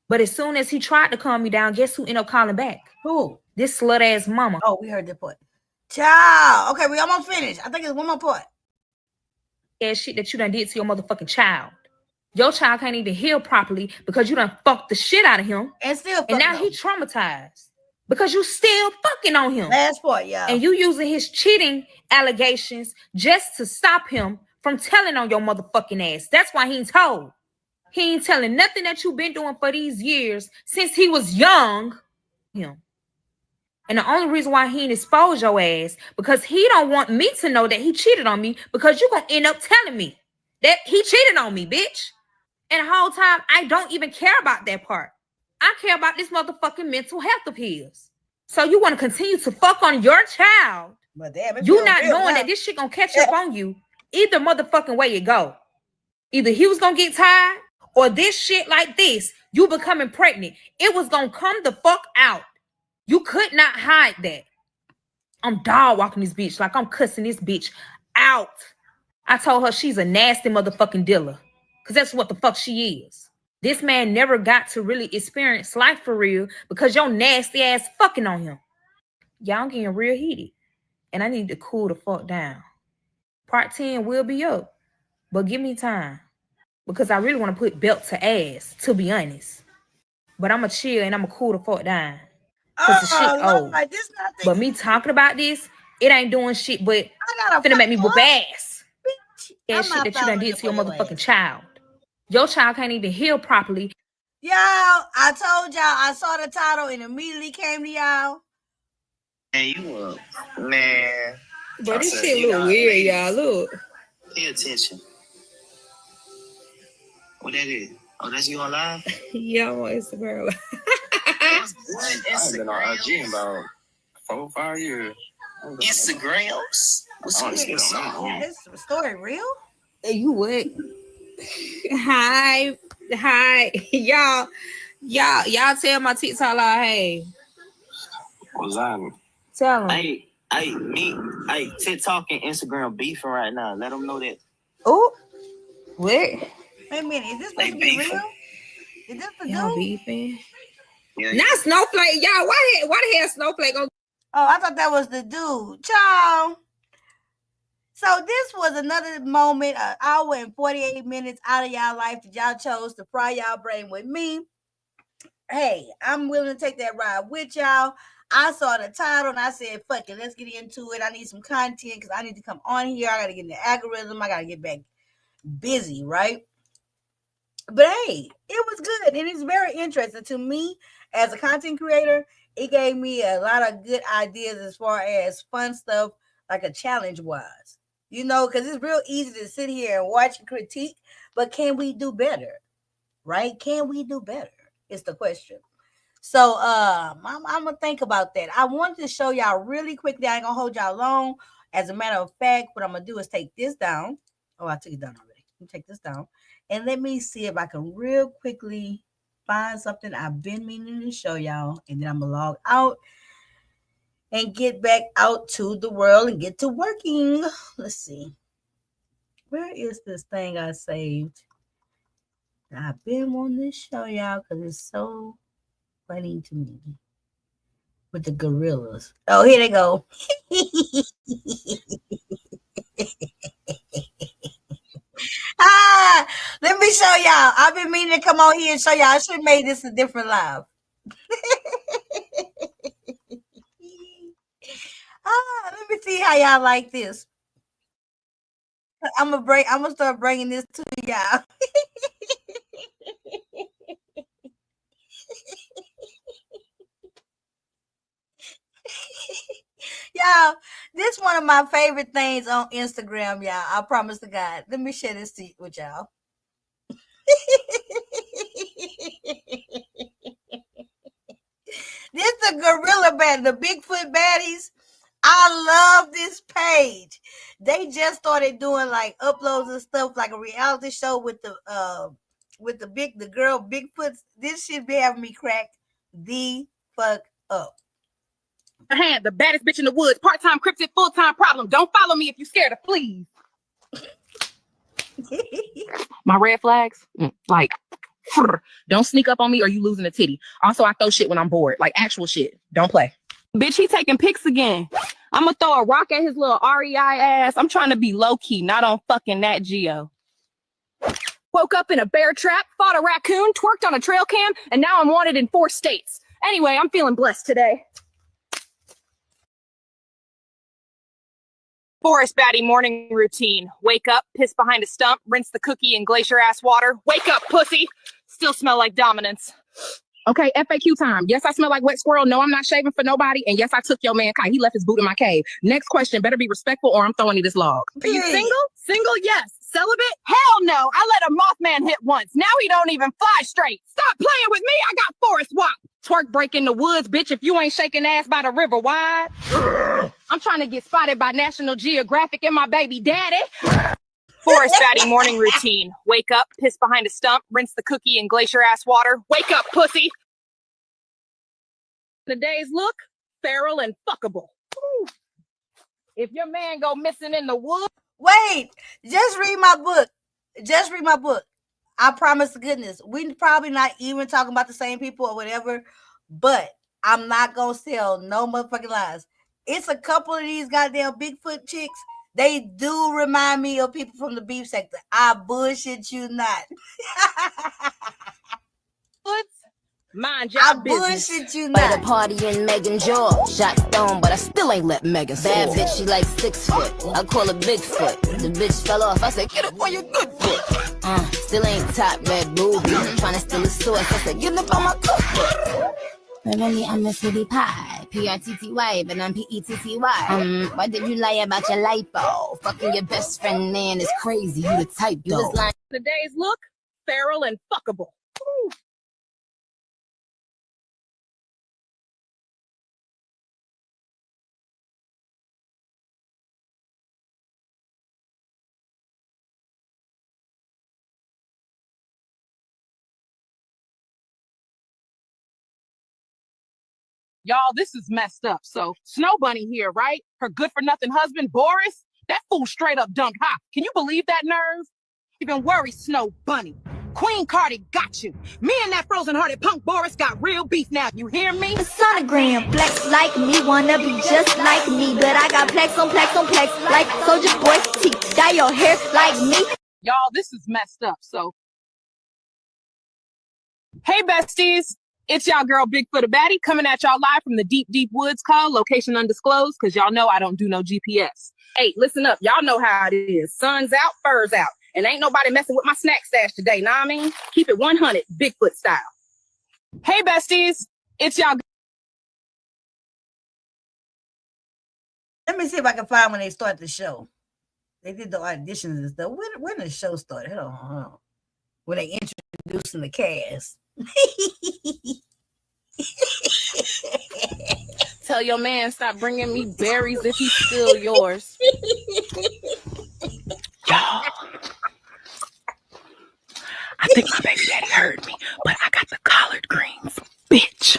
But as soon as he tried to calm me down, guess who ended up calling back? Who? This slut ass mama. Oh, we heard that part. Child. Okay, we almost finished. I think it's one more part. Yeah, shit that you done did to your motherfucking child. Your child can't even heal properly because you done fucked the shit out of him. And now he traumatized because you still fucking on him. Last part, y'all. And you using his cheating allegations just to stop him from telling on your motherfucking ass. That's why he ain't told. He ain't telling nothing that you've been doing for these years since he was young. Him. And the only reason why he ain't expose your ass because he don't want me to know that he cheated on me because you're going to end up telling me that he cheated on me, bitch. And the whole time, I don't even care about that part. I care about this motherfucking mental health of his. So you want to continue to fuck on your child. But damn, you not knowing that this shit gonna catch up on you. Either motherfucking way you go. Either he was gonna get tired or this shit like this, you becoming pregnant. It was gonna come the fuck out. You could not hide that. I'm dog walking this bitch like I'm cussing this bitch out. I told her she's a nasty motherfucking dealer. Because that's what the fuck she is. This man never got to really experience life for real because your nasty ass fucking on him. Y'all getting real heated. And I need to cool the fuck down. Part 10 will be up. But give me time. Because I really want to put belt to ass, to be honest. But I'm going to chill and I'm going to cool the fuck down. Because the shit old. Like but me talking about this, it ain't doing shit but finna make me whoop ass. That shit that you done did to your motherfucking child. Your child can't even heal properly. Y'all, I told y'all I saw the title and immediately came to y'all. And you up, man. But this shit look weird, y'all. Look. Pay attention. What that is? Oh, that's you on live? Yeah, I'm on Instagram. I've been on IG in about 4-5 years. Instagrams? What's this story real? Hey, you what? Hi. Y'all tell my TikTok like, hey. What's that? Tell them. Hey, TikTok and Instagram beefing right now. Let them know that. Oh, what? Wait a minute, is this supposed to be real? Is this the Y'all dude? beefing? Yeah. Not Snowflake, y'all. Why the hell Snowflake go? Oh, I thought that was the dude. Ciao. So this was another moment, an hour and 48 minutes out of y'all life that y'all chose to fry y'all brain with me. Hey, I'm willing to take that ride with y'all. I saw the title and I said, fuck it, let's get into it. I need some content because I need to come on here. I got to get in the algorithm. I got to get back busy, right? But hey, it was good. And it's very interesting to me as a content creator. It gave me a lot of good ideas as far as fun stuff, like a challenge wise, you know, because it's real easy to sit here and watch and critique, but can we do better? Right? Can we do better? Is the question. So I'm gonna think about that. I wanted to show y'all really quickly. I ain't gonna hold y'all long. As a matter of fact, what I'm gonna do is take this down. Oh, I took it down already. Let me take this down. And let me see if I can real quickly find something I've been meaning to show y'all. And then I'm going to log out and get back out to the world and get to working. Let's see. Where is this thing I saved? I've been wanting to show y'all because it's so funny to me. with the gorillas. Oh, here they go. Let me show y'all. I've been meaning to come on here and show y'all. I should have made this a different live. Let me see how y'all like this. I'm gonna start bringing this to y'all. Y'all, this one of my favorite things on Instagram, y'all. I promise to God. Let me share this with y'all. This the gorilla bad, the Bigfoot baddies. I love this page. They just started doing like uploads and stuff, like a reality show with the girl Bigfoot. This should be having me crack the fuck up. Hand, the baddest bitch in the woods, part-time cryptid, full-time problem. Don't follow me if you scared of fleas. My red flags, like, don't sneak up on me or you losing a titty. Also, I throw shit when I'm bored, like actual shit. Don't play. Bitch, he taking pics again. I'm gonna throw a rock at his little REI ass. I'm trying to be low-key, not on fucking Nat Geo. Woke up in a bear trap, fought a raccoon, twerked on a trail cam, and now I'm wanted in 4 states. Anyway, I'm feeling blessed today. Forest baddie morning routine. Wake up, piss behind a stump, rinse the cookie in glacier ass water. Wake up, pussy. Still smell like dominance. Okay, FAQ time. Yes, I smell like wet squirrel. No, I'm not shaving for nobody. And yes, I took your man Kai. He left his boot in my cave. Next question, better be respectful or I'm throwing you this log. Are you single? Single, yes. Celibate? Hell no. I let a Mothman hit once. Now he don't even fly straight. Stop playing with me. I got Forest Wop. Twerk break in the woods, bitch, if you ain't shaking ass by the river wide. I'm trying to get spotted by National Geographic and my baby daddy. Forest baddie morning routine. Wake up, piss behind a stump, rinse the cookie in glacier ass water. Wake up, pussy. Today's look, feral and fuckable. Ooh. If your man go missing in the woods. Wait, just read my book. Just read my book. I promise to goodness. We probably not even talking about the same people or whatever, but I'm not gonna sell no motherfucking lies. It's a couple of these goddamn Bigfoot chicks. They do remind me of people from the beef sector. I bullshit you not. Mind your I business. bullshit you At a not. party in Megan jaw, shot stone, but I still ain't let Megan soar. Bad bitch, she like 6 foot. I call her Bigfoot. The bitch fell off. I said, get up on your good foot. Still ain't top red booby. Tryna steal a source. I said, get up on my cookbook. But really, I'm a sweetie pie. P-R-T-T-Y, but I'm P-E-T-T-Y. Why did you lie about your lipo? Fucking your best friend, man, is crazy. You the type, though. You was lying. Today's look, feral and fuckable. Ooh. Y'all, this is messed up. So, Snow Bunny here, right? Her good-for-nothing husband, Boris? That fool straight up dunked hot. Can you believe that nerve? Even worry, Snow Bunny. Queen Cardi got you. Me and that frozen-hearted punk Boris got real beef now. You hear me? Sonogram, flex like me, wanna be just like me. But I got plex on plex on plex, like Soulja Boy T. Dye your hair like me. Y'all, this is messed up. So, hey, besties. It's y'all girl, Bigfoot a Baddie, coming at y'all live from the deep, deep woods called Location Undisclosed, because y'all know I don't do no GPS. Hey, listen up. Y'all know how it is. Sun's out, fur's out. And ain't nobody messing with my snack stash today, know what I mean? Keep it 100, Bigfoot style. Hey, besties. It's y'all. Let me see if I can find when they start the show. They did the auditions and stuff. When the show started? Hold on. When they introducing the cast. Tell your man stop bringing me berries if he's still yours. Y'all, I think my baby daddy heard me, but I got the collard greens, bitch.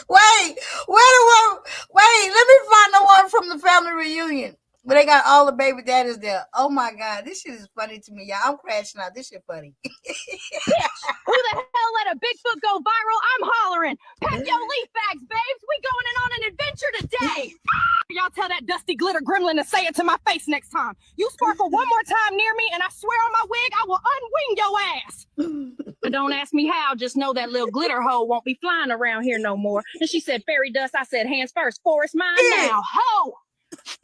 Wait, let me find the one from the family reunion. But they got all the baby daddies there. Oh my God, this shit is funny to me, y'all. I'm crashing out. This shit funny. Who the hell let a Bigfoot go viral? I'm hollering. Pack your leaf bags, babes. We going in on an adventure today. Y'all tell that dusty glitter gremlin to say it to my face next time. You sparkle one more time near me, and I swear on my wig, I will unwing your ass. But don't ask me how. Just know that little glitter hole won't be flying around here no more. And she said fairy dust. I said hands first. Forest mine now. Ho!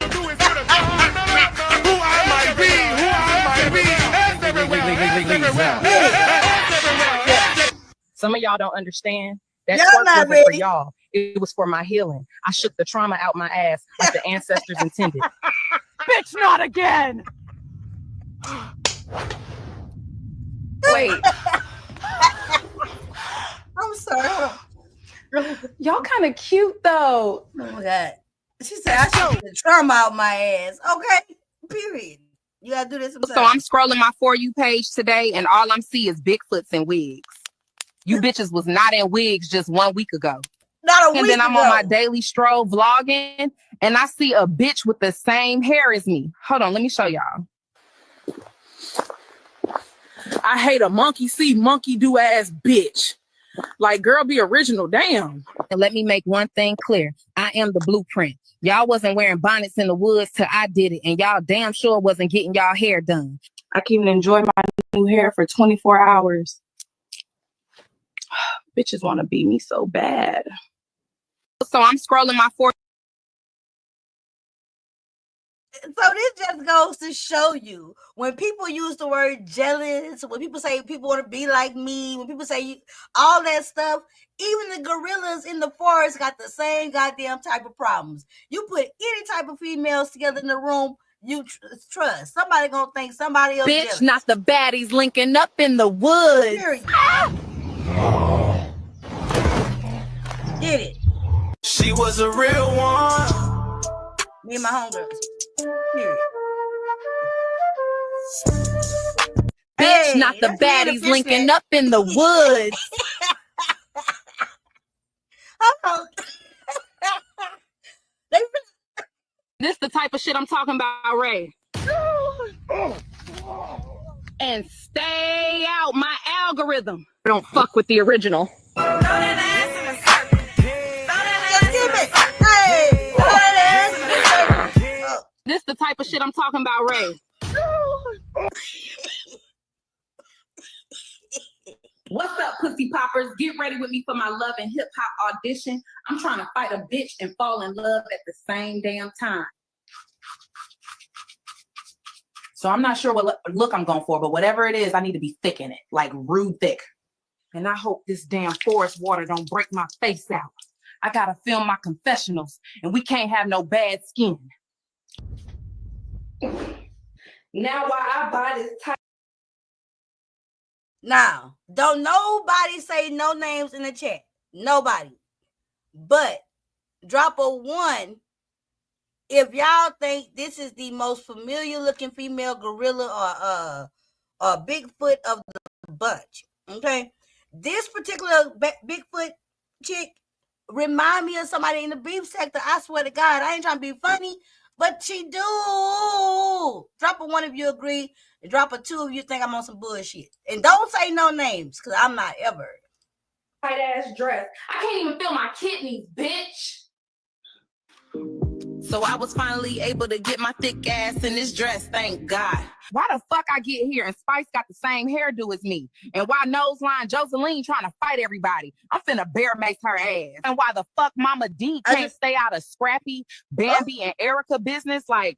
Who I might be, everywhere. Some of y'all don't understand. That Y'all twerk not wasn't ready. for y'all. It was for my healing. I shook the trauma out my ass like the ancestors intended. Bitch, not again! Wait, I'm sorry. y'all kind of cute though. Oh my God. She said I shook the trauma out my ass. Okay. Period. You gotta do this sometimes. So I'm scrolling my For You page today, and all I'm seeing is Bigfoots and wigs. You bitches was not in wigs just 1 week ago. Not a And week then I'm ago. on my daily stroll vlogging, and I see a bitch with the same hair as me. Hold on, let me show y'all. I hate a monkey see, monkey do ass bitch. Like, girl, be original, damn. And let me make one thing clear. I am the blueprint. Y'all wasn't wearing bonnets in the woods till I did it, and y'all damn sure wasn't getting y'all hair done. I can even enjoy my new hair for 24 hours. Bitches want to be me so bad. So I'm scrolling my For So this just goes to show you when people use the word jealous, when people say people want to be like me, when people say all that stuff, even the gorillas in the forest got the same goddamn type of problems. You put any type of females together in the room, you trust somebody gonna think somebody else bitch, jealous. not the baddies linking up in the woods. Period. Get it. She was a real one. Me and my homegirls. Period. Bitch, not the let's hear baddies fish linking net. up in the woods. Oh. They This the type of shit I'm talking about, Ray. And stay out my algorithm. Don't fuck with the original. just give it. Hey, oh. This the type of shit I'm talking about, Ray. What's up, pussy poppers? Get ready with me for my love and hip hop audition. I'm trying to fight a bitch and fall in love at the same damn time. So I'm not sure what look I'm going for, but whatever it is, I need to be thick in it, like rude thick. And I hope this damn forest water don't break my face out. I gotta film my confessionals, and we can't have no bad skin. Now while I buy this type. Now, don't nobody say no names in the chat. Nobody. But drop a 1 if y'all think this is the most familiar looking female gorilla or Bigfoot of the bunch. Okay. This particular Bigfoot chick remind me of somebody in the beef sector. I swear to God, I ain't trying to be funny, but she do. Drop a 1 if you agree. And drop a 2 if you think I'm on some bullshit. And don't say no names, because I'm not ever. Tight ass dress. I can't even feel my kidneys, bitch. So I was finally able to get my thick ass in this dress, thank God. Why the fuck I get here and Spice got the same hairdo as me? And why Noseline Joseline trying to fight everybody? I'm finna bear mace her ass. And why the fuck Mama D can't stay out of Scrappy, Bambi, and Erica business? Like,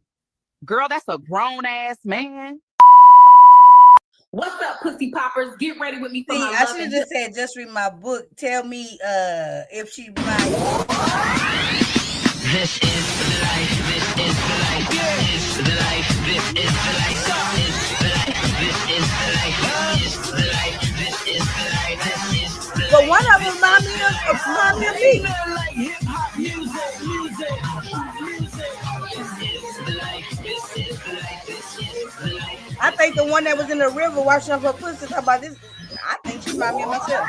girl, that's a grown ass man. What's up, pussy poppers? Get ready with me for my I love should have and just said, just read my book. Tell me if she reminds you. This is the life, this is the life, this is the life, this is the life, this is the life, this is the life, this is the life, this is the life, this is the life. But one of them remind me of me. Like hip-hop music, music, this is the life, this is the life, this is the life. I think the one that was in the river washing up her pussy talking about this. I think she remind me of myself.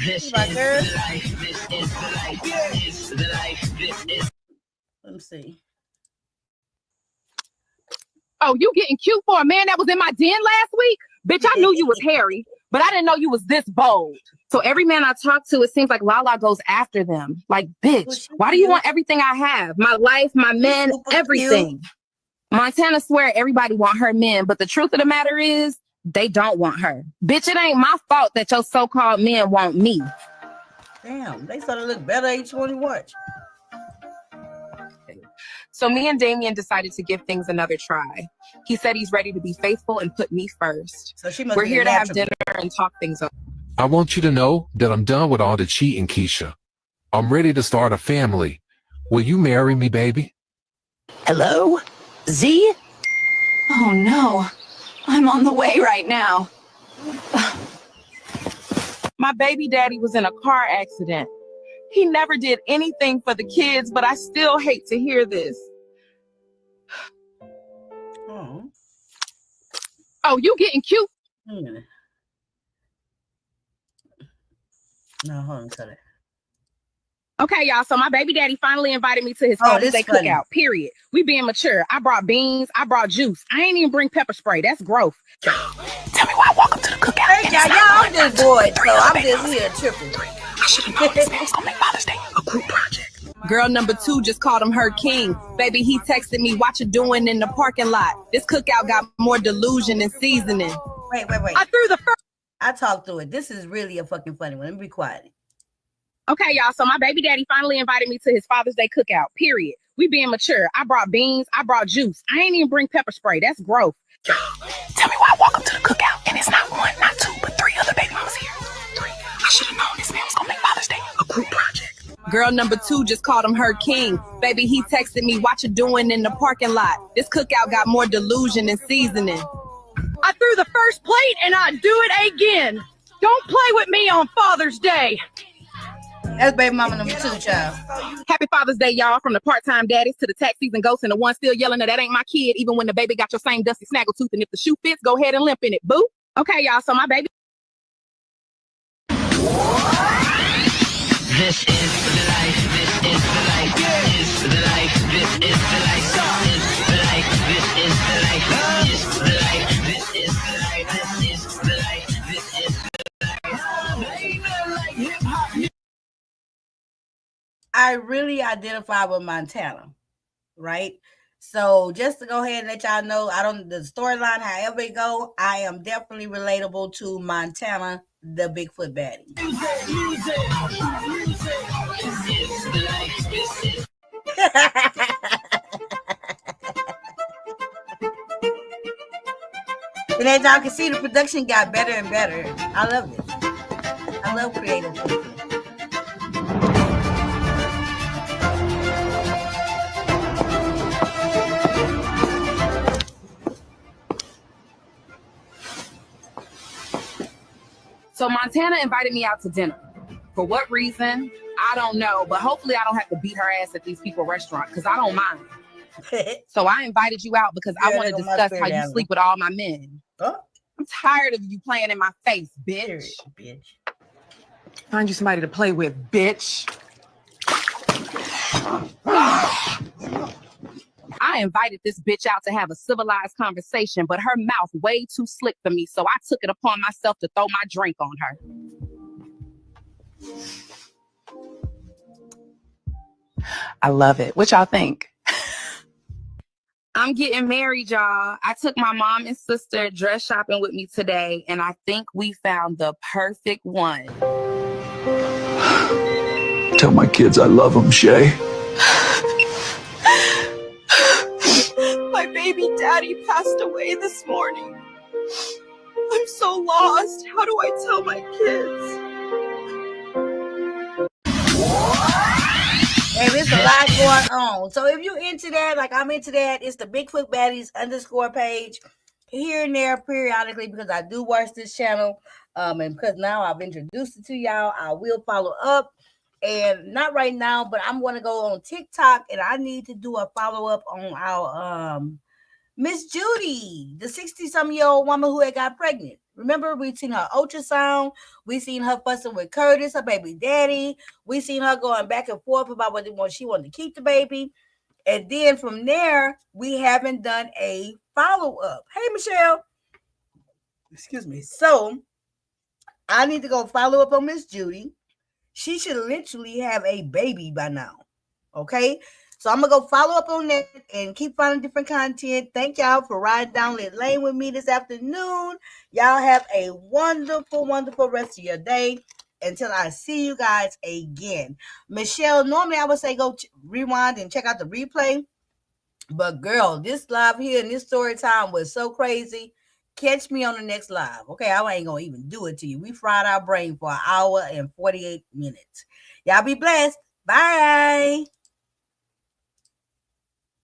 This is my girl. the life, this is the life, this is the life, this is. Let me see. Oh, you getting cute for a man that was in my den last week? Bitch, I knew you was hairy, but I didn't know you was this bold. So every man I talk to, it seems like Lala goes after them. Like, bitch, why do you want everything I have? My life, my men, everything. Montana swear everybody want her men, but the truth of the matter is they don't want her. Bitch, it ain't my fault that your so-called men want me. Damn, they started to look better each one you watch. So me and Damien decided to give things another try. He said he's ready to be faithful and put me first. So she must We're be here to have natural. dinner and talk things over. I want you to know that I'm done with all the cheating, Keisha. I'm ready to start a family. Will you marry me, baby? Hello? Z? Oh no, I'm on the way right now. My baby daddy was in a car accident. He never did anything for the kids, but I still hate to hear this. Oh, you getting cute? No, hold on, cut it. Okay, y'all. So my baby daddy finally invited me to his Father's Day cookout. Period. We being mature. I brought beans. I brought juice. I ain't even bring pepper spray. That's growth. Tell me why I walk up to the cookout. Hey, y'all, I'm just bored, so I'm just here tripping. I should have known this man was gonna make Father's Day a group project. Girl number 2 just called him her king. Baby, he texted me, what you doing in the parking lot? This cookout got more delusion than seasoning. Wait. I threw the first. I talked through it. This is really a fucking funny one. Let me be quiet. Okay, y'all. So my baby daddy finally invited me to his Father's Day cookout. Period. We being mature. I brought beans. I brought juice. I ain't even bring pepper spray. That's growth. Tell me why I walk up to the cookout and it's not 1, not 2, but 3 other baby mamas here. 3. I should have known this man was gonna make Father's Day a group project. Girl number 2 just called him her king. Baby, he texted me, what you doing in the parking lot? This cookout got more delusion than seasoning. I threw the first plate and I do it again. Don't play with me on Father's Day. That's baby mama number 2, child. Happy Father's Day, y'all. From the part-time daddies to the tax season ghosts and the one still yelling that ain't my kid, even when the baby got your same dusty snaggletooth. And if the shoe fits, go ahead and limp in it, boo. Okay, y'all. So my baby. This is the life, this is the life, this is the life, this is the life, this is the life, this is the life, this is the life, this is the life, this is the life, this is the life. I really identify with Montana, right? So just to go ahead and let y'all know, the storyline, however it go, I am definitely relatable to Montana, the Bigfoot baddie. And as y'all can see, the production got better and better. I love it. I love creative people. So Montana invited me out to dinner. For what reason? I don't know, but hopefully I don't have to beat her ass at these people restaurants because I don't mind. So I invited you out because I want to discuss how you sleep with all my men. Huh? I'm tired of you playing in my face, bitch. Find you somebody to play with, bitch. I invited this bitch out to have a civilized conversation, but her mouth way too slick for me, so I took it upon myself to throw my drink on her. I love it. What y'all think? I'm getting married, y'all. I took my mom and sister dress shopping with me today, and I think we found the perfect one. Tell my kids I love them, Shay. My baby daddy passed away this morning. I'm so lost. How do I tell my kids? Hey, there's a lot going on. So if you're into that, like I'm into that, it's the Bigfoot Baddies _ page here and there periodically because I do watch this channel. And because now I've introduced it to y'all, I will follow up. And not right now, but I'm going to go on TikTok and I need to do a follow up on our Miss Judy, the 60-some-year-old woman who had got pregnant. Remember, we seen her ultrasound. We seen her fussing with Curtis, her baby daddy. We seen her going back and forth about whether she wanted to keep the baby. And then from there, we haven't done a follow-up. Hey, Michelle. Excuse me. So I need to go follow up on Miss Judy. She should literally have a baby by now. Okay. So I'm gonna go follow up on that and keep finding different content. Thank y'all for riding down Lit Lane with me this afternoon. Y'all have a wonderful, wonderful rest of your day. Until I see you guys again. Michelle, normally I would say go rewind and check out the replay. But girl, this live here and this story time was so crazy. Catch me on the next live. Okay, I ain't gonna even do it to you. We fried our brain for an hour and 48 minutes. Y'all be blessed. Bye.